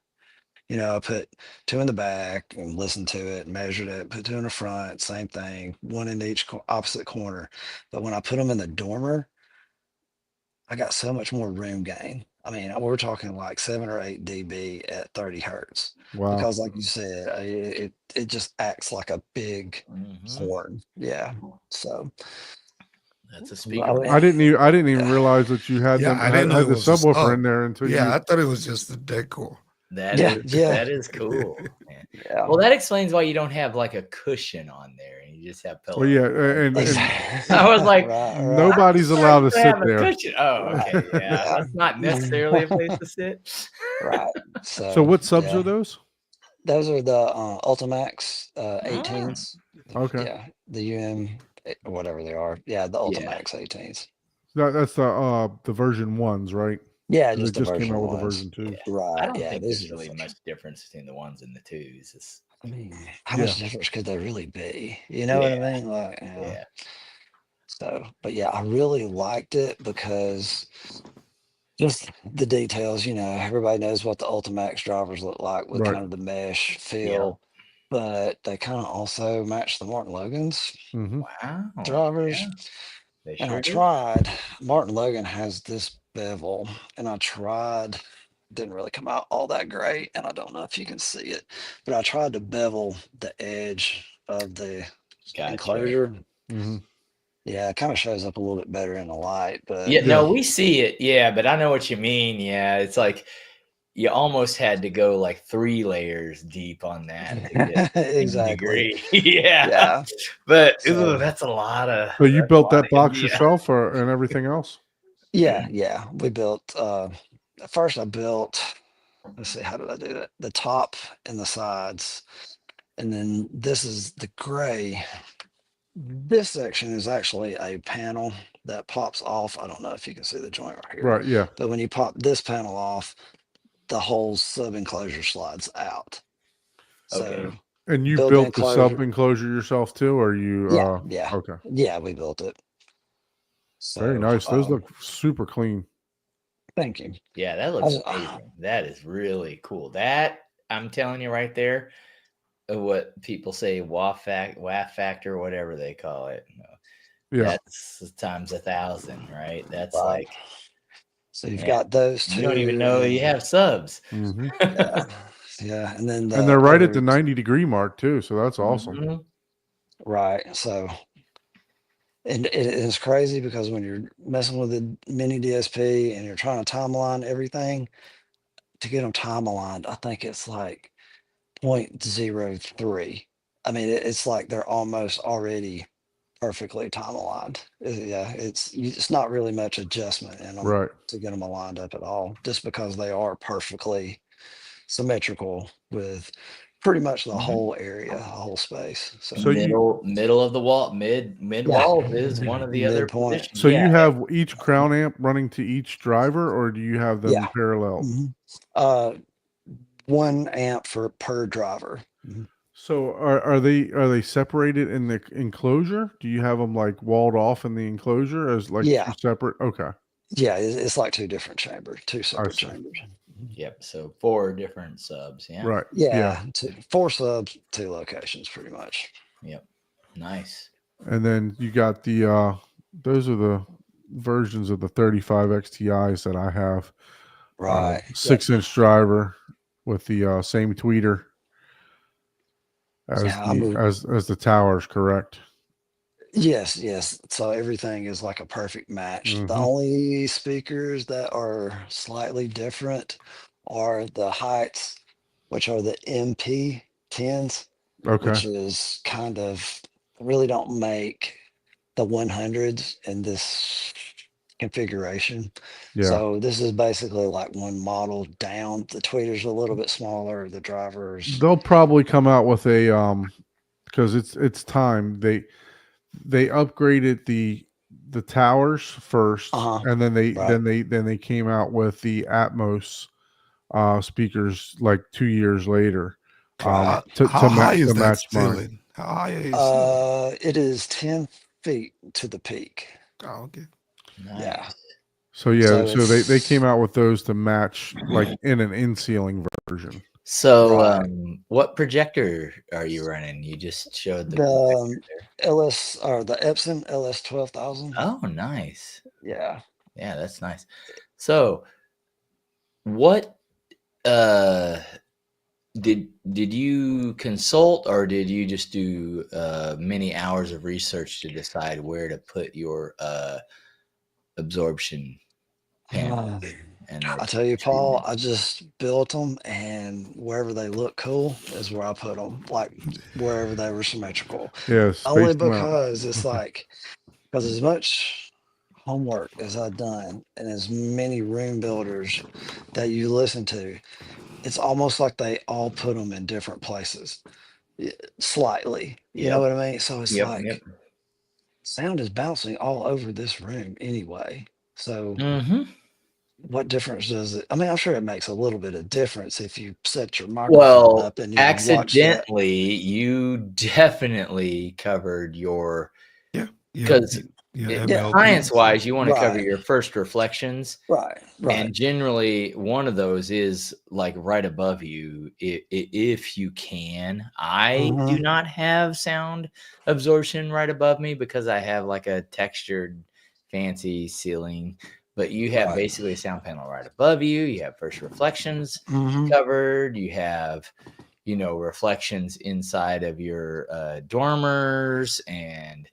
I put two in the back and listened to it, measured it, put two in the front, same thing, one in each opposite corner. But when I put them in the dormer, I got so much more room gain. I mean, we're talking like 7 or 8 dB at 30 hertz Wow. because, like you said, it just acts like a big Mhm. horn. Yeah. So That's a I speaker. would- I didn't even Yeah. realize that you had Yeah, them, I didn't know had it the was a subwoofer sub. in there until yeah, you. I thought it was just the decor. Yeah, That is cool. Man. Yeah. Well, that explains why you don't have like a cushion on there and you just have pillows. Well, yeah, and Exactly. I was like, right. nobody's I'm allowed to sorry, sit have a there. cushion. Oh, okay, yeah. Yeah. That's not necessarily a place to sit. Right. So what subs yeah. are those? Those are the Ultimax 18s. Okay, Yeah, the whatever they are. Yeah, the Yeah. Ultimax 18s. that's the version ones, right? Yeah, They just the just version came out with the ones. version two. I Right. don't Yeah, think this there's is the really first much difference between the ones and the twos. It's, I mean, how Yeah. much difference could there really be? You know what I Yeah. mean? Like, yeah. So, but yeah, I really liked it because just the details, everybody knows what the Ultimax drivers look like with Right. kind of the mesh feel, but they kind of also match the Martin Logans Mm-hmm. Wow. drivers. Yeah, they And sure I do. tried, Martin Logan has this bevel, and I tried, didn't really come out all that great. And I don't know if you can see it, but I tried to bevel the edge of the Gotcha. enclosure. Mm-hmm. Yeah, it kind of shows up a little bit better in the light, but Yeah, no, we see it. Yeah, but I know what you mean. Yeah, it's like you almost had to go like 3 layers deep on that to get the same exactly. degree. Yeah. Yeah. But So- that's a lot of. So you that's a built lot that of box India. yourself, and everything else? Yeah. We built, first I built, let's see, how did I do that? The top and the sides. And then this is the gray. This section is actually a panel that pops off. I don't know if you can see the joint right here. Right. Yeah. But when you pop this panel off, the whole sub enclosure slides out. So Okay. And you build built the sub enclosure. enclosure yourself too, or you? Yeah. Okay. Yeah, we built it. Very So, nice. Those look super clean. Thank you. Yeah, that looks was- amazing. That is really cool. That I'm telling you right there, what people say WAF factor, whatever they call it. Yeah. That's times 1,000, right? That's Right. like So you've Yeah. got those two. you don't even know you have subs. hmm Yeah. Yeah. And then And they're right at the other- 90-degree mark too, so that's awesome. Mhm. Right. So, and it is crazy because when you're messing with a mini DSP and you're trying to time align everything, to get them time aligned, I think it's like 0.03. I mean, it's like they're almost already perfectly time aligned. Yeah, it's not really much adjustment in them Right. to get them aligned up at all, just because they are perfectly symmetrical with pretty much the Mhm. whole area, the whole space. So, So you- middle of the wall, mid Yeah. wall is one of the other Midpoint. positions. So Yeah. you have each crown amp running to each driver, or do you have them Yeah. parallel? Mhm. 1 amp per driver. So are they separated in the enclosure? Do you have them like walled off in the enclosure as like Yeah. two separate? Okay. Yeah, it's like two different chambers, two separate see. chambers. Yep. So 4 different subs. Yeah. Right. Yeah, 4 subs, 2 locations, pretty much. Yep. Nice. And then you got the those are the versions of the 35 XTIs that I have. Right. 6-inch driver with the same tweeter as Yeah, I the moved- as the towers, correct? Yes. So everything is like a perfect match. The Mhm. only speakers that are slightly different are the heights, which are the MP10s, Okay. which is kind of really don't make the 100s in this configuration. Yeah. So this is basically like one model down. The tweeter's a little bit smaller. The drivers. They'll probably come out with a because it's time. They upgraded the towers first, Uh-huh. and then they Right. then they came out with the Atmos speakers like 2 years later. Right. How high is to that match mine. ceiling? How high is ceiling? It is 10 feet to the peak. Oh, okay. Nice. Yeah. So yeah, So so they it's- came out with those to match like in an in-ceiling version. So, Right. what projector are you running? You just showed the The projector there. LS or the Epson LS 12,000. Oh, nice. Yeah. Yeah, that's nice. So, what did you consult, or did you just do many hours of research to decide where to put your absorption panel? And I tell you, Paul, I just built them, and wherever they look cool is where I put them. Like wherever they were symmetrical. Yeah, Only spaced them out. because it's like, because as much homework as I've done and as many room builders that you listen to, it's almost like they all put them in different places slightly. You know Yep. what I mean? So it's Yep, like yep. sound is bouncing all over this room anyway. So Mhm. what difference does it? I mean, I'm sure it makes a little bit of difference if you set your microphone Well, up and you watch that. accidentally, you definitely covered your Yeah. 'Cause yeah, science-wise, you want to cover Right. your first reflections, Right. and generally, one of those is like right above you, if you can. I do Mhm. not have sound absorption right above me because I have like a textured, fancy ceiling. But you have Right. basically a sound panel right above you. You have first reflections Mhm. covered. You have, reflections inside of your dormers, and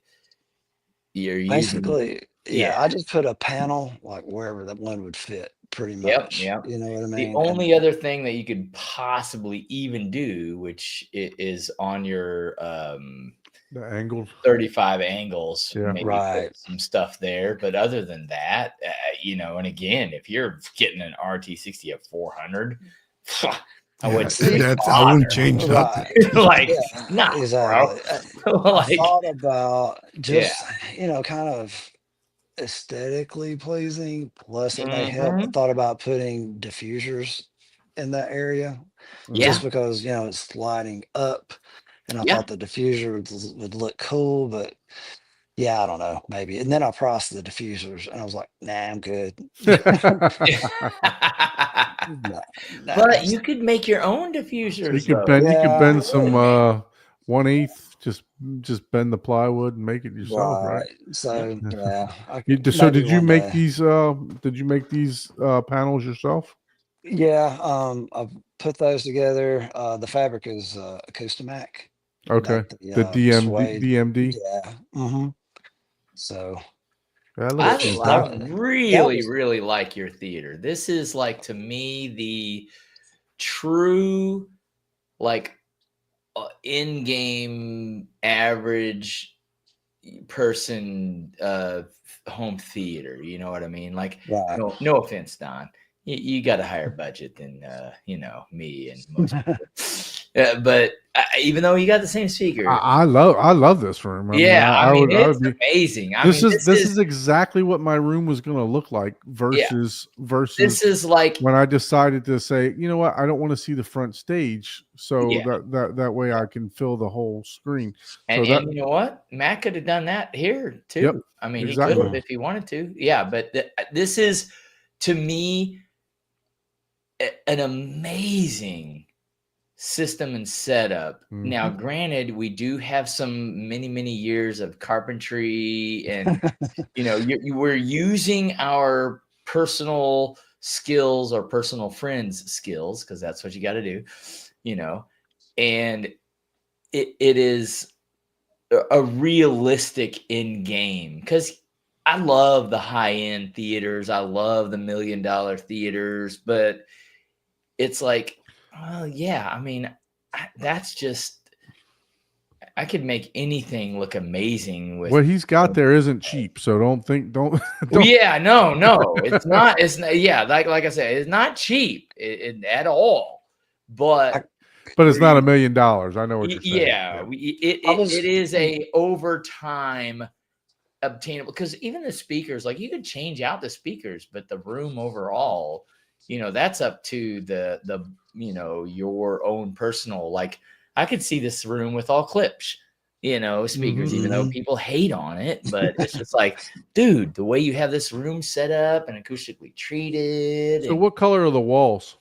you're using. Basically, yeah, Yeah. I just put a panel like wherever that one would fit, pretty Yep, much. yep. You know what I The mean? only other thing that you could possibly even do, which is on your The angled. 35 angles, Yeah. maybe Right. put some stuff there. But other than that, and again, if you're getting an RT60 at 400, I would say I wouldn't change nothing. Right. like, Yeah, nah, exactly. bro. I Like, thought about just, kind of aesthetically pleasing. Plus, it may help. I Mhm. thought about putting diffusers in that area Yeah. just because it's lighting up, and I Yeah. thought the diffuser would look cool. But yeah, I don't know, maybe. And then I priced the diffusers, and I was like, nah, I'm good. Nah, nah. But you could make your own So diffusers, though. you could Yeah, bend some 1/8, just bend the plywood and make it yourself, right? right. So yeah, So maybe did you one make day. these panels yourself? Yeah, I've put those together. The fabric is Acustamac, Okay. like The the suede. DMD. Yeah. Mm-hmm. So That looks I, which I fantastic. that really, was really like your theater. This is like, to me, the true, like, in-game average person home theater. You know what I mean? Like, right. no offense, Don. You got a higher budget than me and most people. But even though you got the same speaker, I love this room. I mean, yeah, I mean, I it's would be. amazing. I This mean, is this is exactly what my room was going to look like versus this is like, when I decided to say, you know what, I don't want to see the front stage, so yeah. that way I can fill the whole screen. And, So that and you know what? Matt could have done that here too. Yep, I mean, he could have exactly. if he wanted to. Yeah, but this is, to me, an amazing system and setup. Now, granted, we do have some many years of carpentry, and we're using our personal skills or personal friends' skills, because that's what you got to do, and it is a realistic in game, because I love the high-end theaters. I love the $1 million theaters, but it's like, well, yeah, I mean, that's just, I could make anything look amazing with what he's got there isn't cheap, so don't. Well, yeah, no, it's not. It's not, yeah, like I said, it's not cheap at all. But it's not $1 million. I know what you're saying. yeah, it is a over time obtainable, because even the speakers, like, you could change out the speakers, but the room overall, that's up to the your own personal. Like, I could see this room with all clips, speakers, even though people hate on it, but it's just like, dude, the way you have this room set up and acoustically treated. So what color are the walls?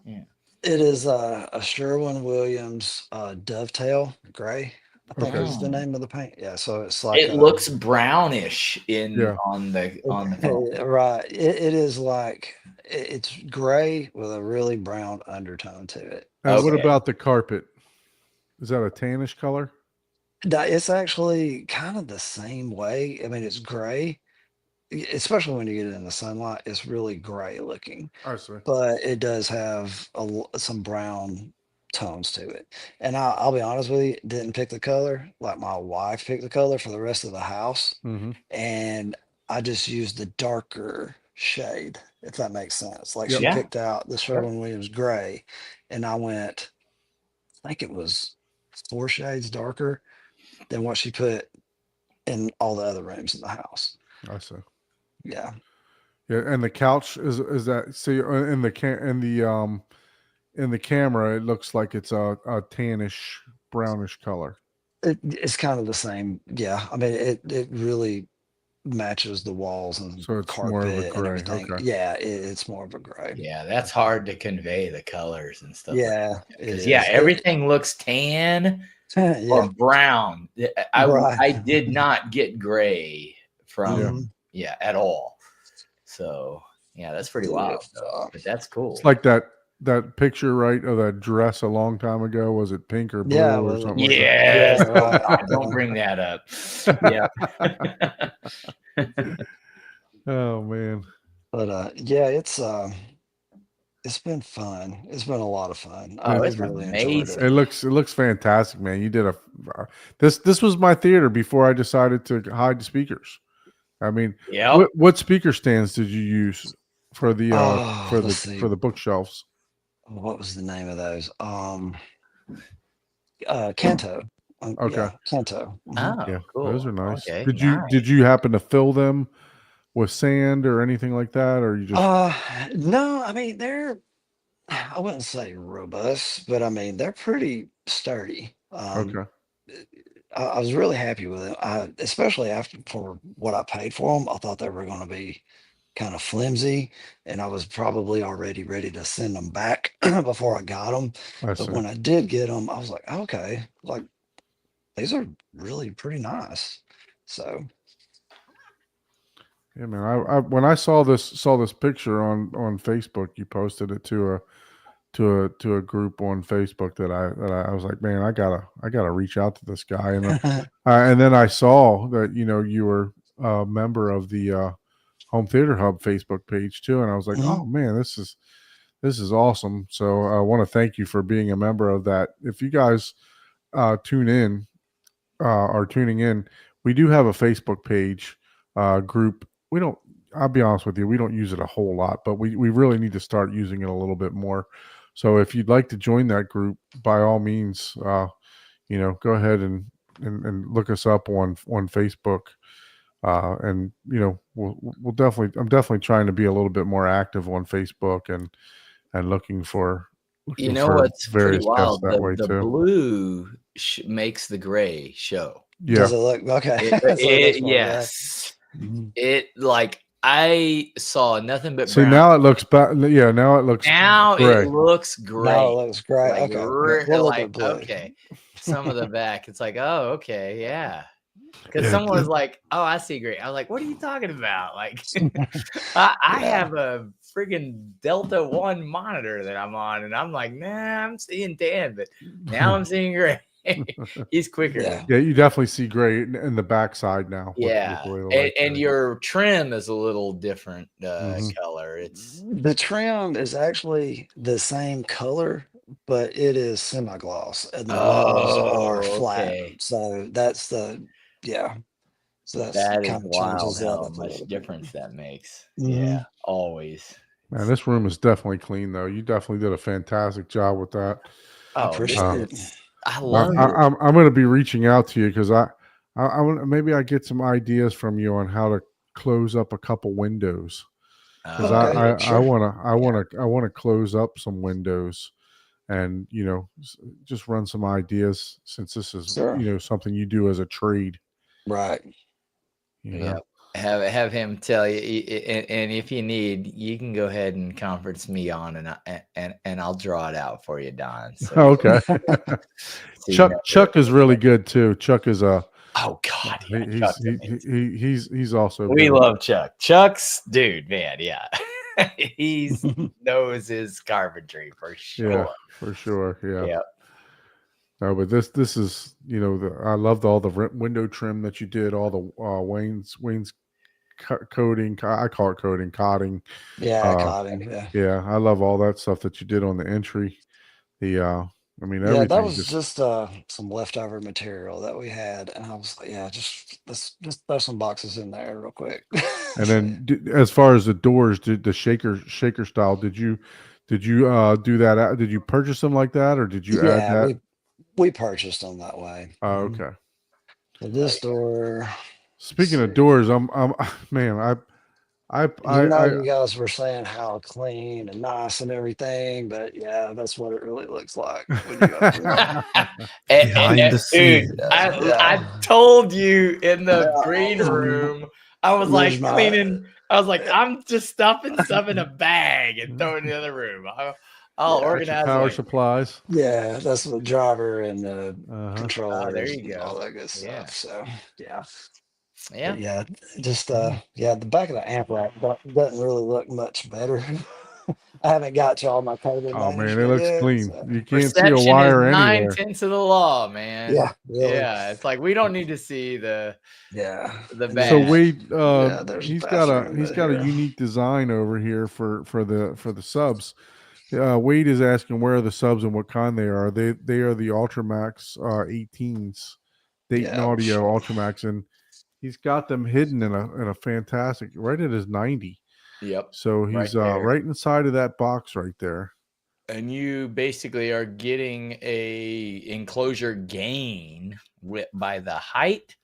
It is a Sherwin-Williams Dovetail Gray, I think is the name of the paint. Yeah, so it's like it looks brownish on the phone. Right. It is like, it's gray with a really brown undertone to it. And what about the carpet? Is that a tannish color? It's actually kind of the same way. I mean, it's gray, especially when you get it in the sunlight. It's really gray looking, I see. but it does have some brown tones to it. And I'll be honest with you, didn't pick the color. Like, my wife picked the color for the rest of the house, and I just used the darker shade, if that makes sense. Like, she picked out the Sherwin-Williams gray, and I went, I think it was 4 shades darker than what she put in all the other rooms in the house. I see. Yeah. Yeah, and the couch is that, see, in the camera, it looks like it's a tannish, brownish color. It's kind of the same. Yeah. I mean, it really matches the walls and So it's carpet more of a and gray. everything. Okay. Yeah, it's more of a gray. Yeah, that's hard to convey the colors and stuff. Yeah, because everything looks tan or brown. I did not get gray from at all. So yeah, that's pretty wild. But that's cool. It's like that picture, right, of that dress a long time ago. Was it pink or blue or something? Yes. Like that? Right. Don't bring that up. Yeah. Oh man. But yeah, it's been fun. It's been a lot of fun. I really enjoyed it. It looks fantastic, man. You did this was my theater before I decided to hide the speakers. I mean, what speaker stands did you use for the for the bookshelves? What was the name of those? Kanto. Okay. Yeah, Kanto. Oh, yeah, cool. Those are nice. Okay, Did you happen to fill them with sand or anything like that, or you just No, I mean I wouldn't say robust, but I mean they're pretty sturdy. okay? I was really happy with it. Especially after for what I paid for them, I thought they were going to be kind of flimsy, and I was probably already ready to send them back before I got them. I But see. when I did get them, I was like, okay, like these are really pretty nice. So Yeah, man. I when I saw this picture on Facebook, you posted it to a group on Facebook that I was like, man, I gotta reach out to this guy, and then I saw that you were a member of the Home Theater Hub Facebook page too, and I was like, Mhm. oh man, this is awesome. So I want to thank you for being a member of that. If you guys tune in are tuning in, we do have a Facebook page group. We don't. I'll be honest with you, we don't use it a whole lot, but we really need to start using it a little bit more. So if you'd like to join that group, by all means, go ahead and look us up on Facebook. And we'll definitely. I'm definitely trying to be a little bit more active on Facebook and You looking know for what's pretty various guests wild? that way The too. blue makes the gray show. Yeah. does it look okay? So that's what I got. Yes. Mhm. It like I saw nothing but See, brown. now it looks yeah, now it looks Now gray. it looks Now great. it looks great. Like, Okay, we'll look at blue. okay. Some of the back, it's like, oh, okay, yeah. Because Yeah, someone was the- like, oh, I see gray. I was like, what are you talking about? Like, I Yeah. have a friggin' Delta One monitor that I'm on, and I'm like, nah, I'm seeing tan, but now I'm seeing gray. He's quicker. Yeah. Yeah, you definitely see gray in the backside now. Yeah, with the way the and, lights and are. your trim is a little different Mhm. color. It's The trim is actually the same color, but it is semi-gloss, and the walls are flat. okay. So that's yeah. So that's That is kind of wild changes that how up a much little bit. difference that makes. Mhm. Yeah, always. Man, this room is definitely clean though. You definitely did a fantastic job with that. I Oh, this appreciate it. is, I love it. I'm going to be reaching out to you because maybe I get some ideas from you on how to close up a couple windows because Okay, I sure. want to close up some windows and just run some ideas since this is Sure. something you do as a trade. Right. Yeah. Have him tell you, and if you need, you can go ahead and conference me on, and I'll draw it out for you, Don. So, Okay. so you Chuck know Chuck is really good too. Chuck is a oh God, yeah, he's Chuck's amazing. he's also We good. love Chuck. Chuck's dude, man. Yeah, he's knows his carpentry for sure. Yeah, for sure. Yeah. Yeah. No, but this is I loved all the window trim that you did, all the Wayne's coating. I call it coating, cotting. Yeah, caught him. Yeah. Yeah, I love all that stuff that you did on the entry. I mean Yeah, that everything. was just some leftover material that we had, and I was like, yeah, let's just throw some boxes in there real quick. And then as far as the doors, did the shaker style? Did you do that? Did you purchase them like that, or did you add Yeah, that? we purchased them that way. Oh, Mhm. okay. So this door, Speaking of see. doors, man, You guys were saying how clean and nice and everything, but yeah, that's what it really looks like when you open it up. Behind the dude, scenes. I told you in the Yeah. green room, I was There's like my- cleaning. I was like, I'm just stuffing stuff in a bag and throwing it in the other room. I'll Yeah. organize power like, supplies. Yeah, that's the driver and the Uh-huh. controllers there you and all go. that good stuff. Yeah. So yeah. yeah. But yeah, just the back of the amp rack doesn't really look much better. I haven't got to all my coding. Oh man, it looks clean. You can't see Perception a wire is anywhere. 9/10 of the law, man. Yeah, really. Yeah. It's like we don't need to see the Yeah. the And bag. So then- Wade, yeah, there's he's got a bathroom he's right got a here. unique design over here for the subs. Wade is asking where are the subs and what kind they are. They are the Ultramax 18s, Dayton Yeah, Audio sure. Ultramax, and he's got them hidden in a fantastic right at his 90. Yep. So he's Right there. right inside of that box right there. And you basically are getting a enclosure gain by the height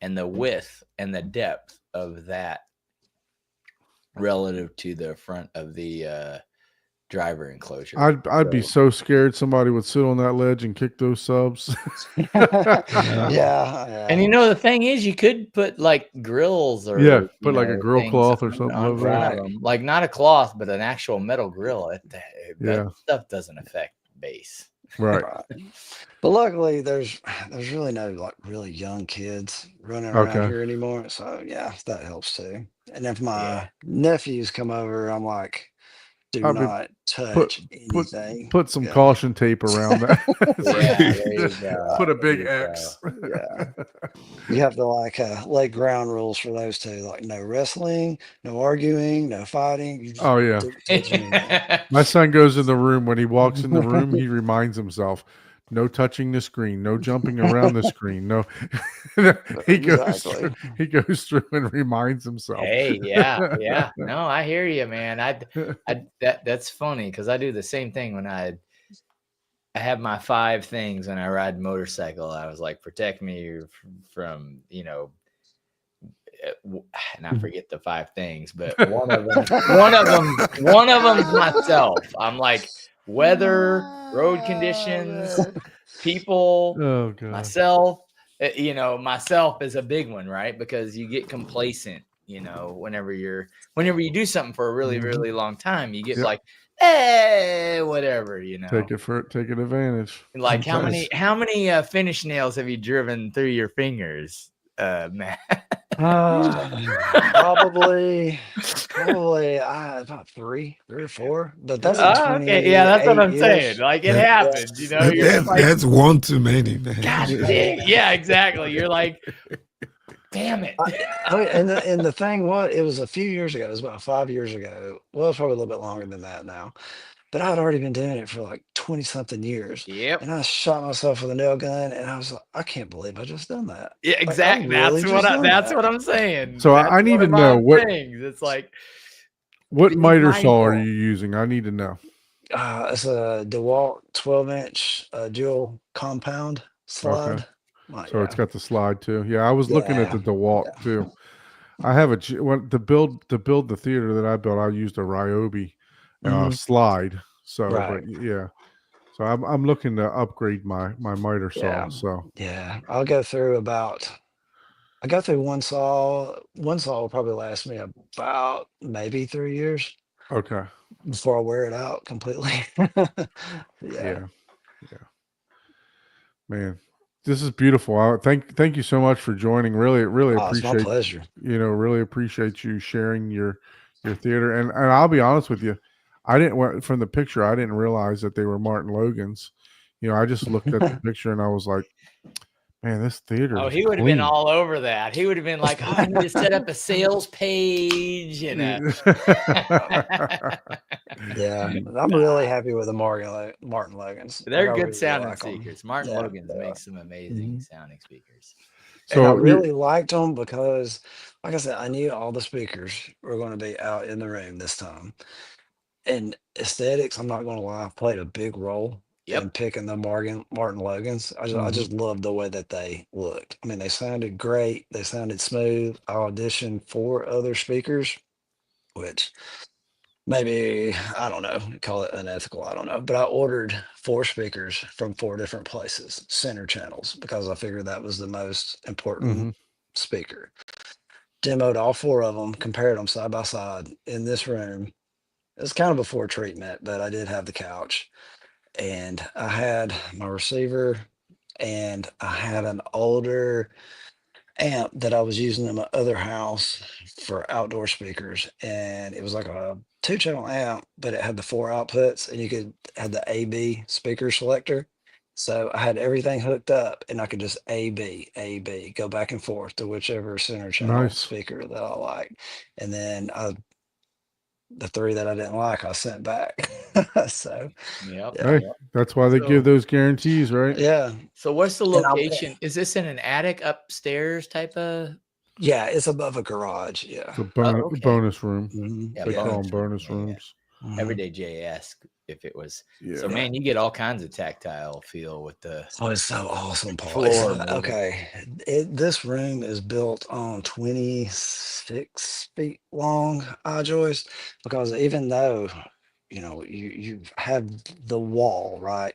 and the width and the depth of that relative to the front of the driver enclosure. I'd be so scared somebody would sit on that ledge and kick those subs. Yeah. And you know, the thing is, you could put like grills or Yeah, you put like a know, grill things cloth or on- something on over front there. of 'em. Like not a cloth, but an actual metal grill. That Yeah. stuff doesn't affect bass. Right. But luckily, there's really no like really young kids running around Okay. here anymore. So yeah, that helps too. And if my Yeah. nephews come over, I'm like, do I mean, not touch anything. Put some Yeah. caution tape around that. So Yeah, you there you just go. put a There big you go. X. Yeah. You have to like lay ground rules for those two, like no wrestling, no arguing, no fighting. You just Oh yeah. don't touch anything. My son goes in the room. When he walks in the room, he reminds himself, no touching the screen, no jumping around the screen. No. he goes Exactly. through and reminds himself. Hey, yeah. No, I hear you, man. That's funny because I do the same thing when I have my 5 things when I ride motorcycle. I was like, protect me from, you know, and I forget the 5 things, but one of them's myself. I'm like weather, road conditions, people, Oh god. myself. You know, myself is a big one, right? Because you get complacent, you know, whenever you do something for a really, really long time, you get Yep. like, whatever, you know. Take advantage. Like how Sometimes. many finish nails have you driven through your fingers, Matt? Probably about 3 or 4. But that's Okay, yeah, that's what I'm saying. Like it Yeah. happens, you know. You're just like, That's one too many, man. God dang, yeah, exactly. You're like, damn it. And the thing was, it was a few years ago. It was about 5 years ago. Well, it's probably a little bit longer than that now. But I'd already been doing it for like 20 something years. Yep. And I shot myself with a nail gun, and I was like, I can't believe I just done that. Yeah, I exactly. really That's just done that's that. what I'm saying. So That's I need one to of my know what things. It's like what Be miter saw are mindful. you using? I need to know. It's a DeWalt 12-inch dual compound slide. Like, So yeah. it's got the slide too. Yeah, I was looking at Yeah, the DeWalt too. I have to build the theater that I built. I used a Ryobi Mhm. slide. So, Right. but yeah. So I'm looking to upgrade my miter saw. Yeah. So Yeah, I go through one saw. One saw will probably last me about maybe 3 years okay. before I wear it out completely. Yeah. Man, this is beautiful. Thank you so much for joining. Really Oh, it's my appreciate pleasure. really appreciate you sharing your theater. And I'll be honest with you, from the picture, I didn't realize that they were Martin Logan's. You know, I just looked at the picture and I was like, man, this theater. Oh, is he would have been clean. all over that. He would have been like, oh, I need to set up a sales page and Yeah, I'm really happy with the Martin Logans. they're Like, I good really sounding like 'em. speakers. Martin Yeah, Logan's they are. makes some amazing Mhm. sounding speakers. And I So really liked them because, like I said, I knew all the speakers were going to be out in the room this time. And aesthetics, I'm not going to lie, played a big role Yep. in picking the Martin Logans. I Mhm. just loved the way that they looked. I mean, they sounded great. They sounded smooth. I auditioned 4 other speakers, which maybe, I don't know, call it unethical. I don't know. But I ordered 4 speakers from 4 different places, center channels, because I figured that was the most important Mhm. speaker. Demoed all 4 of them, compared them side by side in this room. It was kind of before treatment, but I did have the couch. And I had my receiver, and I had an older amp that I was using in my other house for outdoor speakers. And it was like a 2-channel amp, but it had the 4 outputs, and you could had the AB speaker selector. So I had everything hooked up, and I could just AB, go back and forth to whichever center channel Nice. speaker that I like. And then the 3 that I didn't like, I sent back. So Yep. yeah. Hey, that's why they So- give those guarantees, right? Yeah. So what's the And I- location? Is this in an attic upstairs type of? Yeah, it's above a garage. Yeah. It's a okay. bonus room. Mhm. Yeah, They Yeah. call them bonus room. bonus Yeah, yeah. rooms. everyday JS if it was. Yeah. So man, you get all kinds of tactile feel with the Oh, it's so awesome, Paul. floor moving. Okay, this room is built on 26 feet long I-joist because even though you have the wall, right,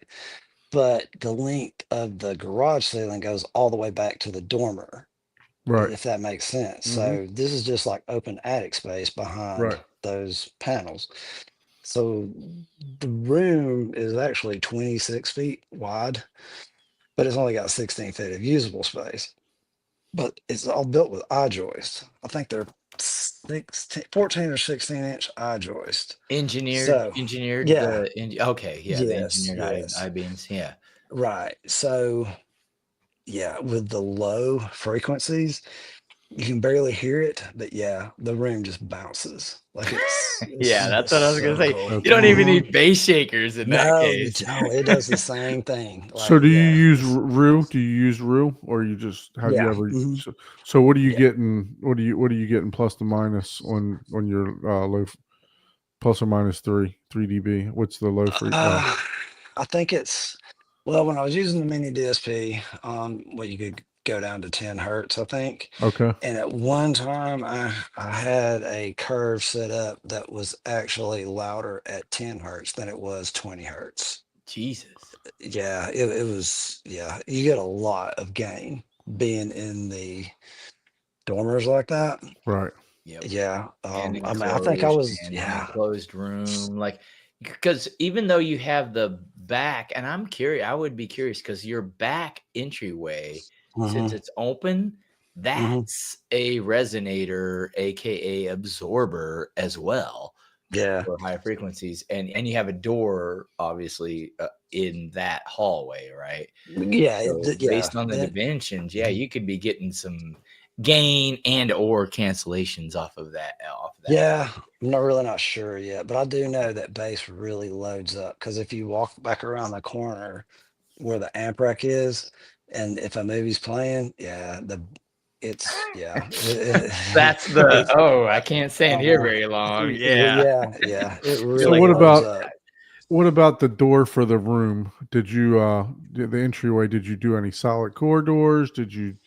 but the length of the garage ceiling goes all the way back to the dormer, Right. if that makes sense. Mhm. So this is just like open attic space behind Right. those panels. So the room is actually 26 feet wide, but it's only got 16 feet of usable space. But it's all built with I-joist. I think they're 14 or 16-inch I-joist. So, Engineered yeah. okay, yeah, the Yes, engineered yes. I-beams, yeah. Right. So, yeah, with the low frequencies, you can barely hear it, but yeah, the room just bounces. Like Yeah, that's what I was gonna so say. cool. You don't even Mhm. need bass shakers in that No, you case. don't. It does the same thing. So Like, do you yeah, use it's- Rue? Do you use Rue, or you just have you Yeah, ever? mhm. So what are you Yeah. getting? What are you getting plus or minus on your low plus or minus 3 dB? What's the low free? I think well, when I was using the mini DSP, well, you could go down to 10 hertz, I think. Okay. And at one time, I had a curve set up that was actually louder at 10 hertz than it was 20 hertz. Jesus. Yeah, it was, yeah, you get a lot of gain being in the dormers like that. Yep. Yeah. And I mean, I think I was, and yeah. an enclosed room, like because even though you have the back, and I'm curious, I would be curious because your back entryway, since Mhm, it's open, that's a resonator, aka absorber as well yeah. for high frequencies, and you have a door obviously in that hallway, right? Yeah. So Yeah. based on the dimensions, yeah, you could be getting some gain and or cancellations off of that. Yeah, I'm not sure yet, but I do know that bass really loads up because if you walk back around the corner where the amp rack is, and if a movie's playing, yeah, That's the it's, I can't stand here uh, very long. Yeah. yeah, it So really what loads about up. the door for the room? Did you the entryway? Did you do any solid core doors? Did you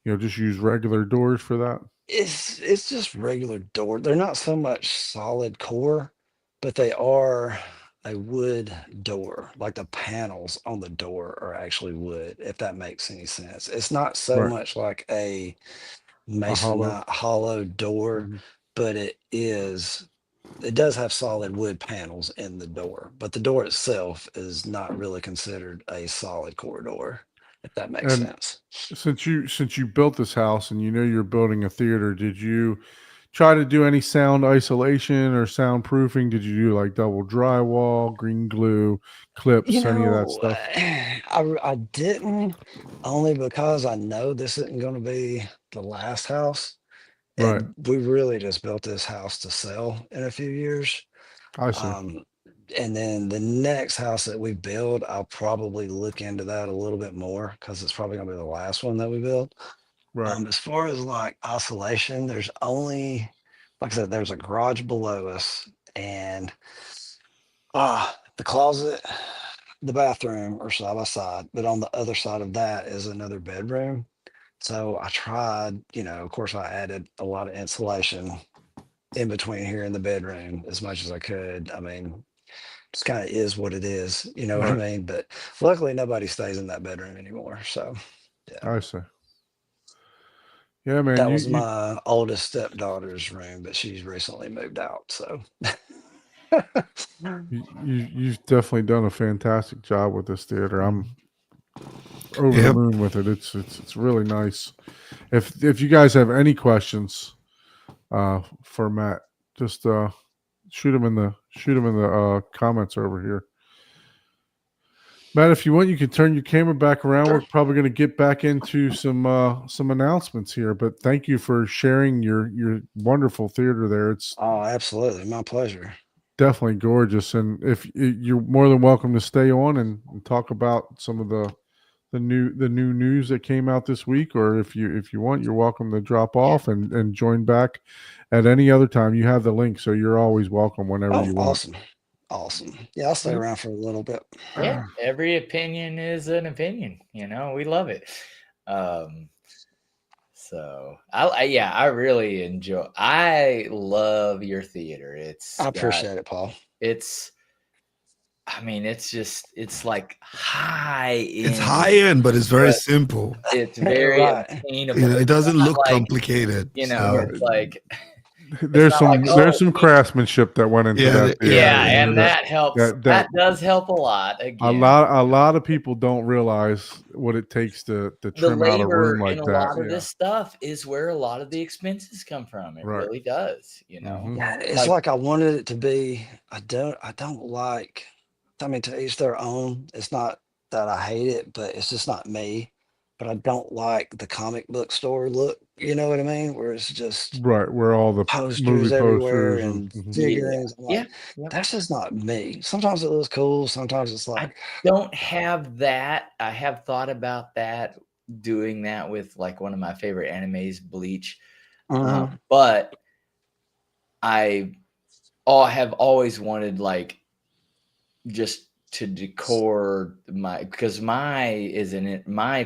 just use regular doors for that? It's just regular door. They're not so much solid core, but they are a wood door. Like the panels on the door are actually wood, if that makes any sense. It's not so Right. much like a hollow. masonite hollow door, Mhm. but it does have solid wood panels in the door, but the door itself is not really considered a solid core door, if that makes And sense. since you built this house and you're building a theater, did you try to do any sound isolation or soundproofing? Did you do like double drywall, green glue, clips, any of that stuff? I didn't, only because I know this isn't going to be the last house, Right. and we really just built this house to sell in a few years. I see. And then the next house that we build, I'll probably look into that a little bit more because it's probably going to be the last one that we build. Right. As far as like isolation, there's only, like I said, there's a garage below us, and the closet, the bathroom are side by side, but on the other side of that is another bedroom. So I tried, of course, I added a lot of insulation in between here in the bedroom as much as I could. I mean, just kind of is what it is, you know what I Right. mean? But luckily, nobody stays in that bedroom anymore. So I see. Yeah, man. that was my oldest stepdaughter's room, but she's recently moved out. So You've definitely done a fantastic job with this theater. I'm over the Yep. moon with it. It's really nice. If you guys have any questions for Matt, just shoot them in the comments over here. Matt, if you want, you can turn your camera back around. We're probably going to get back into some announcements here, but thank you for sharing your wonderful theater there. It's absolutely, my pleasure. definitely gorgeous, and if you're more than welcome to stay on and talk about some of the the new news that came out this week, or if you want, you're welcome to drop off and join back at any other time. You have the link, so you're always welcome whenever Oh, you want. awesome. Yeah, I'll stay around for a little bit. Yeah, every opinion is an opinion. We love it. So I really enjoy. I love your theater. I appreciate it, Paul. It's like high end. It's high end, but it's very simple. It's very Right. attainable. It doesn't It's look not like, complicated. It's like There's not some like, there's oh, some craftsmanship that went into Yeah, that. yeah, theater. and that helps. that- That does help a lot. Again, a lot of people don't realize what it takes to the trim out a labor room like in a that. lot of Yeah. this stuff is where a lot of the expenses come from. It Right. really does. Mhm. Yeah, it's like I wanted it to be. I don't like. I mean, to each their own. It's not that I hate it, but it's just not me. But I don't like the comic book store look. You know what I mean? Where it's just Right, where all the posters movie everywhere posters and mhm. figurines. I'm like, Yeah. Yep. that's just not me. Sometimes it looks cool. Sometimes it's like, Don't have that. I have thought about that, doing that with like one of my favorite animes, Bleach. But I have always wanted like just to decor because my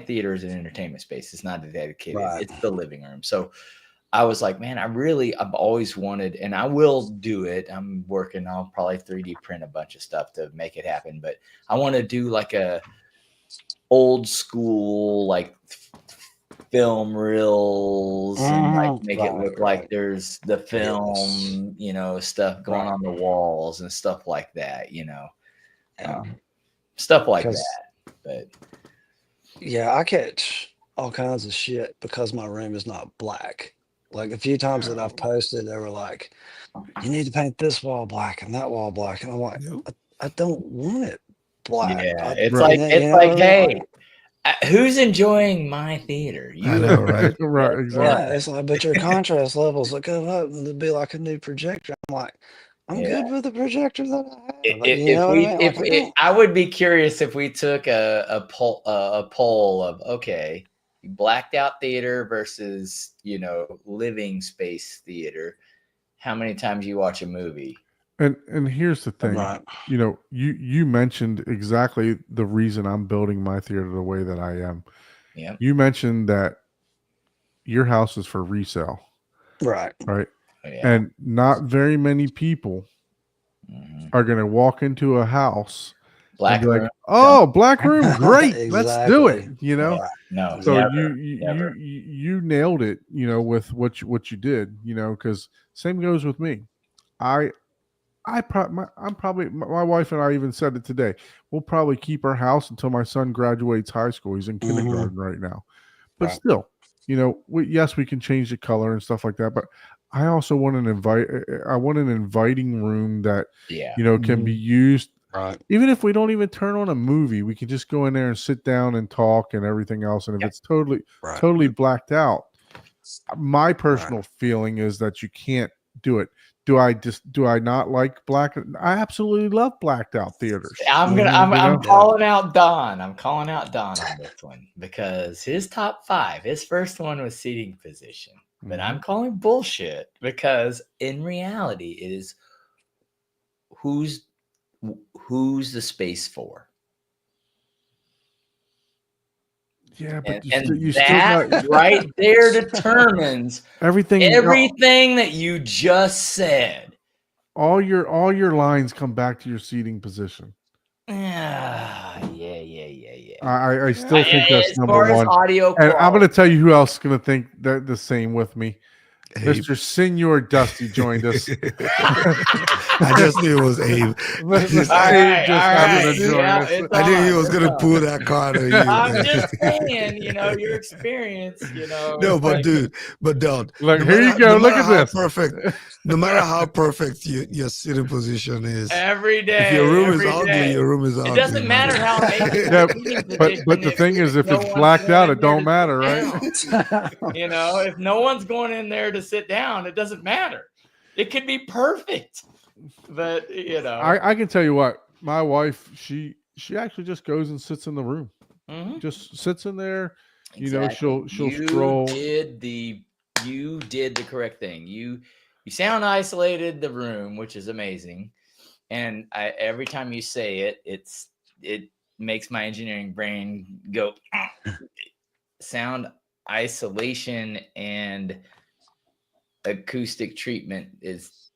theater is an entertainment space. It's not a dedicated. Right. It's the living room. So I was like, man, I've always wanted, and I will do it. I'm working on probably 3D print a bunch of stuff to make it happen. But I want to do like a old school, like film reels and like make it look like there's the film, stuff going on the walls and stuff like that, stuff like that. But yeah, I catch all kinds of shit because my room is not black. Like a few times that I've posted, they were like, "You need to paint this wall black and that wall black," and I'm like, I don't want it black. yeah, You it's know like, what I mean? hey, who's enjoying my theater? I know, right? Right, exactly. Yeah, it's like, but your contrast levels will go up and it'll be like a new projector. I'm like, I'm good with the projector that I have. You know what I mean? I would be curious if we took a poll of, okay, blacked out theater versus living space theater. How many times you watch a movie? And here's the thing, Right. you mentioned exactly the reason I'm building my theater the way that I am. Yeah. You mentioned that your house is for resale, Right. right? Oh, yeah. And not very many people are going to walk into a house Black and be room. like, "Oh, black room, great, let's do it." Exactly. No. So never. you nailed it, with what you did, because same goes with me. My wife and I even said it today. We'll probably keep our house until my son graduates high school. He's in kindergarten right now, but still, yes, we can change the color and stuff like that. But I also want an inviting room that can be used. Right. Even if we don't even turn on a movie, we can just go in there and sit down and talk and everything else. And if it's totally blacked out, my personal feeling is that you can't do it. Do I not like black? I absolutely love blacked out theaters. I'm calling out Don. I'm calling out Don on this one because his top 5, his first one was seating position. But I'm calling bullshit because in reality, it is who's the space for. Yeah, but you that right there determines everything that you just said. All your lines come back to your seating position. Yeah. I still think that's number one. Audio and I'm going to tell you who else is going to think that the same with me. Abe. Mr. Senor Dusty joined us. I just knew it was Abe. I knew he was going to pull that card on you. I'm just saying, your experience, No, but dude, don't. Look, here you go. Look at this. Perfect. No matter how perfect your sitting position is, every day. If your room is ugly, your room is ugly. It doesn't matter how amazing. But the thing is, if it's blacked out, it don't matter, right? If no one's going in there to sit down, it doesn't matter. It could be perfect, but I can tell you what, my wife, she actually just goes and sits in the room. Mhm. just sits in there. You know, Exactly. she'll scroll. You did the correct thing. You sound isolated the room, which is amazing. And every time you say it, it makes my engineering brain go sound isolation and acoustic treatment is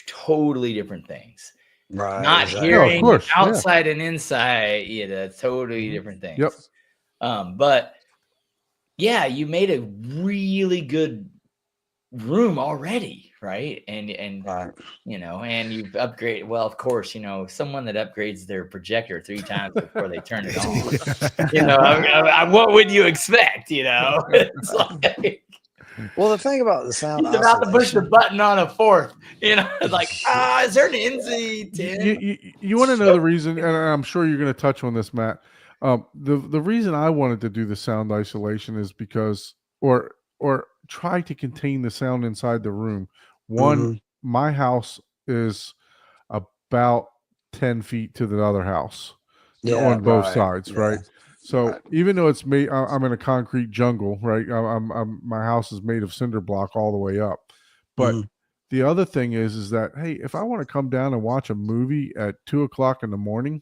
totally different things. Right. Not Exactly. No, of hearing course, yeah. outside and inside, yeah, that's totally Mhm. different things. Yep. But yeah, you made a really good room already, right? And Right. you know, and you've upgraded. Well, of course, you know, someone that upgrades their projector 3 times before they turn it on. You know, what would you expect? You know, it's like Well, the thing about the sound he's about to push the isolation, button on a 4th. You know, like is there an NZ10? You want to know the reason, and I'm sure you're going to touch on this, Matt. The reason I wanted to do the sound isolation is because, or try to contain the sound inside the room. One, Mhm. my house is about 10 feet to the other house Yeah, on both right. sides, Yeah, right? So right. even though it's made, I'm in a concrete jungle, right? My house is made of cinder block all the way up, but Mhm. the other thing is that, hey, if I want to come down and watch a movie at 2 o'clock in the morning,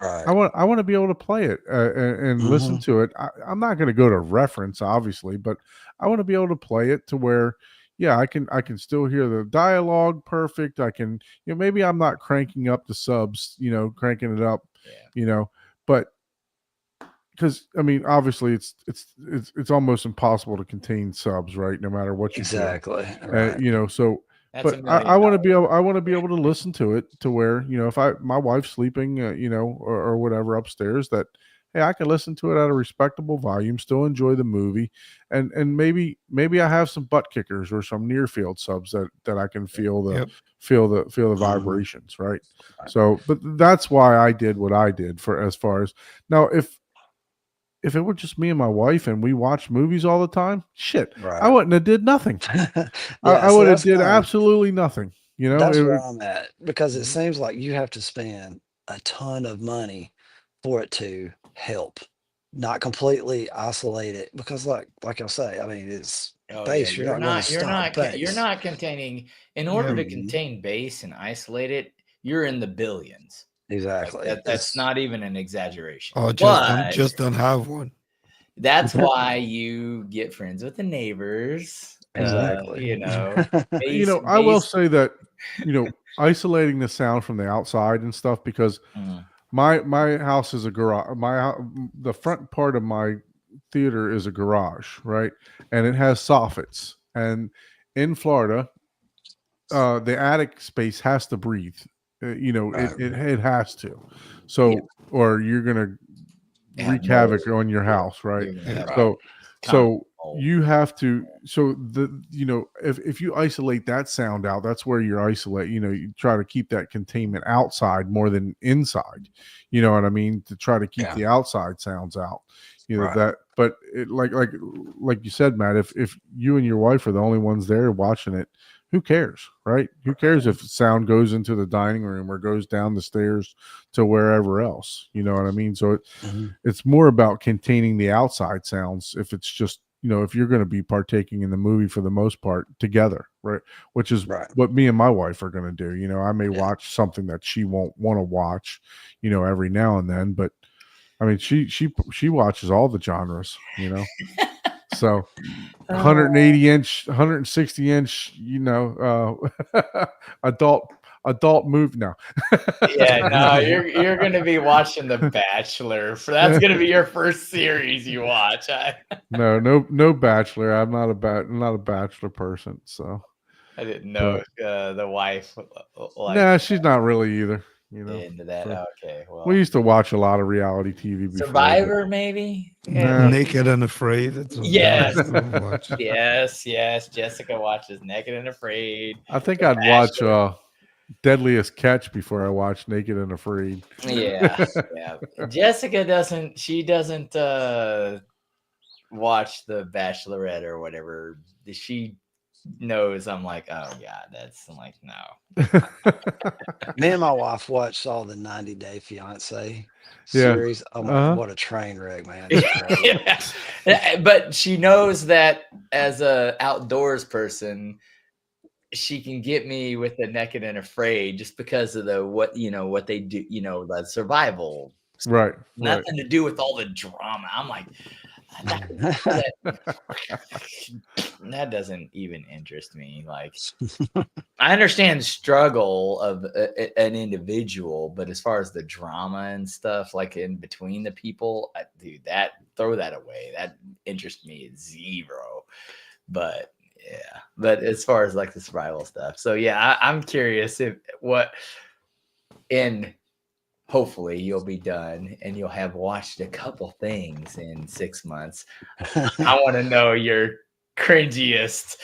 Right. I want to be able to play it and listen Mhm. to it. I'm not going to go to reference, obviously, but I want to be able to play it to where, yeah, I can still hear the dialogue perfect. I can, you know, maybe I'm not cranking up the subs, you know, cranking it up, Yeah. you know, but because I mean, obviously, it's almost impossible to contain subs, right? No matter what you do, Exactly. Right. you know. So, That's but $1 I million. want to be able, I want to be able to listen to it to where, you know, if my wife's sleeping, you know, or whatever upstairs, that hey, I can listen to it at a respectable volume, still enjoy the movie, and maybe I have some butt kickers or some near field subs that I can feel the Yep. feel the Mhm. vibrations, right? Right. So, but that's why I did what I did for as far as now if it were just me and my wife and we watched movies all the time, shit, I Right. wouldn't have did nothing. Yeah, I so would have that's did kind of absolutely nothing. You know, that's it where would. I'm at because it Mhm. seems like you have to spend a ton of money for it to help, not completely isolate it because like I say, I mean, it's Oh yeah, bass, you're not going to stop you're bass. not containing in order Yeah. to Mhm. contain base and isolate it, you're in the billions. Like Exactly. that's It's not even an exaggeration. Or But just don't have one. that's why you get friends with the neighbors. exactly. You know, You know, I will base. say that, you know, isolating the sound from the outside and stuff because Mm, my house is a garage. The front part of my theater is a garage, right? And it has soffits. And in Florida, the attic space has to breathe. You know, Right. it has to. yeah, So, or you're gonna have wreak mold. havoc on your Yeah, house, right? you're gonna Yeah. have Right. So, constant so mold. you have to. So the you know if you isolate that sound out, that's where you're isolate. You know, you try to keep that containment outside more than inside. You know what I mean? To try to keep Yeah. the outside sounds out. You know Right. that, but it, like you said, Matt. If you and your wife are the only ones there watching it, who cares, right? Who cares if sound goes into the dining room or goes down the stairs to wherever else? You know what I mean? So Mhm. it's more about containing the outside sounds. If it's just, you know, if you're going to be partaking in the movie for the most part together, right? Which is Right. what me and my wife are going to do. You know, I may Yeah. watch something that she won't want to watch, you know, every now and then, but I mean, she watches all the genres, you know. So 180 inch, 160 inch, you know, adult move now. Yeah, no, you're gonna be watching The Bachelor. That's gonna be your first series you watch. No Bachelor. I'm not a Bachelor person. So, I didn't know but if the wife like nah, she's not really either. You know, into that. so Okay, we well, used to watch a lot of reality TV before, but Survivor maybe. nah. Naked and Afraid. That's what I Yes, still watch. yes. Jessica watches Naked and Afraid. I think The I'd watch Bachelor. Deadliest Catch before I watch Naked and Afraid. Yeah, yeah. Jessica doesn't. She doesn't watch The Bachelorette or whatever. She knows I'm like, oh god, I'm like, no. Me and my wife watched all the 90 Day Fiance Yeah. series. Oh my, Uh-huh. what a train wreck, man. It's great. Yeah. But she knows that as a outdoors person, she can get me with the naked and afraid just because of what they do, the survival. Right. Right. Nothing to do with all the drama. I'm like, that doesn't even interest me. Like, I understand the struggle of an individual, but as far as the drama and stuff, like in between the people, throw that away. That interests me at zero. But yeah, but as far as like the survival stuff, so yeah, I'm curious and hopefully you'll be done and you'll have watched a couple things in 6 months. I want to know your cringiest.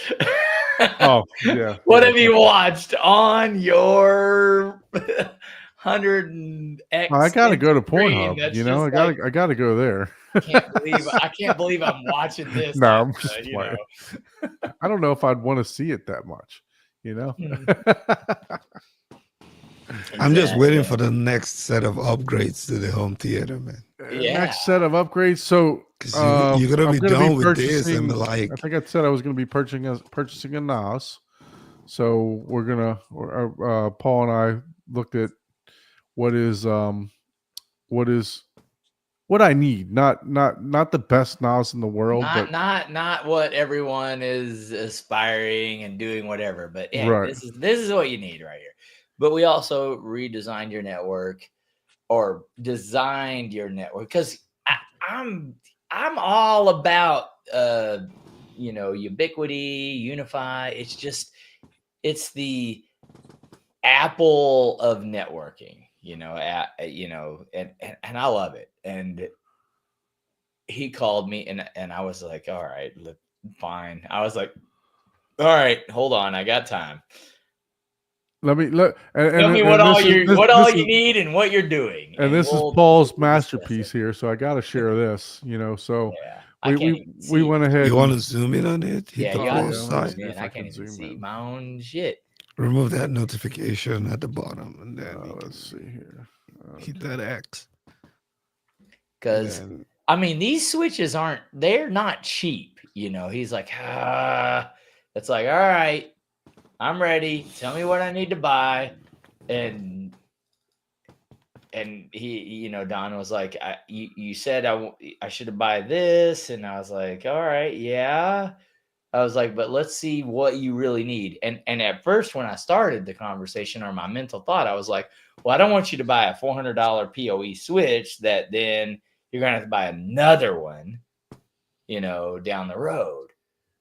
Oh, yeah. What have you watched on your 100x? I gotta go to screen Pornhub. that's You know, just I gotta go there. I can't believe I'm watching this. No, I'm Tabitha, just playing. I don't know if I'd want to see it that much. You know. I'm just waiting for the next set of upgrades to the home theater, man. Yeah. Next set of upgrades. So Because you're gonna I'm be done with this and be purchasing- like, I think I said I was going to be purchasing a NAS. So we're gonna. Paul and I looked at what I need. Not the best NAS in the world, but Not what everyone is aspiring and doing, whatever. But yeah, Right. this is what you need right here. But we also redesigned your network, or designed your network, because I'm all about ubiquity, unify. It's the Apple of networking, and I love it. And he called me and I was like, all right, fine. I was like, all right, hold on, I got time. let me look. Tell me what all you need and what you're doing. And this is we'll Paul's discuss masterpiece it. here, so I got to share this. So Yeah, I can't even we see. went ahead. you want to zoom in on it? Hit Yeah, the you got full to zoom side. see in. if I I can't can even zoom see in. my own shit. Remove that notification at the bottom, and then you Let's see here. hit that X. Because and I mean, these switches they're not cheap. He's like, it's like, all right, I'm ready. Tell me what I need to buy. And he, Don was like, you said I should buy this. And I was like, all right, yeah. I was like, but let's see what you really need. And at first, when I started the conversation, or my mental thought, I was like, well, I don't want you to buy a $400 PoE switch that then you're going to have to buy another one, down the road.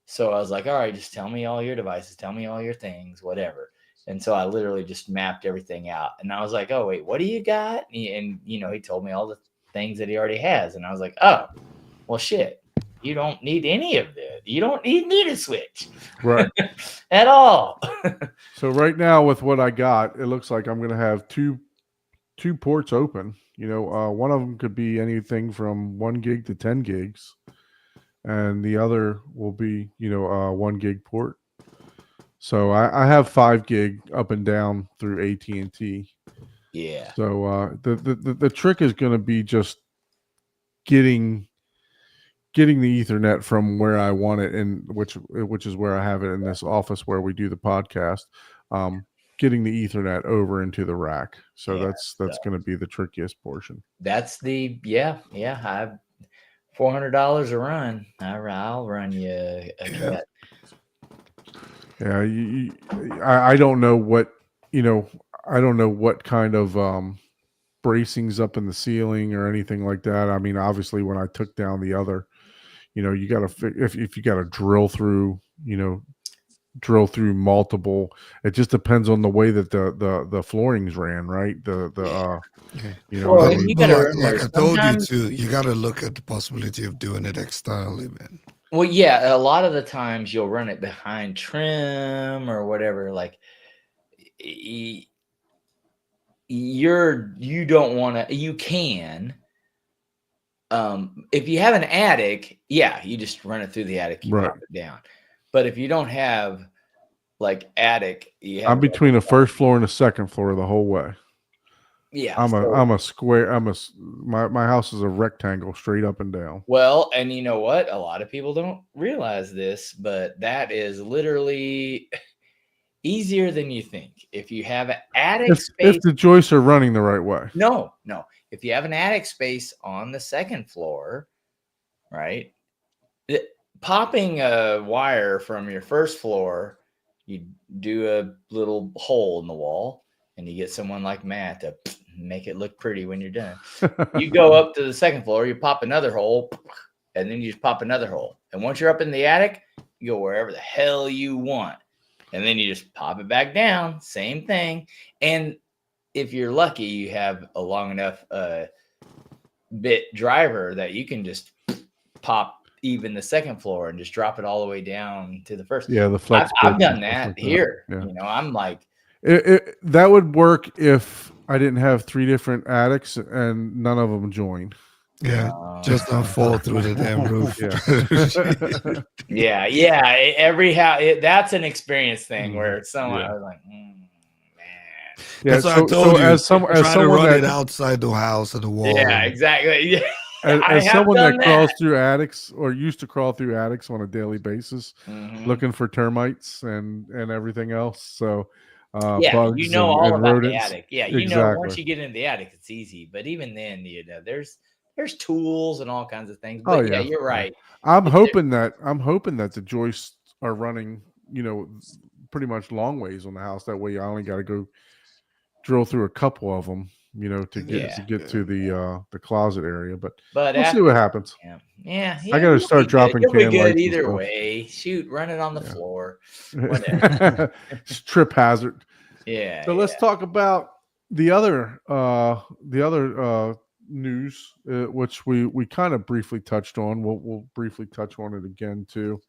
So I was like, all right, just tell me all your devices, tell me all your things, whatever. And so I literally just mapped everything out. And I was like, oh, wait, what do you got? And he told me all the things that he already has. And I was like, oh, well, shit, you don't need any of this. You don't need a switch. Right. At all. So right now, with what I got, it looks like I'm going to have two ports open. One of them could be anything from 1 gig to 10 gigs, and the other will be 1 gig port. So I have 5 gig up and down through AT&T. Yeah. So the trick is going to be just getting the Ethernet from where I want it, and which is where I have it in this office where we do the podcast. Getting the Ethernet over into the rack. So Yeah, that's going to be the trickiest portion. That's I've $400 a run. I'll run you a cut. Yeah, I don't know what I don't know what kind of bracings up in the ceiling or anything like that. I mean, obviously, when I took down the other, you got to if you got to drill through multiple. It just depends on the way that the floorings ran, right? Well, But, and you but gotta like remember, I told you sometimes- too, you got to look at the possibility of doing it externally, man. Well, yeah, a lot of the times you'll run it behind trim or whatever. Like, you don't want to. You can, if you have an attic, yeah, you just run it through the attic, you Right. drop it down. But if you don't have like attic, you have I'm between the first floor and the second floor the whole way. yeah. I'm so- a square. My house is a rectangle straight up and down. Well, and you know what? A lot of people don't realize this, but that is literally easier than you think. If you have an attic space, If the joists are running the right way. no. If you have an attic space on the second floor, right? Popping a wire from your first floor, you do a little hole in the wall, and you get someone like Matt to make it look pretty when you're done. You go up to the second floor, you pop another hole, and then you just pop another hole. And once you're up in the attic, you go wherever the hell you want. And then you just pop it back down, same thing. And if you're lucky, you have a long enough bit driver that you can just pop even the second floor and just drop it all the way down to the first. Yeah, the flex. I've bridge and done stuff that like here. Yeah. You know, I'm like, That would work if I didn't have 3 different attics and none of them join. Yeah, just not fall through the damn roof. Yeah. yeah. Every house, that's an experience thing where someone, Yeah. I was like, man. Yeah, That's what I told you. as Try to someone run it that outside the house at the wall. Yeah, exactly. Yeah. I as have someone done that crawls through attics or used to crawl through attics on a daily basis, Mhm. looking for termites and everything else. So Yeah, bugs you know and all about rodents. the attic. Yeah, you know once Exactly. you get into the attic, it's easy. But even then, you know, there's tools and all kinds of things. Oh, But yeah, yeah. you're right. I'm If hoping that the joists are running, pretty much long ways on the house. That way I only got to go drill through a couple of them, to get to the closet area. But But we'll see after, what happens. yeah, I gotta you'll start be good. dropping You'll be can good lights and either stuff. way. Shoot, run it on the Yeah. floor. Whatever. It's trip hazard. Yeah. So let's talk about the other news, which we kind of briefly touched on. We'll briefly touch on it again too.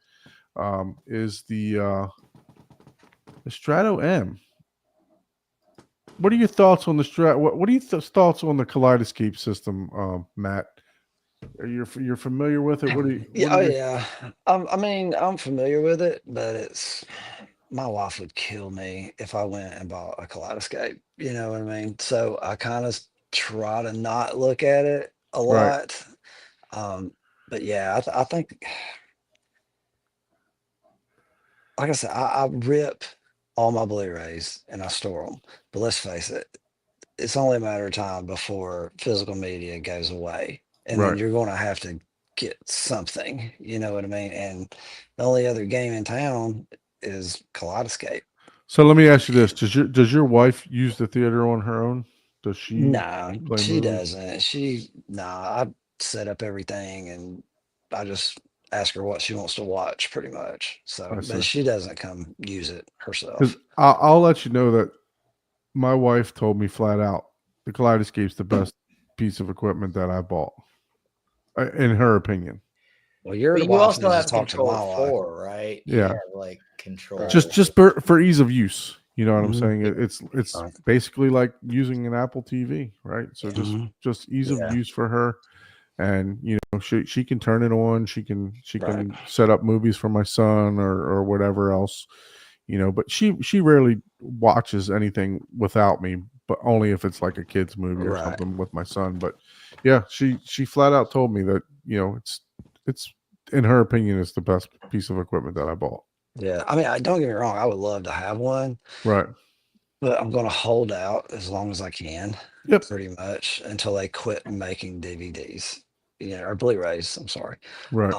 Is the Strato M. What are your thoughts on the Strato? What are your thoughts on the Kaleidoscape system, Matt? You're familiar with it? What do you? Yeah, yeah. I mean, I'm familiar with it, but my wife would kill me if I went and bought a Kaleidoscape. You know what I mean? So I kind of try to not look at it a Right. lot. But yeah, I think, like I said, I rip all my Blu-rays and I store them. But let's face it, it's only a matter of time before physical media goes away, and then Right. you're going to have to get something. You know what I mean? And the only other game in town is Kaleidoscape. So let me ask you this: Does your wife use the theater on her own? Does she? No, play she movies? doesn't. I set up everything and I just ask her what she wants to watch pretty much. So, I see. but she doesn't come use it herself. Because I'll let you know that my wife told me flat out the Kaleidoscape's the best piece of equipment that I bought, in her opinion. Well, your But you wife also needs have to talk to control my wife. four, right? You Yeah. have, like control. Just for ease of use. You know what I'm Mhm. saying? It's Right. basically like using an Apple TV, right? So just ease Yeah. of use for her, and she can turn it on. She can Right. set up movies for my son or whatever else, But she rarely watches anything without me, but only if it's like a kid's movie or Right. something with my son. But yeah, she flat out told me that it's in her opinion it's the best piece of equipment that I bought. Yeah. I mean, don't get me wrong. I would love to have one, Right. but I'm going to hold out as long as I can, Yep. pretty much until they quit making DVDs, or Blu-rays. I'm sorry. Right.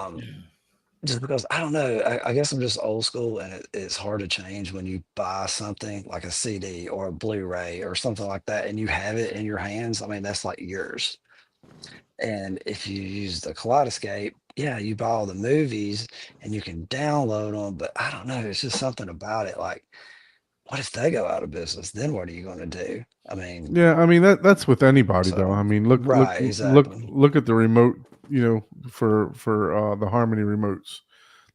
Just because I don't know, I guess I'm just old school, and it's hard to change when you buy something like a CD or a Blu-ray or something like that, and you have it in your hands. I mean, that's like yours. And if you use the Kaleidoscape, yeah, you buy all the movies and you can download them, but I don't know, it's just something about it. Like, what if they go out of business? Then what are you going to do? I mean, Yeah, I mean that's with anybody So, though. I mean, look right, exactly. look at the remote, for the Harmony remotes.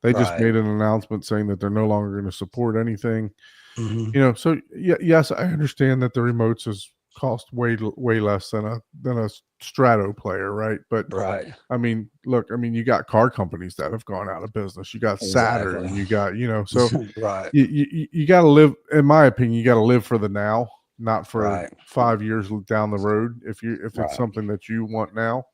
They just Right. made an announcement saying that they're no longer going to support anything. Mhm. So yes, I understand that the remotes is cost way less than a Strato player, right? But Right. I mean, look, I mean, you got car companies that have gone out of business. You got Saturn, Exactly. you got, so Right. you got to live, in my opinion, you got to live for the now, not for Right. 5 years down the road. If it's Right. something that you want now,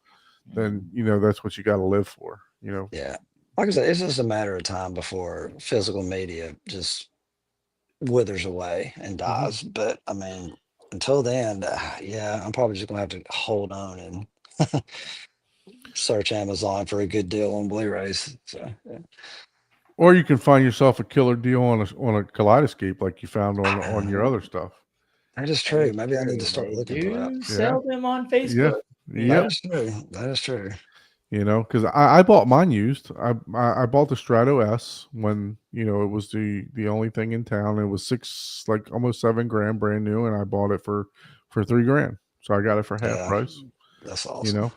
then that's what you got to live for. Yeah. Like I said, it's just a matter of time before physical media just withers away and dies. But I mean, until then, yeah, I'm probably just gonna have to hold on and search Amazon for a good deal on Blu-rays. So yeah. Or you can find yourself a killer deal on a Kaleidoscape like you found on your other stuff. That is That true. is Maybe I need to true. start They looking for that. do sell them on Yeah. Facebook. That Yep. is true. That is true. Because I bought mine used. I bought the Strato S when it was the only thing in town. It was almost $7,000 brand new, and I bought it for $3,000. So I got it for half Yeah. price. That's awesome.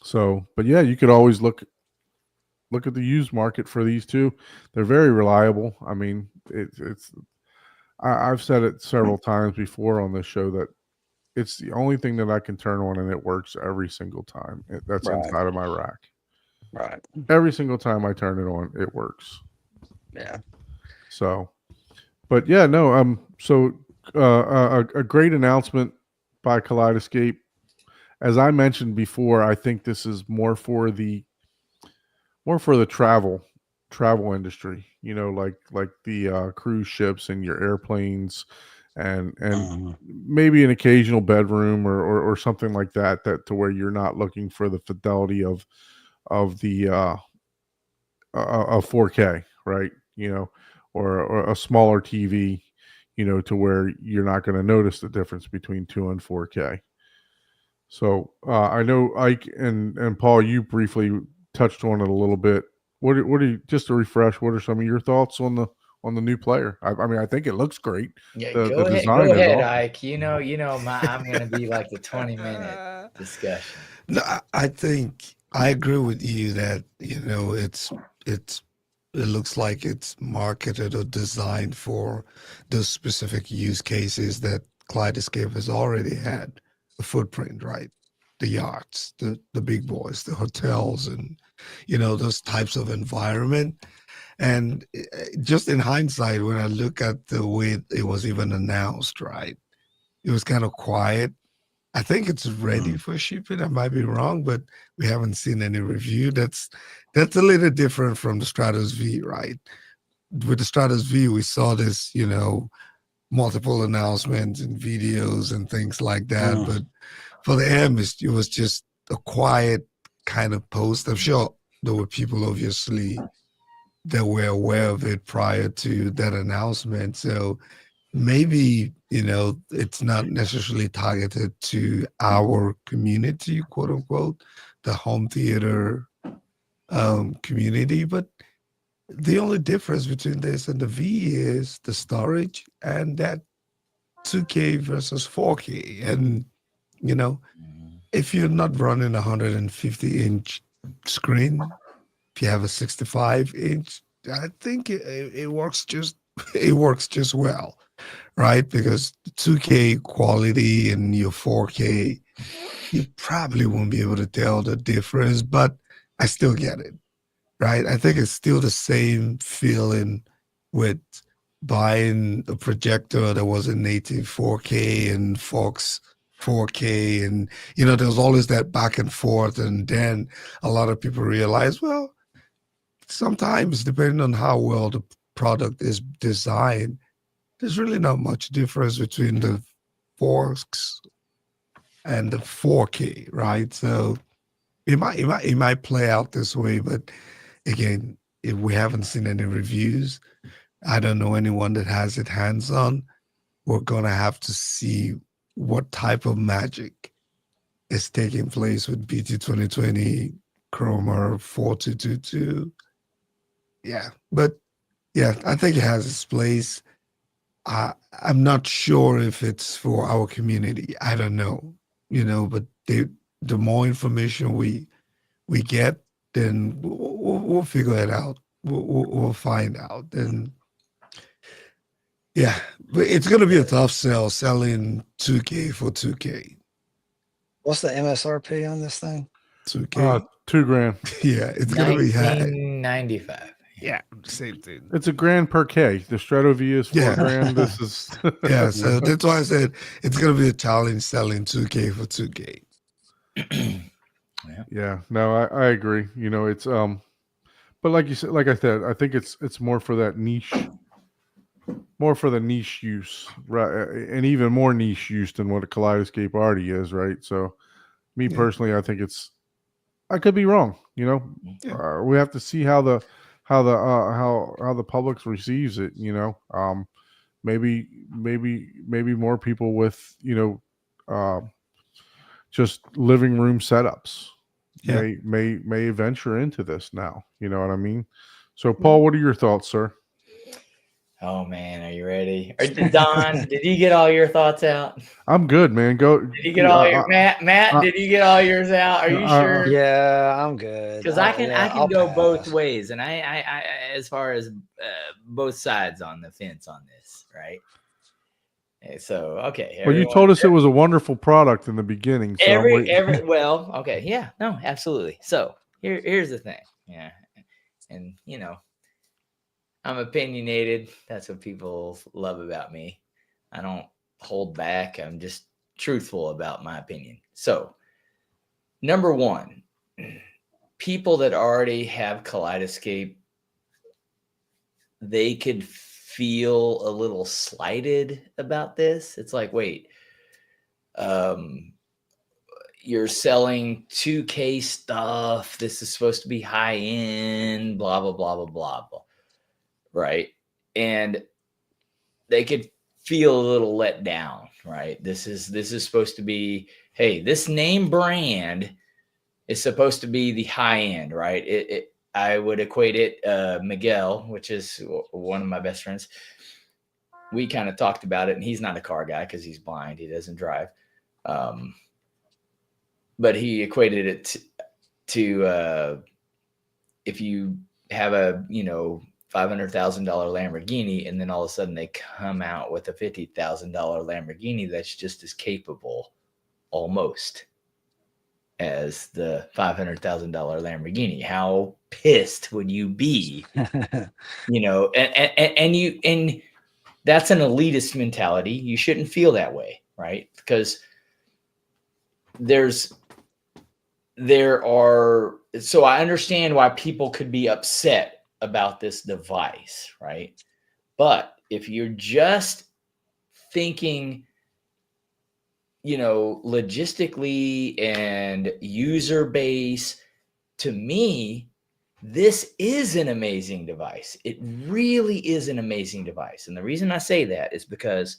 So, but yeah, you could always look at the used market for these two. They're very reliable. I mean, I've said it several times before on this show that it's the only thing that I can turn on and it works every single time. That's Right. inside of my rack. Right. Every single time I turn it on, it works. Yeah. So, but yeah, no. So a great announcement by Kaleidoscape. As I mentioned before, I think this is more for the travel industry. Like the cruise ships and your airplanes, and Mhm. maybe an occasional bedroom or something like that to where you're not looking for the fidelity of the of 4K, right? Or a smaller TV, to where you're not going to notice the difference between 2 and 4K. So I know Ike and Paul, you briefly touched on it a little bit. What are you, just to refresh? What are some of your thoughts on the new player? I mean, I think it looks great. Yeah, The go ahead, design is awesome. Ike. I'm going to be like the 20-minute discussion. No, I think I agree with you that it looks like it's marketed or designed for those specific use cases that Kaleidoscape has already had a footprint, right? The yachts, the big boys, the hotels, and those types of environment. And just in hindsight, when I look at the way it was even announced, right, it was kind of quiet. I think it's ready for shipping. I might be wrong, but we haven't seen any review. That's a little different from the Stratos V, right? With the Stratos V, we saw this, multiple announcements and videos and things like that. But for the M, it was just a quiet kind of post. I'm sure there were people obviously that were aware of it prior to that announcement. So maybe it's not necessarily targeted to our community, quote unquote, the home theater community. But the only difference between this and the V is the storage and that 2K versus 4K. And if you're not running a 150-inch screen, if you have a 65-inch, I think it works just well, right? Because 2K quality and your 4K, you probably won't be able to tell the difference, but I still get it, right? I think it's still the same feeling with buying a projector that was a native 4K and Fox 4K, and there was always that back and forth, and then a lot of people realize, well, sometimes depending on how well the product is designed, there's really not much difference between the Fox and the 4K, right? So it might play out this way, but again, if we haven't seen any reviews, I don't know anyone that has it hands on. We're gonna have to see what type of magic is taking place with BT 2020 Chroma 4222. Yeah, but yeah, I think it has its place. I'm not sure if it's for our community. I don't know, but the more information we get, then we'll figure it out. We'll find out. And Yeah, but it's gonna be a tough sell selling 2K for 2K. What's the MSRP on this thing? 2K. $2,000. Yeah, it's gonna be high. 1995. Yeah, same thing. It's $1,000 per K. The Strato V is Yeah. $4,000. This is Yeah, so that's why I said it's gonna be a challenge selling 2K for 2K. Yeah, no, I agree. You know, it's but like you said, like I said, I think it's more for that niche, more for the niche use, right? And even more niche use than what a Kaleidoscape already is, right? So, me Yeah. personally, I think I could be wrong. You know, Yeah. we have to see how the how the public receives it. You know, maybe more people with just living room setups Yeah. may venture into this now. You know what I mean? So, Paul, what are your thoughts, sir? Oh man, are you ready? Don, did you get all your thoughts out? I'm good, man. Go. Did you get all your Matt? Did you get all yours out? Are you sure? Yeah, I'm good. Because I can I'll go both pass. ways, and I as far as both sides on the fence on this, right? So okay. Well, you told us it was a wonderful product in the beginning. So well, okay, yeah, no, absolutely. So here's the thing, yeah, and you know, I'm opinionated. That's what people love about me. I don't hold back. I'm just truthful about my opinion. So, number one, people that already have Kaleidoscape, they could feel a little slighted about this. It's like, wait, you're selling 2K stuff. This is supposed to be high end, blah, blah, blah, blah, blah, blah. Right. And they could feel a little let down, right? This is supposed to be, hey, this name brand is supposed to be the high end, right? I would equate it, Miguel, which is one of my best friends. We kind of talked about it, and he's not a car guy because he's blind. He doesn't drive. But he equated it to if you have a, $500,000 Lamborghini, and then all of a sudden they come out with a $50,000 Lamborghini that's just as capable almost as the $500,000 Lamborghini. How pissed would you be? And that's an elitist mentality. You shouldn't feel that way, right? Because so I understand why people could be upset about this device, right? But if you're just thinking, logistically and user base, to me, this is an amazing device. It really is an amazing device. And the reason I say that is because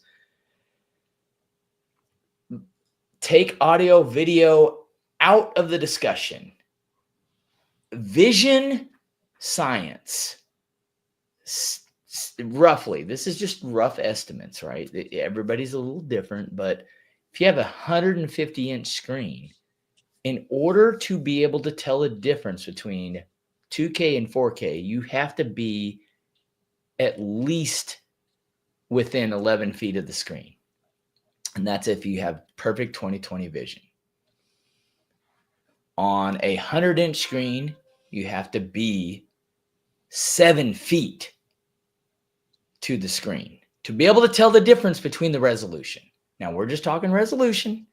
take audio, video out of the discussion. Vision science, roughly, this is just rough estimates, right? Everybody's a little different, but if you have a 150-inch screen, in order to be able to tell the difference between 2K and 4K, you have to be at least within 11 feet of the screen. And that's if you have perfect 20/20 vision. On a 100-inch screen, you have to be 7 feet to the screen to be able to tell the difference between the resolution. Now, we're just talking resolution.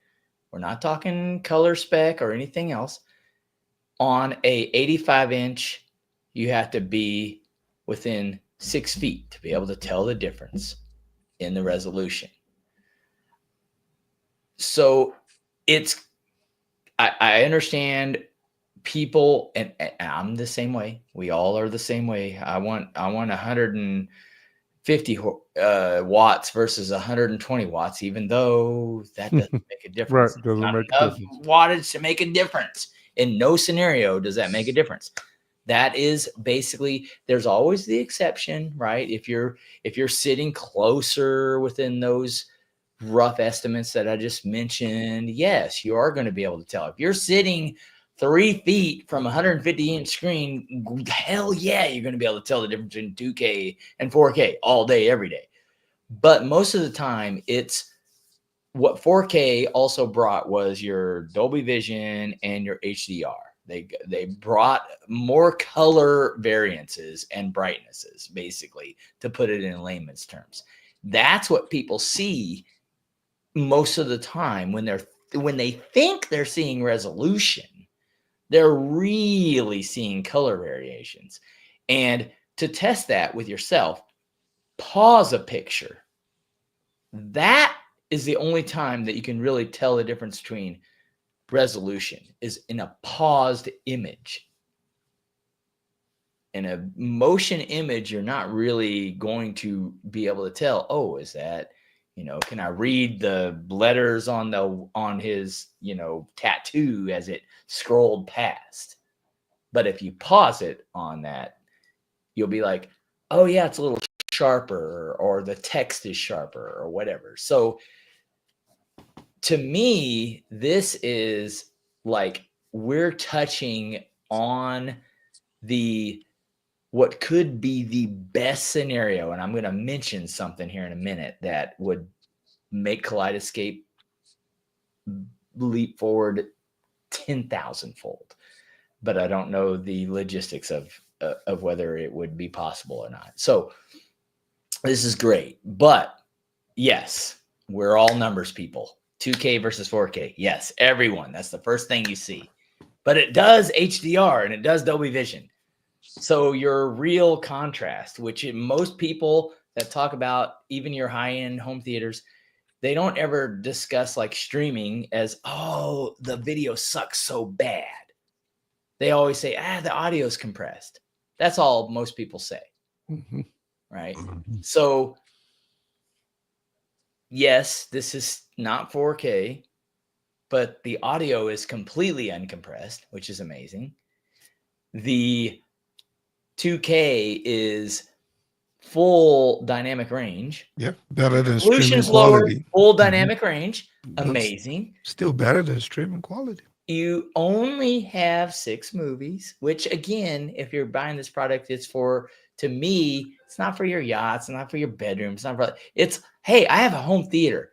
We're not talking color spec or anything else. On a 85-inch, you have to be within 6 feet to be able to tell the difference in the resolution. So I understand people, and I'm the same way. We all are the same way. I want 150 watts versus 120 watts, even though that doesn't make a difference. Right, doesn't make a difference. Wattage to make a difference. In no scenario does that make a difference. That is basically, there's always the exception, right? If you're sitting closer within those rough estimates that I just mentioned, yes, you are going to be able to tell. If you're sitting 3 feet from a 150-inch screen, hell yeah, you're going to be able to tell the difference between 2K and 4K all day, every day. But most of the time, it's what 4K also brought was your Dolby Vision and your HDR. They brought more color variances and brightnesses, basically, to put it in layman's terms. That's what people see most of the time when they think they're seeing resolution. They're really seeing color variations. And to test that with yourself, pause a picture. That is the only time that you can really tell the difference between resolution is in a paused image. In a motion image, you're not really going to be able to tell, oh, is that, can I read the letters on his, tattoo as it scrolled past? But if you pause it on that, you'll be like, oh yeah, it's a little sharper, or the text is sharper, or whatever. So to me, this is like we're touching on what could be the best scenario. And I'm going to mention something here in a minute that would make Kaleidoscape leap forward 10,000 fold. But I don't know the logistics of whether it would be possible or not. So this is great. But yes, we're all numbers people. 2K versus 4K. Yes, everyone. That's the first thing you see. But it does HDR and it does Dolby Vision. So your real contrast, which most people that talk about even your high-end home theaters, they don't ever discuss like streaming as, oh, the video sucks so bad. They always say, the audio's compressed. That's all most people say. Mm-hmm. Right? So yes, this is not 4K, but the audio is completely uncompressed, which is amazing. The 2K is full dynamic range. Yeah, better than streaming Resolution's lower, quality. full dynamic range. Amazing. Still better than streaming quality. You only have 6 movies, which again, if you're buying this product, it's to me, it's not for your yacht, it's not for your bedroom, it's hey, I have a home theater.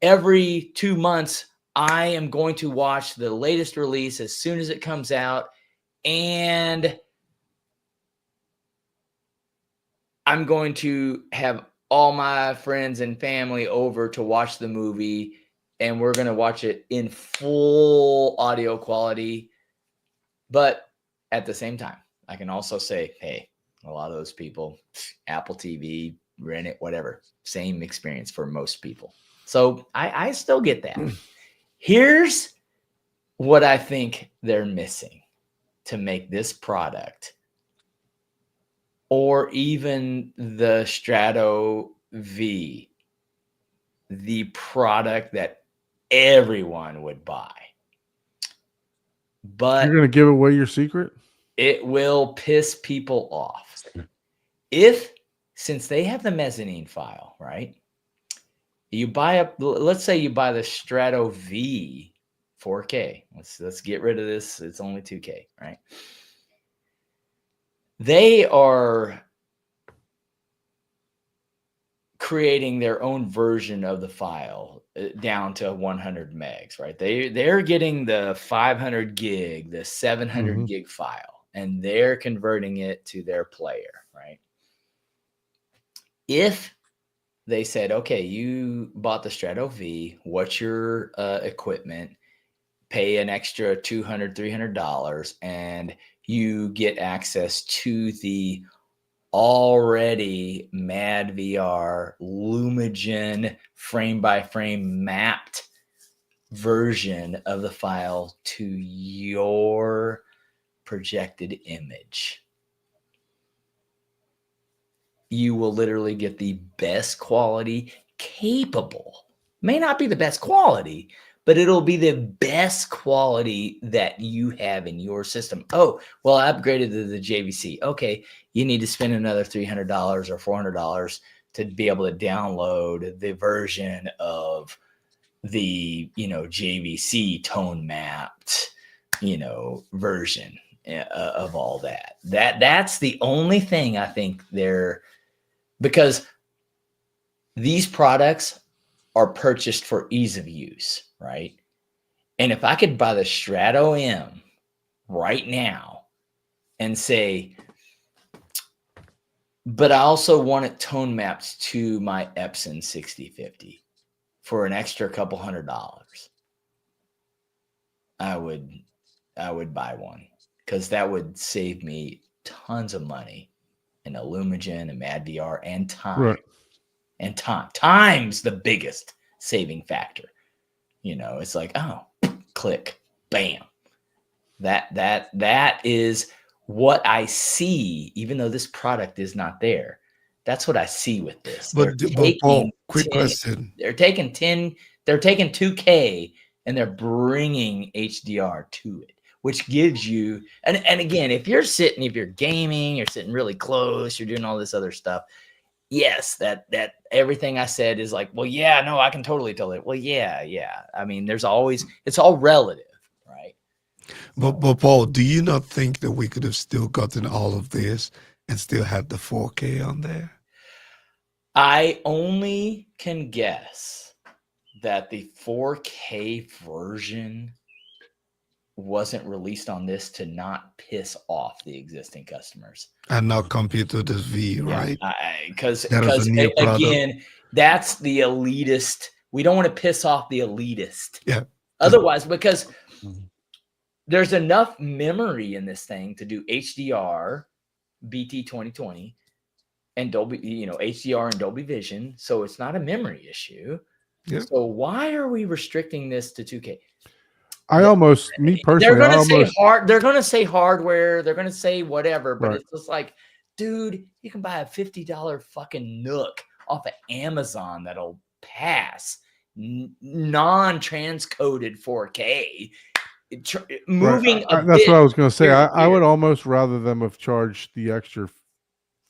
Every 2 months, I am going to watch the latest release as soon as it comes out, and I'm going to have all my friends and family over to watch the movie, and we're going to watch it in full audio quality. But at the same time, I can also say, hey, a lot of those people, Apple TV, rent it, whatever, same experience for most people. So I still get that. Here's what I think they're missing to make this product, or even the Strato V, the product that everyone would buy. But you're going to give away your secret? It will piss people off. Since they have the mezzanine file, right? Let's say you buy the Strato V 4K. Let's get rid of this. It's only 2K, right? They are creating their own version of the file down to 100 megs, right? They're getting the 500 gig, the 700 gig file, and they're converting it to their player, right? If they said, okay, you bought the Strato V, what's your equipment? Pay an extra $200, $300, and you get access to the already MadVR Lumagen frame by frame mapped version of the file to your projected image. You will literally get the best quality capable. May not be the best quality, but it'll be the best quality that you have in your system. Oh, well, I upgraded to the JVC. Okay, you need to spend another $300 or $400 to be able to download the version of the, JVC tone mapped, version of all that. That's the only thing I think because these products are purchased for ease of use, right? And if I could buy the Strato M right now and say, but I also want it tone mapped to my Epson 6050 for an extra couple $100, I would buy one, because that would save me tons of money in Illumigen and MadVR and time. Right. And time's the biggest saving factor. You know, it's like, oh, click, bam. That is what I see, even though this product is not there. That's what I see with this. But Paul, quick question. They're taking 2K and they're bringing HDR to it, which gives you, and again, if you're gaming, you're sitting really close, you're doing all this other stuff. Yes, that everything I said is like, well, yeah, no, I can totally tell it. Well, yeah. I mean, it's all relative, right? But Paul, do you not think that we could have still gotten all of this and still had the 4K on there? I only can guess that the 4K version wasn't released on this to not piss off the existing customers and not compete with this V, right? Because product. Again, that's the elitist. We don't want to piss off the elitist. Yeah. Otherwise, because there's enough memory in this thing to do HDR, BT 2020, and Dolby, HDR and Dolby Vision. So it's not a memory issue. Yeah. So why are we restricting this to 2K? They're going to say hardware, they're going to say whatever, but It's just like, dude, you can buy a $50 fucking Nook off of Amazon that'll pass non-transcoded 4K. That's what I was going to say. I would almost rather them have charged the extra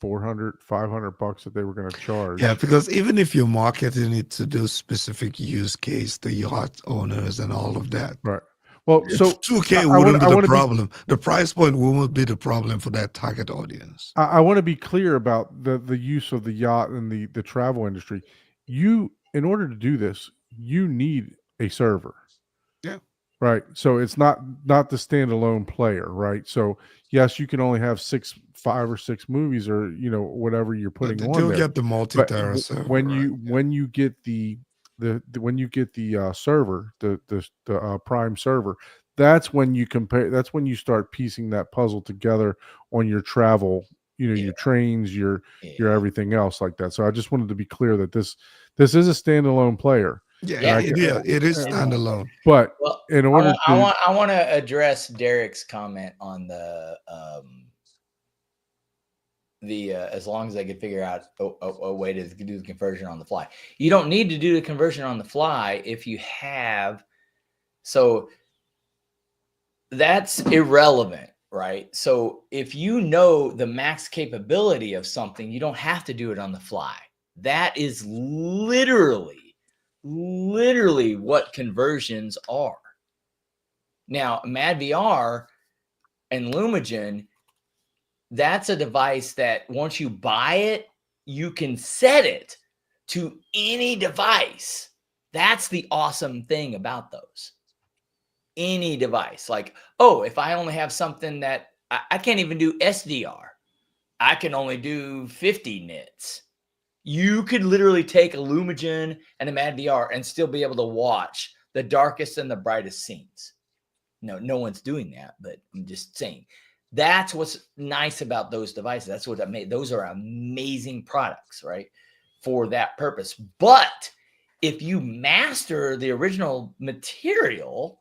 $400-$500 that they were going to charge. Yeah, because even if you're marketing it to those specific use case, the yacht owners and all of that, right? Well, so 2K wouldn't be the problem. The price point won't be the problem for that target audience. I want to be clear about the use of the yacht and the travel industry. In order to do this, you need a server. Yeah. Right. So it's not the standalone player, right? So yes, you can only have 5 or 6 movies, or whatever you're putting on you'll there. Get the multi-tier server. When you get the server, the Prime server, that's when you compare. That's when you start piecing that puzzle together on your travel. Your trains, your everything else like that. So I just wanted to be clear that this is a standalone player. Yeah, it is standalone. But in order I want to address Derek's comment on the as long as they could figure out a way to do the conversion on the fly. You don't need to do the conversion on the fly if you have. So that's irrelevant, right? So if you know the max capability of something, you don't have to do it on the fly. That is literally what conversions are. Now, MadVR and Lumigen, that's a device that once you buy it, you can set it to any device. That's the awesome thing about those. Any device. Like, if I only have something that I can't even do SDR, I can only do 50 nits. You could literally take a Lumigen and a MadVR and still be able to watch the darkest and the brightest scenes. No one's doing that, but I'm just saying. That's what's nice about those devices. That's what I made. Those are amazing products, right? For that purpose. But if you master the original material,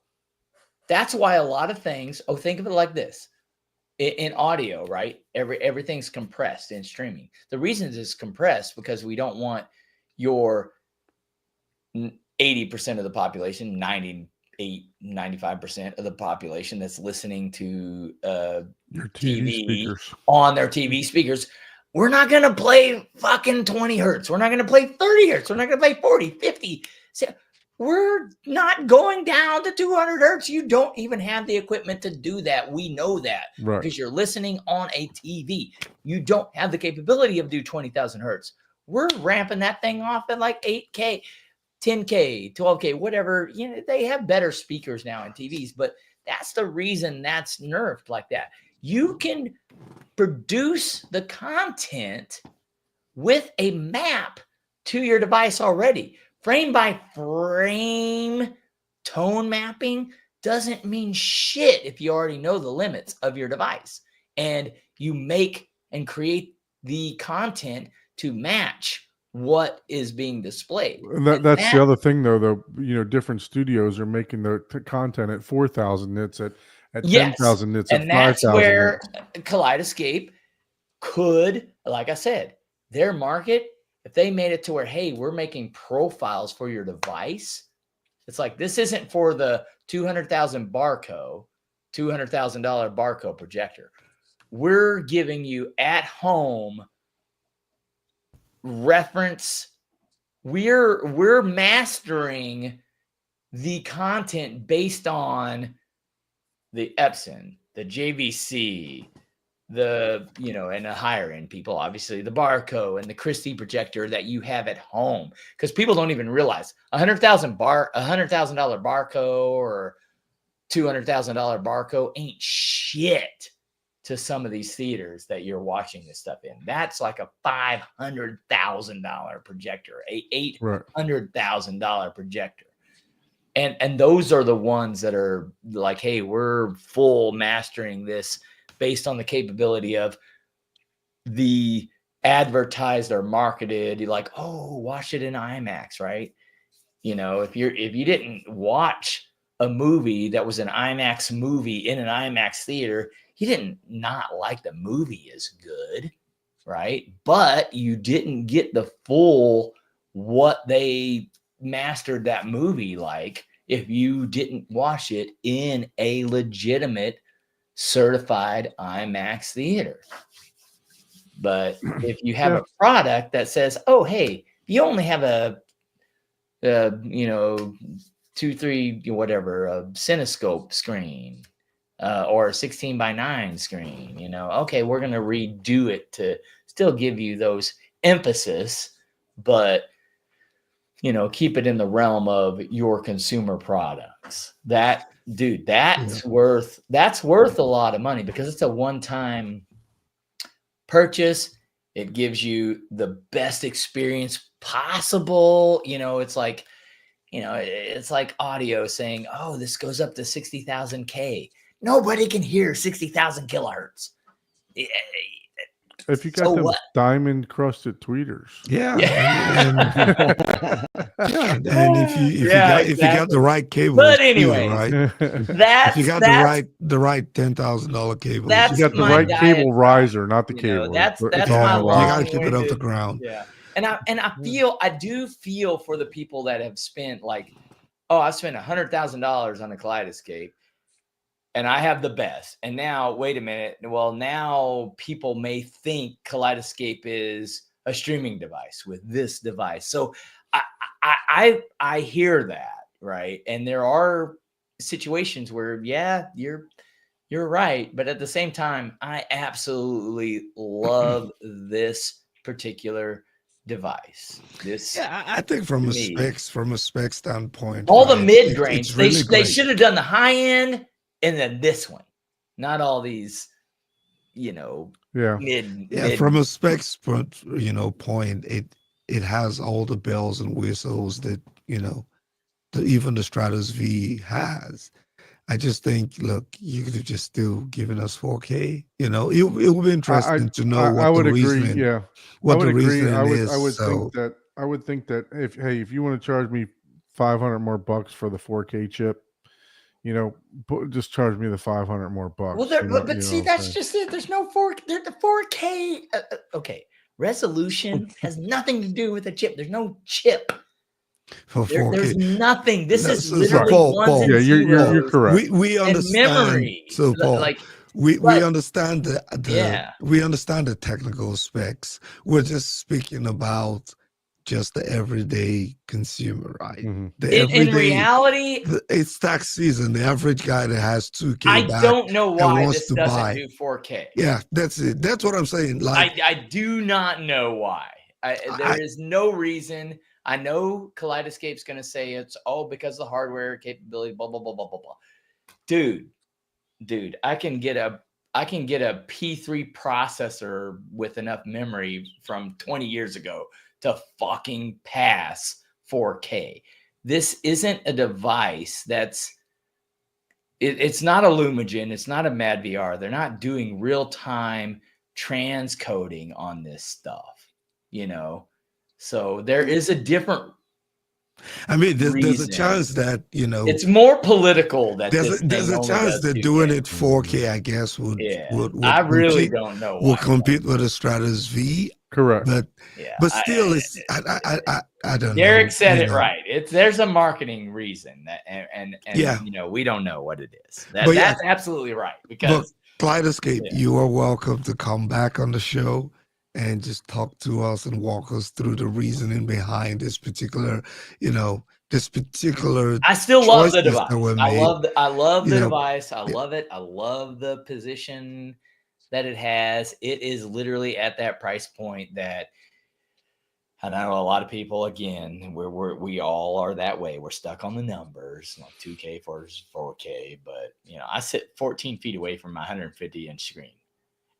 that's why a lot of things, think of it like this. In audio, right? Everything's compressed in streaming. The reason it's compressed because we don't want your 80% of the population, 95% of the population that's listening to your TV speakers on their TV speakers. We're not going to play fucking 20 hertz. We're not going to play 30 hertz. We're not going to play 40, 50. We're not going down to 200 hertz. You don't even have the equipment to do that. We know that because you're listening on a TV. You don't have the capability of do 20,000 hertz. we're ramping that thing off at like 8K, 10K, 12K, whatever. You know, they have better speakers now in TVs, but that's the reason that's nerfed like that. You can produce the content with a map to your device already. Frame by frame tone mapping doesn't mean shit if you already know the limits of your device and you make and create the content to match what is being displayed. And that's the other thing, though. Different studios are making their content at 4,000 nits, at Yes. 10,000 nits, And at that's 5,000 where nits. Kaleidoscape could, like I said, their market, if they made it to where, hey, we're making profiles for your device, it's like, this isn't for the $200,000 Barco projector. We're giving you at home reference. We're mastering the content based on the Epson, the JVC, and the higher end people, obviously the Barco and the Christie projector that you have at home, because people don't even realize $100,000 Barco or $200,000 Barco ain't shit to some of these theaters that you're watching this stuff in. That's like a $500,000 projector, a $800,000 projector. And those are the ones that are like, hey, we're full mastering this based on the capability of the advertised or marketed. You're like, oh, watch it in IMAX, right? If you didn't watch a movie that was an IMAX movie in an IMAX theater, you didn't not like the movie as good, right? But you didn't get the full what they mastered that movie like if you didn't watch it in a legitimate certified IMAX theater. But if you have a product that says, oh, hey, you only have a 2-3 whatever a Cinescope screen or a 16:9 screen, okay, we're going to redo it to still give you those emphasis, but keep it in the realm of your consumer products. That's worth a lot of money because it's a one-time purchase. It gives you the best experience possible. It's like, it's like audio saying, oh, this goes up to 60,000 K. Nobody can hear 60,000 kilohertz. If you got them diamond crusted tweeters, and if you got the right cable, but anyway, right? If you got the right $10,000 cable, you got the right cable riser, not the cable. That's you got to keep it off the ground. Yeah, and I do feel for the people that have spent I spent $100,000 on a Kaleidoscape. And I have the best. And now, wait a minute. Well, now people may think Kaleidoscape is a streaming device with this device. So I hear that, right? And there are situations where, you're right. But at the same time, I absolutely love this particular device. I think from a spec standpoint, all the mid range, they should have done the high end. And then this one, not all these, mid. From a specs point, it has all the bells and whistles that even the Stratus V has. I just think, look, you could have just still given us 4K. It will be interesting to know what the reasoning. Yeah, what the reasoning is. I would think that if you want to charge me $500 more for the 4K chip, just charge me the $500 more. Well, that's just it. There's no 4K. The 4K. Okay, resolution has nothing to do with the chip. There's no chip. There's nothing. This is literally ones and zeros. You're correct. We understand. Memory. So, Paul, we understand we understand the technical specs. We're just speaking about just the everyday consumer, right? Mm-hmm. In reality, it's tax season. The average guy that has 2K, I don't know why this doesn't do 4K. Yeah, that's it. That's what I'm saying. I do not know why. There is no reason. I know Kaleidoscape's going to say it's because of the hardware capability, blah blah blah blah blah blah. Dude, I can get a P3 processor with enough memory from 20 years ago to fucking pass 4K. This isn't a device it's not a Lumagen, it's not a MadVR. They're not doing real-time transcoding on this stuff, So there is a different I mean, there's a reason. chance that It's more political that there's a chance that doing it 4K, I guess, would I really compete, don't know. will compete with a Stratus V. Correct. But still, I don't know. Derek said it right. There's a marketing reason that, and Yeah. we don't know what it is. But yeah. That's absolutely right. Because Kaleidoscape, Yeah. you are welcome to come back on the show and just talk to us and walk us through the reasoning behind this particular, I still love the choices device. that were I made. love the You know, device. I yeah. love it. I love the position that it has. It is literally at that price point that I know a lot of people, again, we all are that way. We're stuck on the numbers, like 2K versus 4K. But, I sit 14 feet away from my 150-inch screen.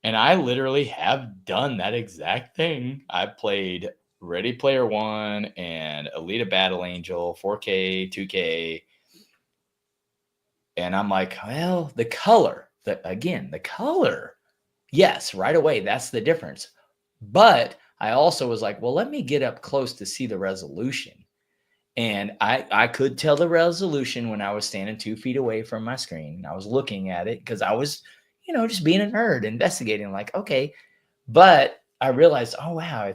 And I literally have done that exact thing. I played Ready Player One and Alita Battle Angel, 4K, 2K. And I'm like, well, the color, the color. Yes, right away, that's the difference. But I also was like, well, let me get up close to see the resolution. And I could tell the resolution when I was standing 2 feet away from my screen. I was looking at it because I was, just being a nerd, investigating, like, okay. But I realized, oh wow,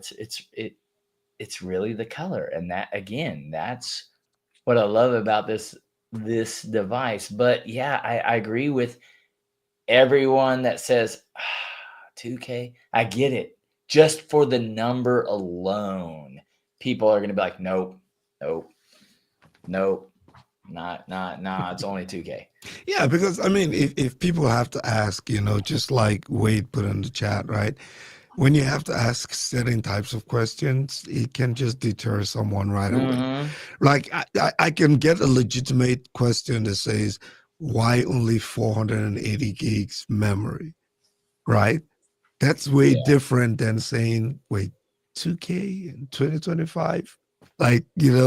it's really the color. And that, again, that's what I love about this device. But yeah, I agree with everyone that says 2K. I get it. Just for the number alone, people are going to be like, nope, not, it's only 2K. Yeah, because I mean, if people have to ask, just like Wade put in the chat, right? When you have to ask certain types of questions, it can just deter someone right away. Mhm. Like I can get a legitimate question that says, why only 480 gigs memory, right? That's way different than saying, wait, 2K in 2025? Like,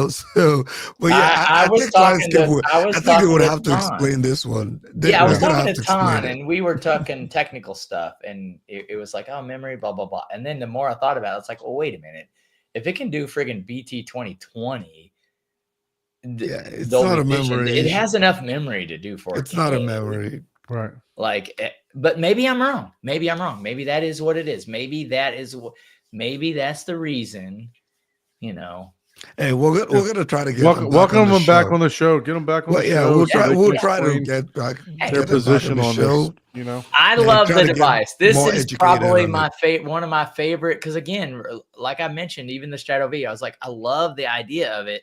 so, but yeah, I think they would have to explain this one. I was talking to Ton, and we were talking technical stuff, and it was like, oh, memory, blah, blah, blah. And then the more I thought about it, it's like, well, wait a minute. If it can do friggin' BT 2020, it's not a memory. It has enough memory to do 4K. It's not a memory. Right. Like, but maybe I'm wrong. Maybe that is what it is. Maybe that's the reason, Hey, we're gonna try to get welcome them back on the show. Get them back on the show. We'll try to get back their position on show. this. I love the device. This is probably my one of my favorite, because again, like I mentioned, even the Strato V, I was like, I love the idea of it.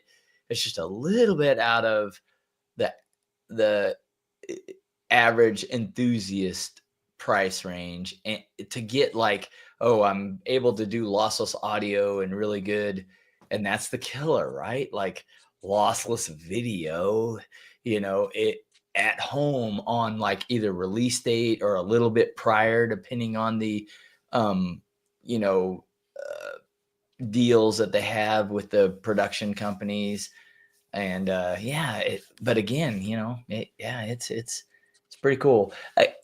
It's just a little bit out of the average enthusiast price range, and to get like, oh, I'm able to do lossless audio and really good. And that's the killer, right? Like lossless video, it at home on like either release date or a little bit prior, depending on the, deals that they have with the production companies. And but again, it's pretty cool.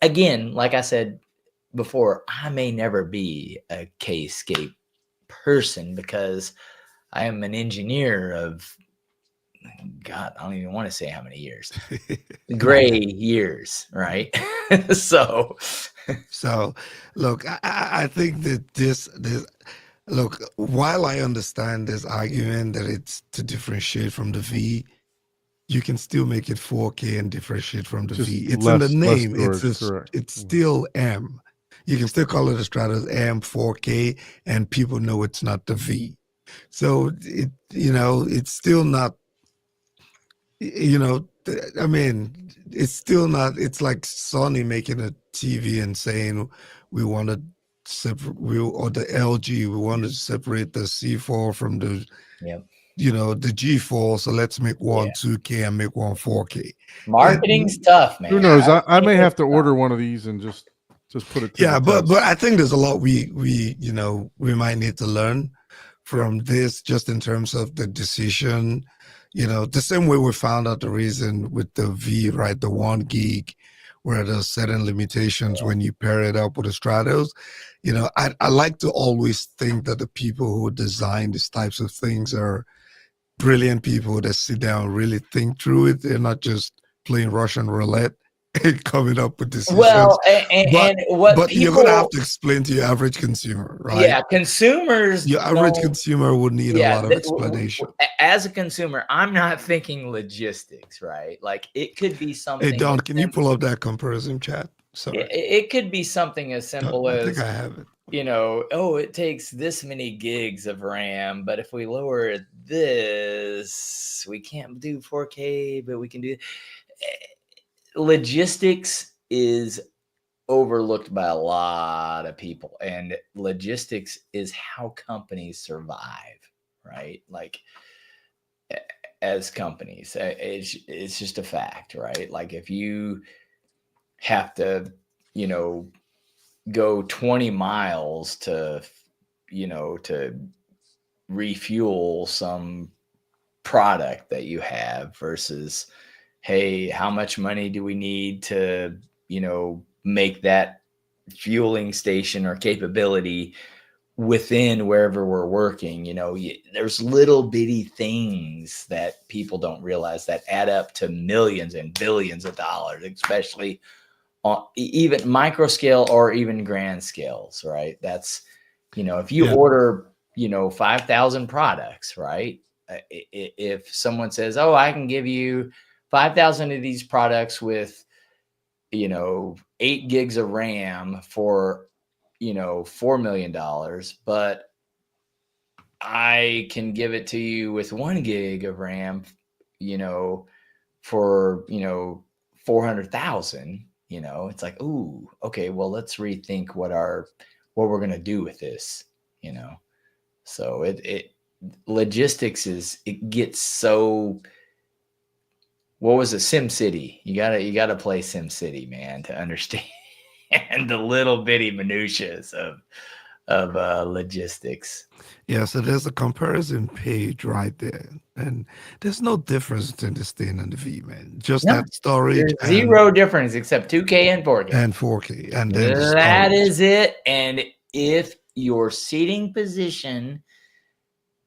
Again, like I said before, I may never be a K-Scape person because I am an engineer of, God, I don't even want to say how many years. Gray years, right? So look, I think that this look, while I understand this argument that it's to differentiate from the V, you can still make it 4K and differentiate from the V. It's in the name. It's still M. You can still call it a Stratus M 4K, and people know it's not the V. So it's still not, I mean, it's still not, it's like Sony making a TV and saying we want to separate, or the LG, we wanted to separate the C4 from the, Yep. the G4. So let's make one Yeah. 2K and make one 4K. Marketing's tough, man. Who knows? I may think have to it's order tough. one of these and just put it to Yeah, the but test. I think there's a lot we might need to learn from this, just in terms of the decision. The same way we found out the reason with the V, right? The 1 gig, where there's certain limitations when you pair it up with the Stratos. I like to always think that the people who design these types of things are brilliant people that sit down and really think through it. They're not just playing Russian roulette and coming up with decisions. Well, and what But people, you're gonna have to explain to your average consumer, right? yeah, consumers. Your average don't- consumer would need a lot of explanation. As a consumer, I'm not thinking logistics, right? Like it could be something. Hey Don, as can you simple- pull up that comparison chat? Sorry, It could be something as simple I as, think I have it. it takes this many gigs of RAM, but if we lower this, we can't do 4K, but we can do. Logistics is overlooked by a lot of people, and logistics is how companies survive, right? Like as companies, it's just a fact, right? Like if you have to, go 20 miles to refuel some product that you have versus, hey, how much money do we need to, make that fueling station or capability within wherever we're working? There's little bitty things that people don't realize that add up to millions and billions of dollars, especially on even micro scale or even grand scales, right? That's, if you order, 5,000 products, right? If someone says, oh, I can give you 5,000 of these products with, 8 gigs of RAM for, $4 million, but I can give it to you with 1 gig of RAM, for, 400,000, it's like, ooh, okay, well, let's rethink what we're going to do with this, so logistics it gets so. What was it? Sim City. You gotta play Sim City, man, to understand the little bitty minutiae of logistics. Yeah, so there's a comparison page right there, and there's no difference between this thing and the V, man. Just No, that storage. There's zero difference except 2K and 4K. And 4K, and then the That storage. is it. And if your seating position,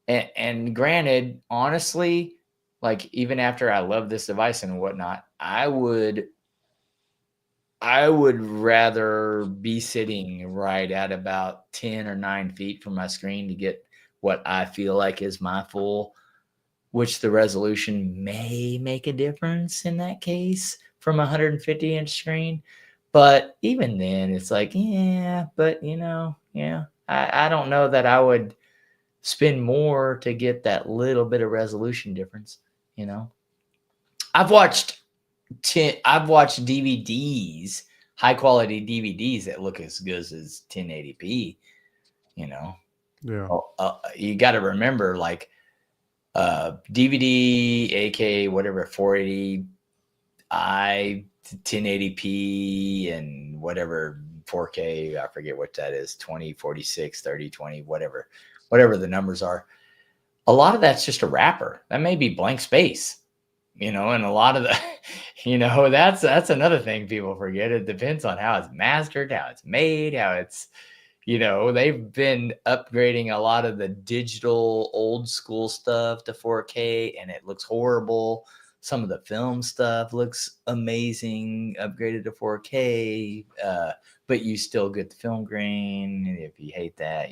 and granted, honestly, like even after I love this device and whatnot, I would rather be sitting right at about 10 or 9 feet from my screen to get what I feel like is my full, which the resolution may make a difference in that case from a 150-inch screen. But even then, it's like, yeah, but I don't know that I would spend more to get that little bit of resolution difference. I've watched DVDs, high quality DVDs that look as good as 1080p. Yeah. You got to remember, like DVD, AK, whatever, 480i, 1080p, and whatever 4K. I forget what that is. 20, 46, 30, 20, whatever the numbers are. A lot of that's just a wrapper. That may be blank space, and a lot of the, that's another thing people forget. It depends on how it's mastered, how it's made, how it's, they've been upgrading a lot of the digital old school stuff to 4K and it looks horrible. Some of the film stuff looks amazing, upgraded to 4K, but you still get the film grain if you hate that,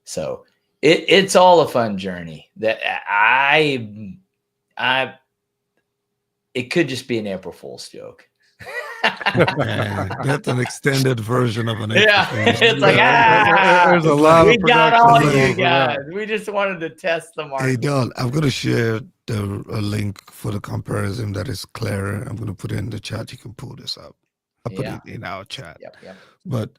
So it's all a fun journey that it could just be an April Fool's joke. Man, that's an extended version of an Yeah, April Fool's. it's like, There's a lot we of got all production you for that. guys. We just wanted to test the market. Hey Don, I'm gonna share a link for the comparison that is clearer. I'm gonna put it in the chat. You can pull this up. I'll put it in our chat. Yep. But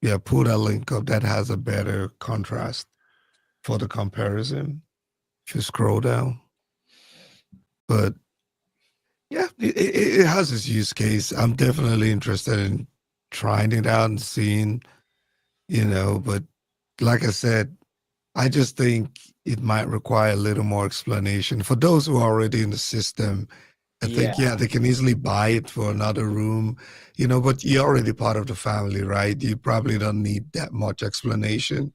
Yeah, pull that link up. That has a better contrast for the comparison. If you scroll down, but yeah, it has its use case. I'm definitely interested in trying it out and seeing, but like I said, I just think it might require a little more explanation for those who are already in the system. I think, yeah, they can easily buy it for another room, but you're already part of the family, right? You probably don't need that much explanation,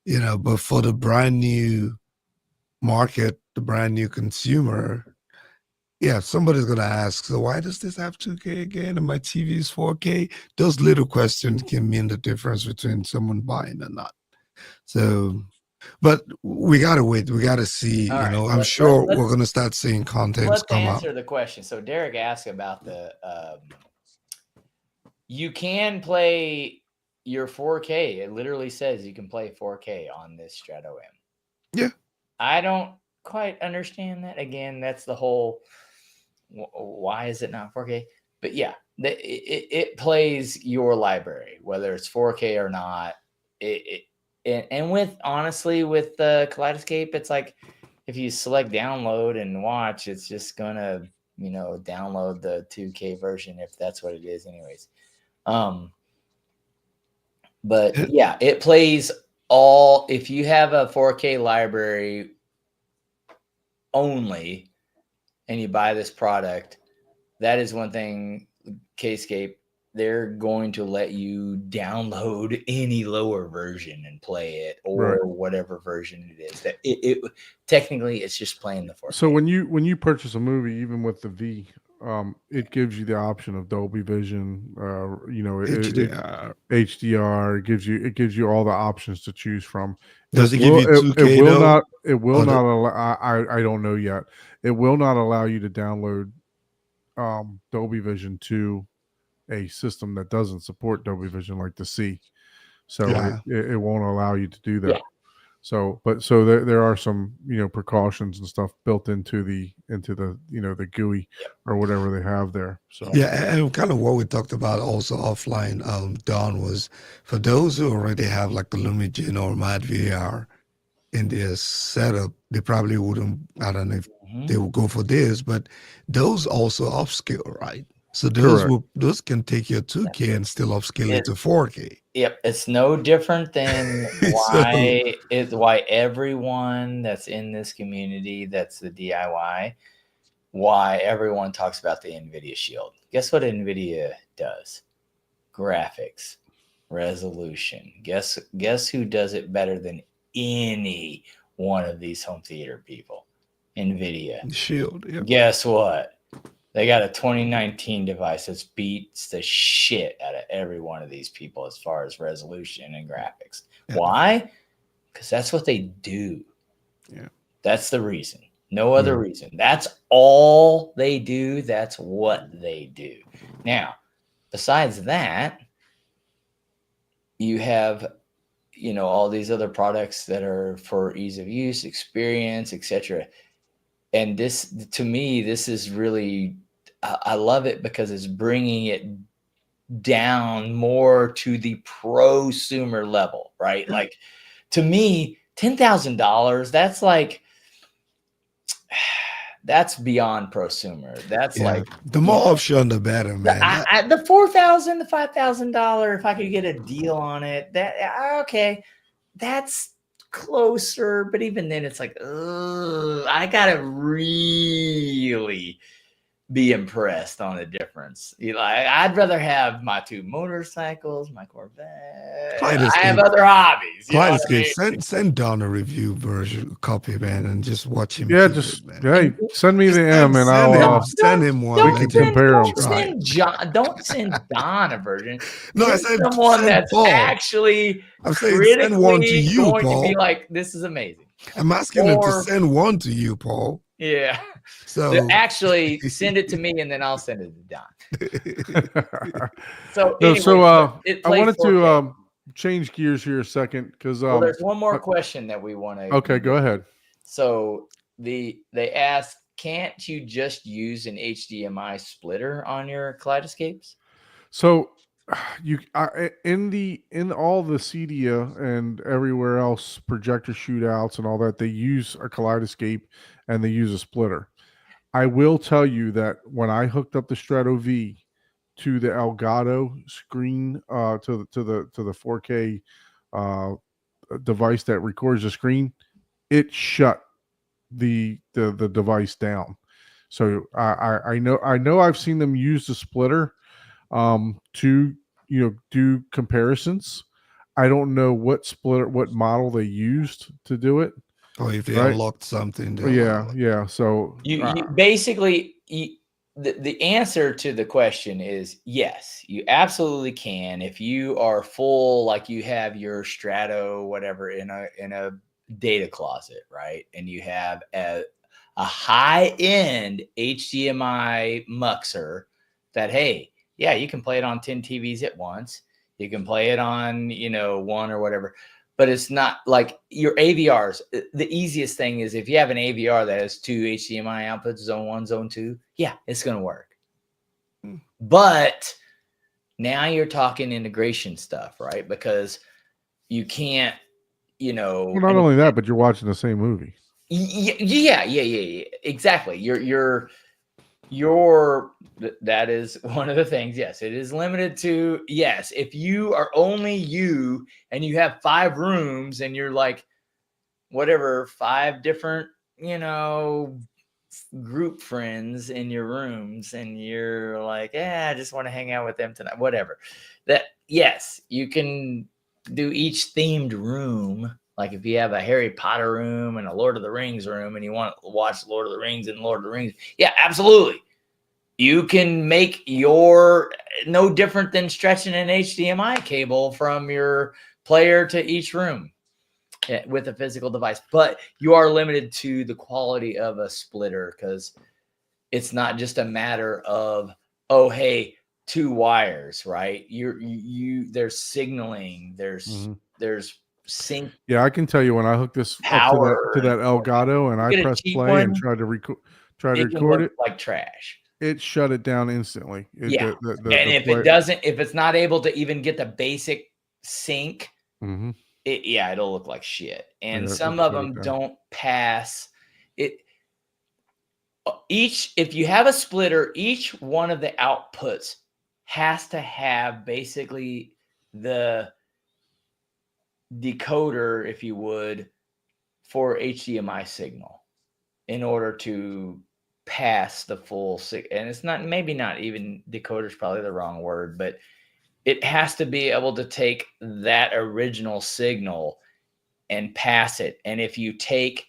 but for the brand new market, the brand new consumer, yeah, somebody's going to ask, so why does this have 2K again and my TV is 4K? Those little questions can mean the difference between someone buying and not. So, but we got to wait. We got to see, All right, I'm sure we're going to start seeing contents let's come out. answer the question. So Derek asked about the you can play your 4K. It literally says you can play 4K on this Strato M. Yeah. I don't quite understand that. Again, that's the whole why is it not 4K? But yeah, it plays your library, whether it's 4K or not. And with honestly, with the Kaleidoscape, it's like if you select download and watch, it's just gonna download the 2K version if that's what it is, anyways. But yeah, it plays all. If you have a 4K library only and you buy this product, that is one thing. Kscape, they're going to let you download any lower version and play it, or whatever version it is. That it technically it's just playing the 4K. So when you purchase a movie, even with the V, it gives you the option of Dolby Vision, HDR. HDR. It gives you all the options to choose from. Does it give you 2K? It will not allow. I don't know yet. It will not allow you to download Dolby Vision to a system that doesn't support Dolby Vision, like the C. So it won't allow you to do that. Yeah. So there are some precautions and stuff built into the the GUI or whatever they have there. So yeah, and kind of what we talked about also offline, Don, was for those who already have like the Lumigen or Mad VR in their setup, they probably wouldn't. I don't know if they will go for this, but those also upscale, right? So those can take your 2K and still upscale it to 4K. Yep, it's no different than why everyone that's in this community, that's the DIY, why everyone talks about the NVIDIA Shield. Guess what NVIDIA does? Graphics, resolution. Guess who does it better than any one of these home theater people? NVIDIA. Shield. Yep. Guess what? They got a 2019 device that beats the shit out of every one of these people as far as resolution and graphics. Yeah. Why? Because that's what they do. Yeah. That's the reason. No other reason. That's all they do. That's what they do. Now, besides that, you have, all these other products that are for ease of use, experience, etc. And this, to me, this is really, I love it because it's bringing it down more to the prosumer level, right? Like, to me, $10,000, that's like, that's beyond prosumer. That's like the more option, the better, man. The $4,000, the $5,000, if I could get a deal on it, okay, that's closer. But even then, it's like, I gotta really be impressed on the difference. I'd rather have my 2 motorcycles, my Corvette. I have other hobbies. Send Don a review version copy, man, and just watch him. Yeah, send me the M and I'll send him one. Don't send Don a version. No, I said someone that's Paul. Actually I'm saying send one to you, going Paul. to be like, this is amazing. I'm asking him to send one to you, Paul. Yeah. So actually send it to me and then I'll send it to Don. I wanted to change gears here a second because there's one more question that we want to. Okay, go ahead. So they asked, can't you just use an HDMI splitter on your Kaleidoscapes? So in all the CEDIA and everywhere else projector shootouts and all that, they use a kaleidoscope and they use a splitter. I will tell you that when I hooked up the Strato V to the Elgato screen, to the 4K uh, device that records the screen, it shut the device down. So I know I've seen them use the splitter to do comparisons. I don't know what model they used to do it. Or if they Right. unlocked something. But yeah. So You basically the answer to the question is yes, you absolutely can. If you are full, like you have your Strato, whatever, in a data closet, right? And you have a high-end HDMI muxer that, hey, yeah, you can play it on 10 TVs at once. You can play it on, one or whatever. But it's not like your AVRs. The easiest thing is if you have an AVR that has 2 HDMI outputs, zone 1, zone 2, yeah, it's going to work. But now you're talking integration stuff, right? Because you can't, well, not only that, but you're watching the same movie. Yeah, exactly. That is one of the things. Yes, it is limited to, yes, if you are only you and you have 5 rooms and you're like, whatever, 5 different, group friends in your rooms, and you're like, I just want to hang out with them tonight, whatever. That, yes, you can do each themed room. Like if you have a Harry Potter room and a Lord of the Rings room and you want to watch Lord of the Rings and Lord of the Rings, yeah, absolutely. You can make your no different than stretching an HDMI cable from your player to each room with a physical device. But you are limited to the quality of a splitter because it's not just a matter of, oh, hey, 2 wires, right? There's signing, there's sync. Yeah, I can tell you when I hooked this Power up to that Elgato and I get a pressed cheap play and one, tried to it can record look it, like trash. it shut it down instantly. Yeah. And if it's not able to even get the basic sync, mm-hmm. It'll look like shit. And Yeah, some it of shut it them down. don't pass it. If you have a splitter, each one of the outputs has to have basically the decoder, if you would, for HDMI signal in order to pass the full and it's not, maybe not even decoder is probably the wrong word, but it has to be able to take that original signal and pass it. And if you take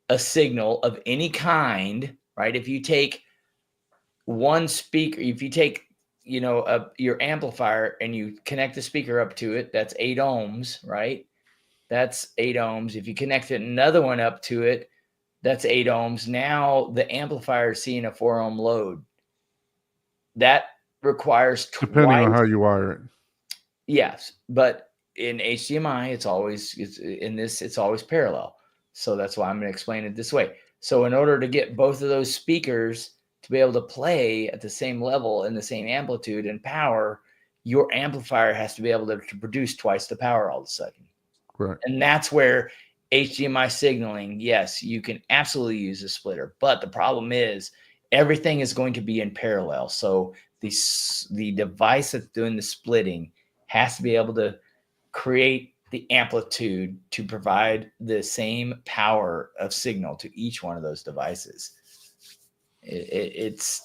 a signal of any kind, right? If you take one speaker, if you take, your amplifier and you connect the speaker up to it, that's 8 ohms, right? That's 8 ohms. If you connect another one up to it, that's 8 ohms. Now the amplifier is seeing a 4 ohm load. That requires Depending on how you wire it. Yes, but in HDMI, it's always parallel. So that's why I'm going to explain it this way. So in order to get both of those speakers to be able to play at the same level and the same amplitude and power, your amplifier has to be able to produce twice the power all of a sudden. Right. And that's where HDMI signaling, yes, you can absolutely use a splitter. But the problem is everything is going to be in parallel. So the device that's doing the splitting has to be able to create the amplitude to provide the same power of signal to each one of those devices. It's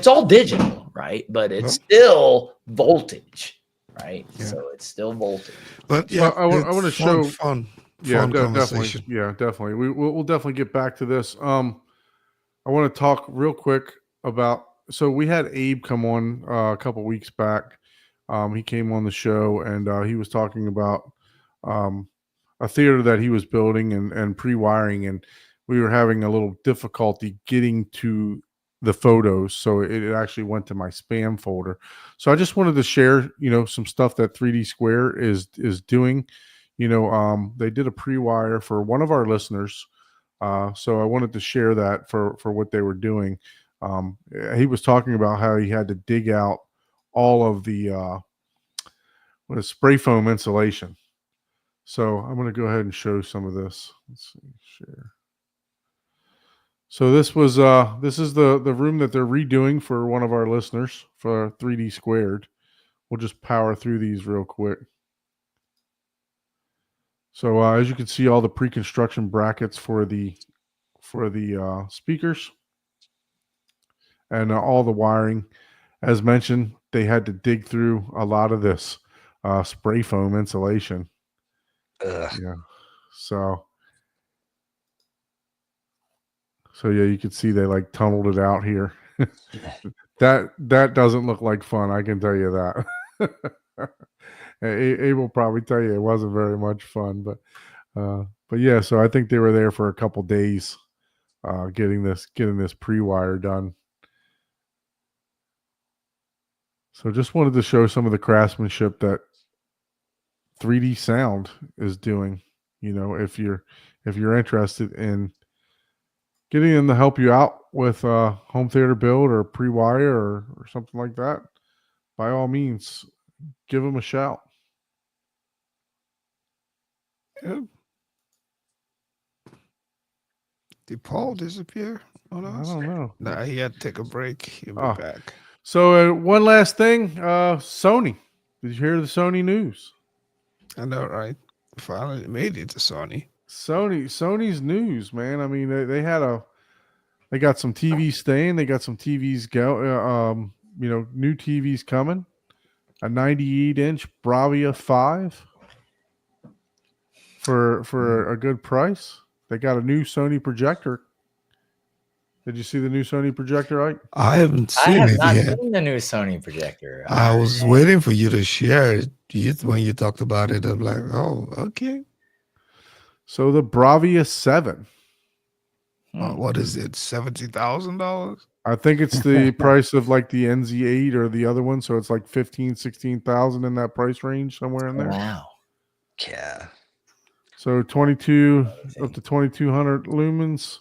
all digital, right? But it's still voltage, right? Yeah. So it's still voltage. But yeah, I want to show fun definitely. conversation. Yeah, definitely. We'll definitely get back to this. I want to talk real quick about. So we had Abe come on a couple weeks back. He came on the show and he was talking about a theater that he was building and pre-wiring, and we were having a little difficulty getting to the photos, so it actually went to my spam folder. So I just wanted to share, some stuff that 3D Square is doing. They did a pre-wire for one of our listeners, so I wanted to share that for what they were doing. He was talking about how he had to dig out all of the what is spray foam insulation. So I'm going to go ahead and show some of this. Let's see, share. So this is the room that they're redoing for one of our listeners for 3D Squared. We'll just power through these real quick. So as you can see, all the pre-construction brackets for the speakers and all the wiring. As mentioned, they had to dig through a lot of this spray foam insulation. Ugh. Yeah. So yeah, you can see they like tunneled it out here. That doesn't look like fun, I can tell you that. Abe will probably tell you it wasn't very much fun, but yeah, so I think they were there for a couple days getting this pre-wire done. So just wanted to show some of the craftsmanship that 3D Sound is doing. You know, if you're interested in getting them to help you out with home theater build or pre-wire or something like that, by all means, give them a shout. Yeah. Did Paul disappear on I us? don't know. Nah, he had to take a break. He'll be Oh. back. So one last thing, Sony. Did you hear the Sony news? I know, right? Finally made it to Sony. Sony's news, man. I mean, they got some TVs staying. They got some TVs new TVs coming. A 98-inch Bravia 5 for a good price. They got a new Sony projector. Did you see the new Sony projector, Ike? I haven't I seen have it not yet. seen the new Sony projector. I was waiting for you to share it. When you talked about it, I'm like, oh, okay. So the Bravia 7. What is it? $70,000? I think it's the price of like the NZ8 or the other one. So it's like 15, 16,000 in that price range, somewhere in there. Wow. Yeah. So 22 up to 2200 lumens,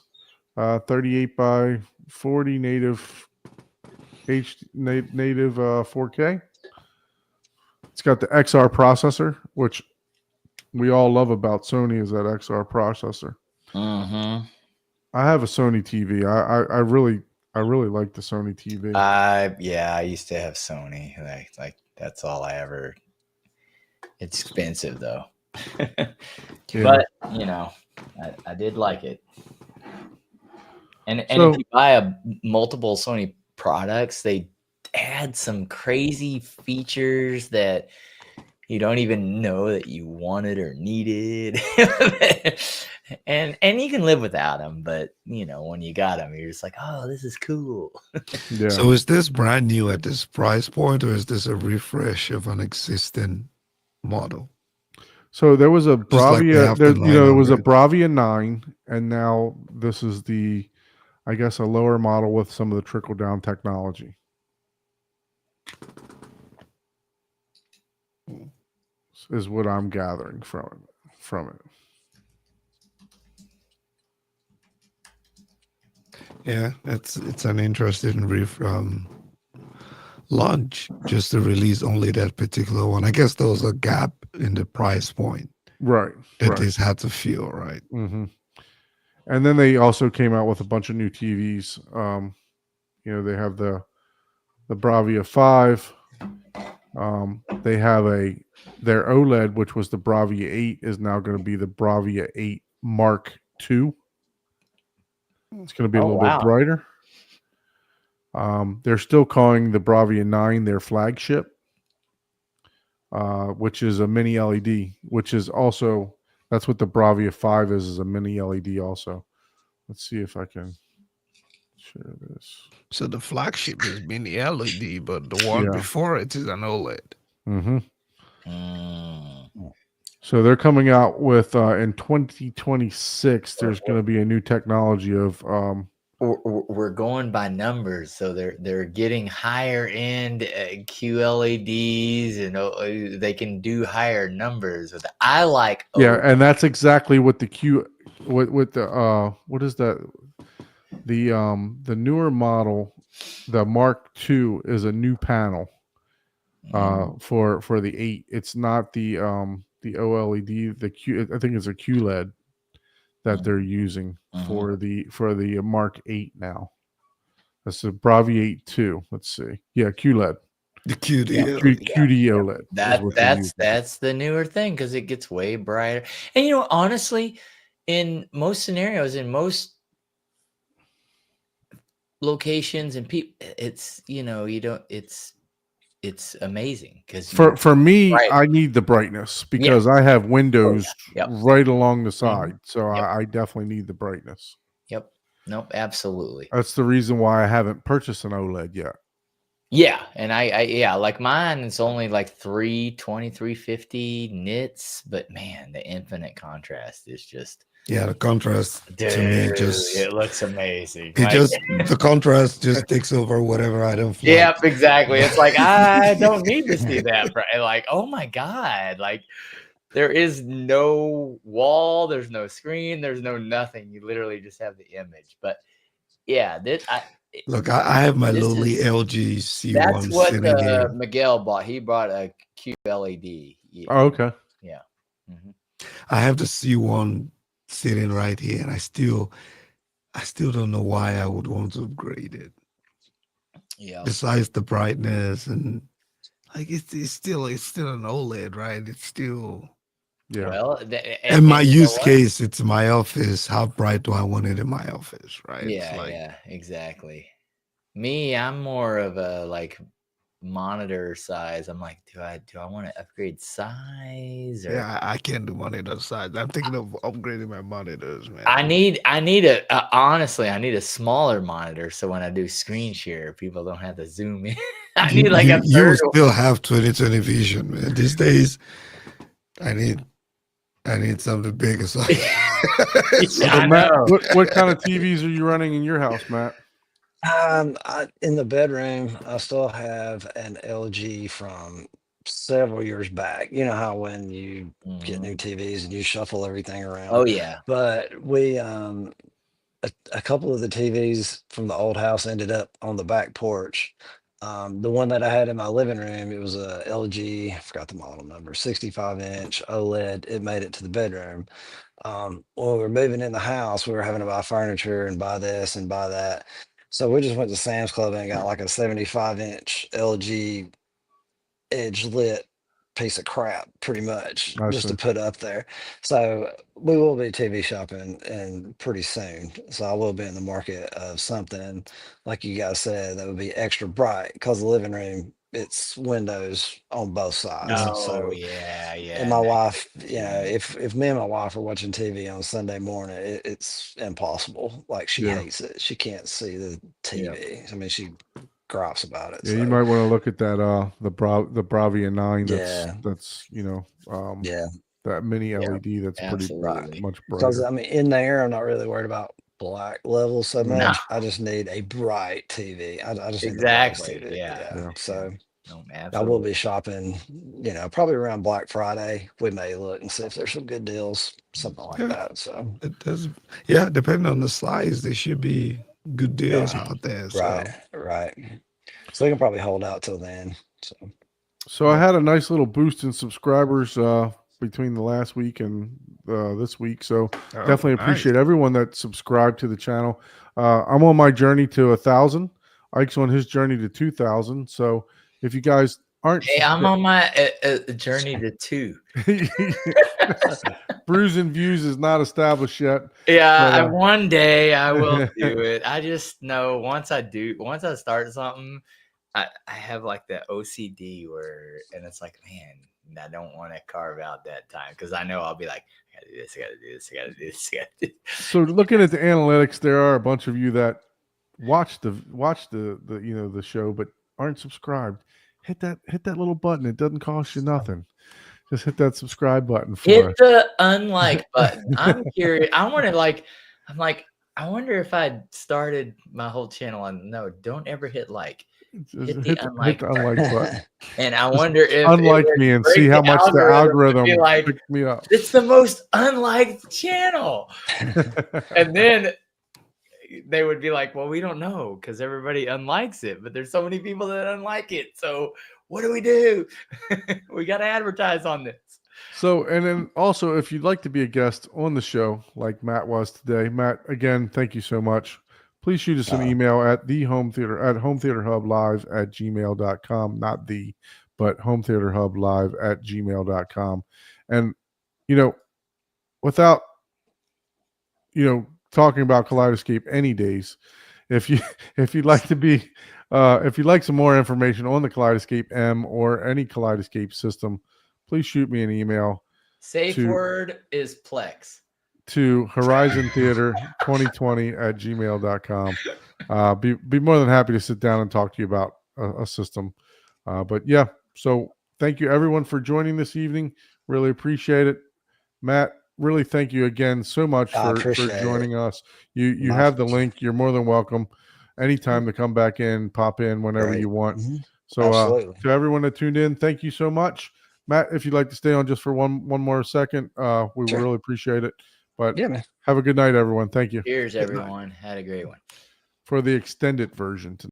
38 by 40 native native 4K. It's got the XR processor, which we all love about Sony is that XR processor. Mm-hmm. I have a Sony TV. I really like the Sony TV. I used to have Sony. Like that's all I ever. It's expensive though. Yeah. But you know, I did like it. And So- if you buy multiple Sony products, they add some crazy features that you don't even know that you wanted or needed. and you can live without them, but you know, when you got them, you're just like, oh, this is cool. Yeah. So is this brand new at this price point, or is this a refresh of an existing model? So there was a Just like they Bravia, have there the was a 900. Bravia 9, and now this is I guess, a lower model with some of the trickle down technology. Is what I'm gathering from it. Yeah, it's an interesting launch just to release only that particular one. I guess there was a gap in the price point Right. that Right. this had to fill, right? Mm-hmm. And then they also came out with a bunch of new TVs. They have the Bravia 5. They have their OLED, which was the Bravia 8, is now going to be the Bravia 8 Mark II. It's going to be a little bit brighter. They're still calling the Bravia 9 their flagship, which is a mini LED, which is also, that's what the Bravia 5 is a mini LED also. Let's see if I can share this. So the flagship is mini LED, but the one before it is an OLED. Mm-hmm. Mm. So they're coming out with in 2026. There's going to be a new technology of We're going by numbers, so they're getting higher end QLEDs, and they can do higher numbers. I like and that's exactly what the what is that? The newer model, the Mark II, is a new panel, for the 8. It's not the OLED, the Q. I think it's a QLED that they're using for the Mark 8 now. That's the Bravi 8 II. Let's see. Yeah, QLED. The cutie. QD OLED. is what they're using. That's the newer thing because it gets way brighter. And honestly, in most scenarios, in most locations and people, it's it's amazing because for me, right. I need the brightness because I have windows Yep. right along the side, so I definitely need the brightness. Yep. Nope. Absolutely. That's the reason why I haven't purchased an OLED yet. Yeah, and I like mine. It's only like 350 nits, but man, the infinite contrast is just The contrast to me just it looks amazing. the contrast just takes over whatever I don't. Yep, exactly. It's like I don't need to see that. Like, oh my god, like there is no wall, there's no screen, there's no nothing. You literally just have the image. But yeah, Look, I have my lowly LG C1. That's what sitting here. Miguel bought. He bought a QLED. Oh, okay. Yeah. Mm-hmm. I have the C1 sitting right here, and I still don't know why I would want to upgrade it. Yeah. Besides the brightness and like it's still an OLED, right? It's still Well, and my use case, it's my office. How bright do I want it in my office, right? Yeah, exactly. Me, I'm more of a like monitor size. I'm like, do I want to upgrade size? Or... Yeah, I can't do monitor size. I'm thinking of upgrading my monitors, man. I need honestly, I need a smaller monitor so when I do screen share, people don't have to zoom in. I need like a you third. still have 20/20 vision, man. These days, I need something bigger. So Matt, what kind of TVs are you running in your house, Matt? In the bedroom, I still have an LG from several years back. You know how when you get new TVs and you shuffle everything around. Oh yeah. But we a couple of the TVs from the old house ended up on the back porch. The one that I had in my living room, it was a LG, I forgot the model number, 65-inch OLED. It made it to the bedroom. When we were moving in the house, we were having to buy furniture and buy this and buy that. So we just went to Sam's Club and got like a 75-inch LG edge lit piece of crap, pretty much, just to put up there. So we will be TV shopping and pretty soon. So I will be in the market of something, like you guys said, that would be extra bright because the living room, it's windows on both sides. Oh, yeah. And my wife, if me and my wife are watching TV on Sunday morning, it's impossible. Like she hates it. She can't see the TV. Yeah. I mean, she gripes about it. Yeah, you might want to look at that the Bravia 9. That's that mini LED. That's pretty much brighter. Because I mean, in there, I'm not really worried about black levels so much. No. I just need a bright TV. I just need TV. Yeah. So I will be shopping, probably around Black Friday. We may look and see if there's some good deals, something like that. So it does. Yeah, depending on the size, there should be good deals out there. Right. So we can probably hold out till then. So I had a nice little boost in subscribers between the last week and this week. So definitely appreciate everyone that subscribed to the channel. I'm on my journey to 1,000. Ike's on his journey to 2,000. So if you guys aren't, I'm on my journey to 2. Brews and Views is not established yet. Yeah, but, one day I will do it. I just know once I start something, I have like the OCD and it's like, man, I don't want to carve out that time because I know I'll be like, I gotta do this, I gotta do this, I gotta do this, I gotta do this. So looking at the analytics, there are a bunch of you that watch the the show but aren't subscribed. Hit that little button. It doesn't cost you nothing. Just hit that subscribe button. Hit the unlike button. I'm curious. I wonder if I started my whole channel on no, don't ever hit like. Hit the unlike button. And I wonder if unlike me and see how much the algorithm picks me up. It's the most unliked channel. And then they would be like, well, we don't know because everybody unlikes it, but there's so many people that unlike it. So what do? We got to advertise on this. So, and then also, if you'd like to be a guest on the show, like Matt was today, Matt, again, thank you so much. Please shoot us an email at hometheaterhublive@gmail.com, not the, but hometheaterhublive@gmail.com. And, without, talking about Kaleidoscape any days, if you'd like to be, if you'd like some more information on the Kaleidoscape M or any Kaleidoscape system, please shoot me an email. Safe word is Plex. To horizontheater2020@gmail.com. Be more than happy to sit down and talk to you about a system. But yeah, so thank you everyone for joining this evening. Really appreciate it. Matt, really thank you again so much for joining us. You have the link. You're more than welcome anytime to come back in, pop in whenever you want. So to everyone that tuned in, thank you so much. Matt, if you'd like to stay on just for one more second, we will really appreciate it. But yeah, man. Have a good night, everyone. Thank you. Cheers, everyone. Had a great one. For the extended version tonight.